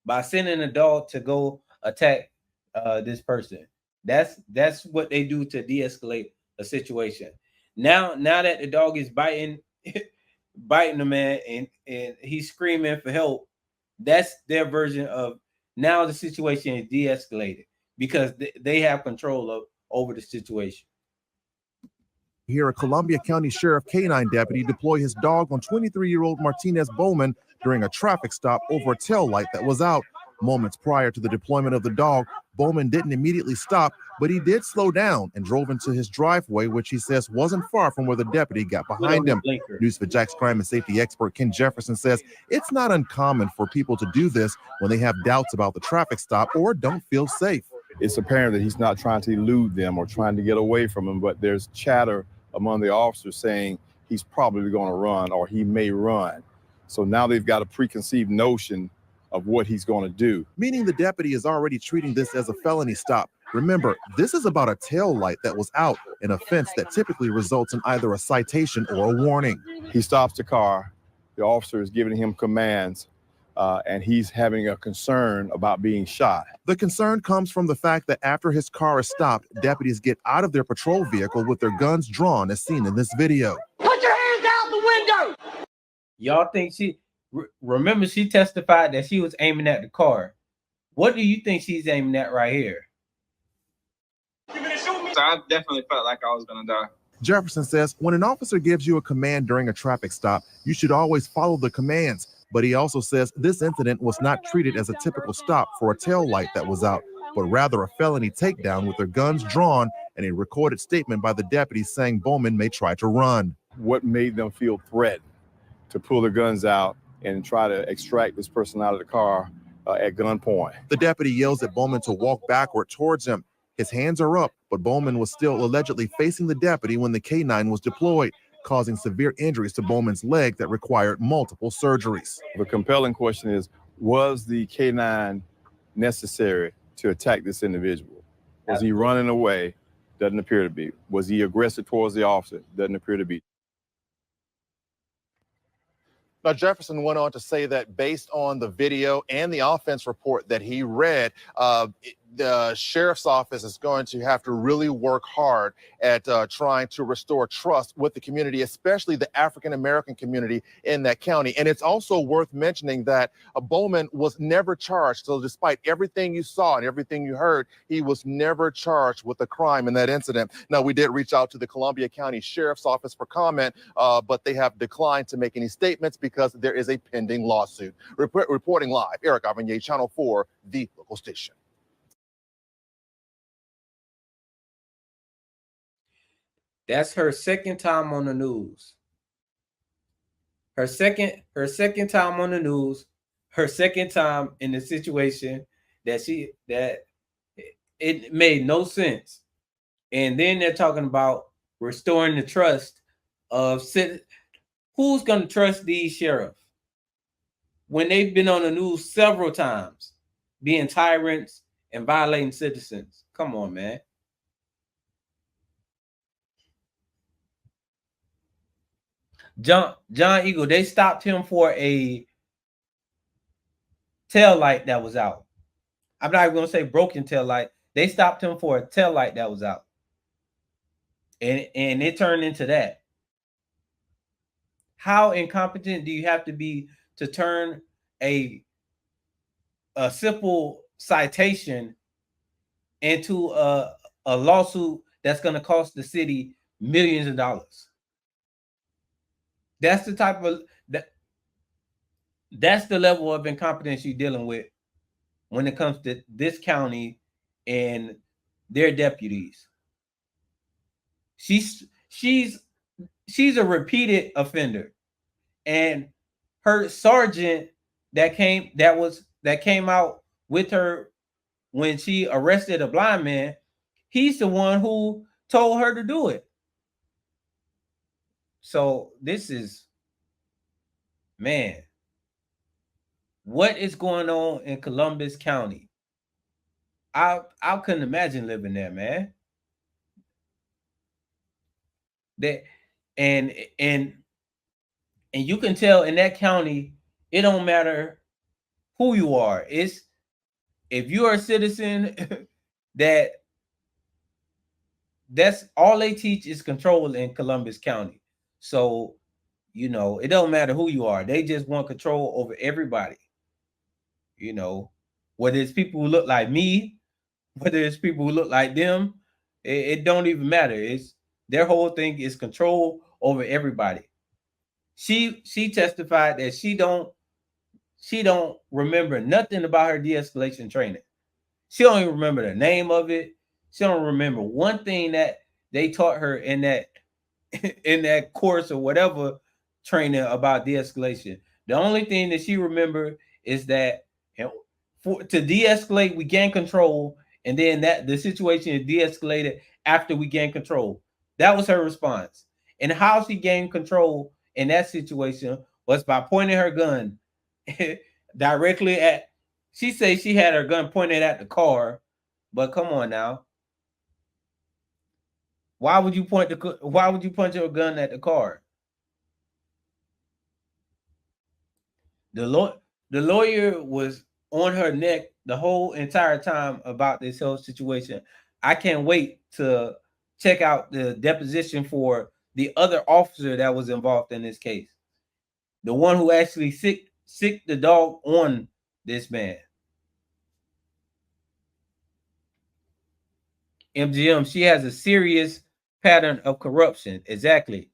by sending a dog to go attack this person. That's what they do to de-escalate a situation. Now that the dog is biting the man and he's screaming for help, that's their version of now the situation is de-escalated because they have control over the situation. hear a Columbia County Sheriff K-9 deputy deploy his dog on 23-year-old Martinez Bowman during a traffic stop over a tail light that was out. Moments prior to the deployment of the dog, Bowman didn't immediately stop, but he did slow down and drove into his driveway, which he says wasn't far from where the deputy got behind him. News4Jax crime and safety expert Ken Jefferson says it's not uncommon for people to do this when they have doubts about the traffic stop or don't feel safe. It's apparent that he's not trying to elude them or trying to get away from them, but there's chatter among the officers saying he's probably going to run or he may run. So now they've got a preconceived notion of what he's going to do. Meaning the deputy is already treating this as a felony stop. Remember, this is about a tail light that was out, an offense that typically results in either a citation or a warning. He stops the car, the officer is giving him commands, and he's having a concern about being shot. The concern comes from the fact that after his car is stopped, deputies get out of their patrol vehicle with their guns drawn as seen in this video. Put your hands out the window! Y'all think remember she testified that she was aiming at the car. What do you think she's aiming at right here? So I definitely felt like I was gonna die. Jefferson says when an officer gives you a command during a traffic stop, you should always follow the commands. But he also says this incident was not treated as a typical stop for a tail light that was out, but rather a felony takedown with their guns drawn and a recorded statement by the deputy saying Bowman may try to run. What made them feel threatened to pull their guns out and try to extract this person out of the car at gunpoint? The deputy yells at Bowman to walk backward towards him. His hands are up, but Bowman was still allegedly facing the deputy when the K-9 was deployed, causing severe injuries to Bowman's leg that required multiple surgeries. The compelling question is, was the K-9 necessary to attack this individual? Was he running away? Doesn't appear to be. Was he aggressive towards the officer? Doesn't appear to be. Now, Jefferson went on to say that based on the video and the offense report that he read, the sheriff's office is going to have to really work hard at trying to restore trust with the community, especially the African-American community in that county. And it's also worth mentioning that Bowman was never charged. So despite everything you saw and everything you heard, he was never charged with a crime in that incident. Now, we did reach out to the Columbia County Sheriff's Office for comment, but they have declined to make any statements because there is a pending lawsuit. Reporting live, Eric Avanier, Channel 4, the local station. That's her second time on the news. Her second time on the news. Her second time in the situation that it made no sense. And then they're talking about restoring the trust of citizens. Who's going to trust these sheriffs when they've been on the news several times, being tyrants and violating citizens? Come on, man. John Eagle, they stopped him for a tail light that was out. I'm not even going to say broken tail light. They stopped him for a tail light that was out. And it turned into that. How incompetent do you have to be to turn a simple citation into a lawsuit that's going to cost the city millions of dollars? That's the type of that's the level of incompetence you're dealing with when it comes to this county and their deputies. She's a repeated offender, and her sergeant that came out with her when she arrested a blind man, he's the one who told her to do it. So this is, man, what is going on in Columbus County? I couldn't imagine living there, man. That and you can tell in that county, it don't matter who you are. It's if you are a citizen, that's all they teach is control in Columbus County. So, you know, it don't matter who you are. They just want control over everybody. You know, whether it's people who look like me, whether it's people who look like them, it don't even matter. It's their whole thing is control over everybody. She testified that she don't remember nothing about her de-escalation training. She don't even remember the name of it. She don't remember one thing that they taught her in that course or whatever training about de-escalation. The only thing that she remembered is that to de-escalate, we gain control, and then that the situation is de-escalated after we gain control. That was her response. And how she gained control in that situation was by pointing her gun directly at. She said she had her gun pointed at the car, but come on now. Why would you point your gun at the car? The lawyer was on her neck the whole entire time about this whole situation. I can't wait to check out the deposition for the other officer that was involved in this case. The one who actually sicked the dog on this man. MGM, she has a serious pattern of corruption. Exactly.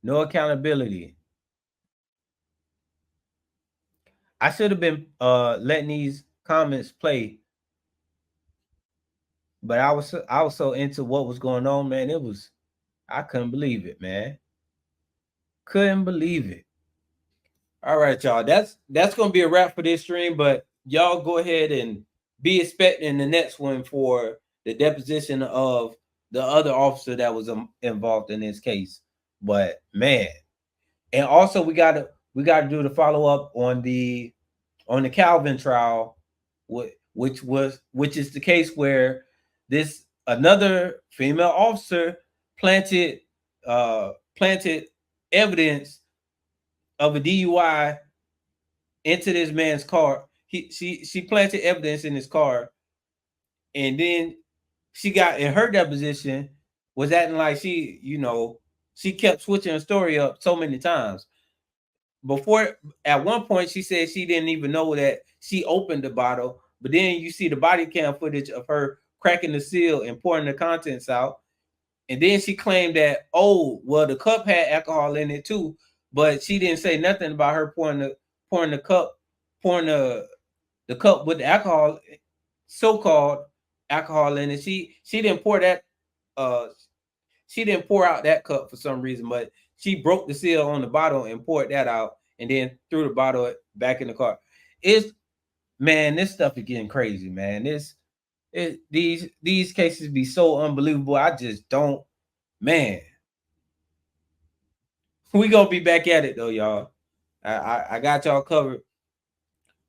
No accountability. I should have been letting these comments play, but I was so into what was going on, man. I couldn't believe it, man. Couldn't believe it. All right, y'all. That's gonna be a wrap for this stream, but y'all go ahead and be expecting the next one for the deposition of the other officer that was involved in this case. But man, and also we gotta do the follow up on the Calvin trial, which is the case where this another female officer planted evidence of a DUI into this man's car. She planted evidence in his car, and then she got in her deposition was acting like she kept switching her story up so many times. Before, at one point, she said she didn't even know that she opened the bottle, but then you see the body cam footage of her cracking the seal and pouring the contents out. And then she claimed that, oh, well, the cup had alcohol in it too, but she didn't say nothing about her pouring the cup with the alcohol, so-called alcohol in it. She didn't pour that. She didn't pour out that cup for some reason, but she broke the seal on the bottle and poured that out, and then threw the bottle back in the car. Man, this stuff is getting crazy, man. These cases be so unbelievable. I just don't, man. We gonna be back at it though, y'all. I got y'all covered.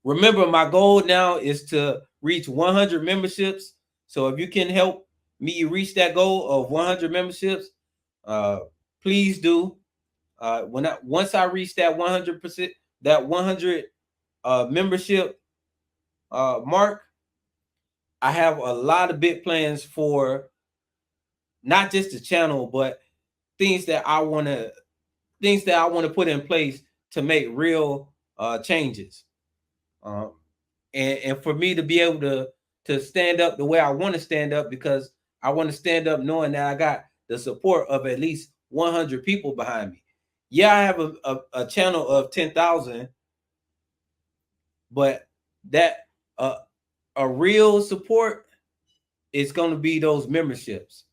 Remember, my goal now is to reach 100 memberships. So if you can help me reach that goal of 100 memberships, please do. Once I reach that 100%, that 100 membership mark, I have a lot of big plans for not just the channel, but things that I want to put in place to make real changes. And for me to be able to stand up the way I want to stand up, because I want to stand up knowing that I got the support of at least 100 people behind me. Yeah, I have a channel of 10,000, but that a real support is going to be those memberships.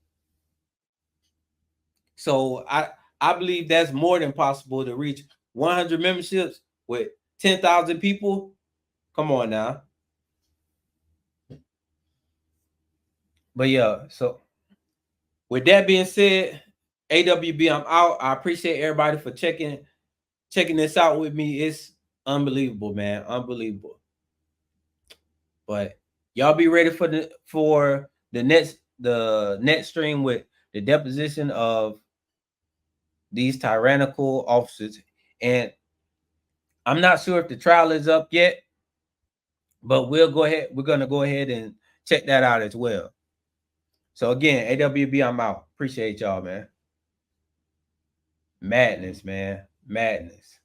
So I believe that's more than possible to reach 100 memberships with 10,000 people. Come on now. But yeah, so with that being said, AWB, I'm out. I appreciate everybody for checking this out with me. It's unbelievable, man. Unbelievable. But y'all be ready for the next stream with the deposition of these tyrannical officers. And I'm not sure if the trial is up yet, but we're going to go ahead and check that out as well. So again, AWB, I'm out. Appreciate y'all, man. Madness, man. Madness.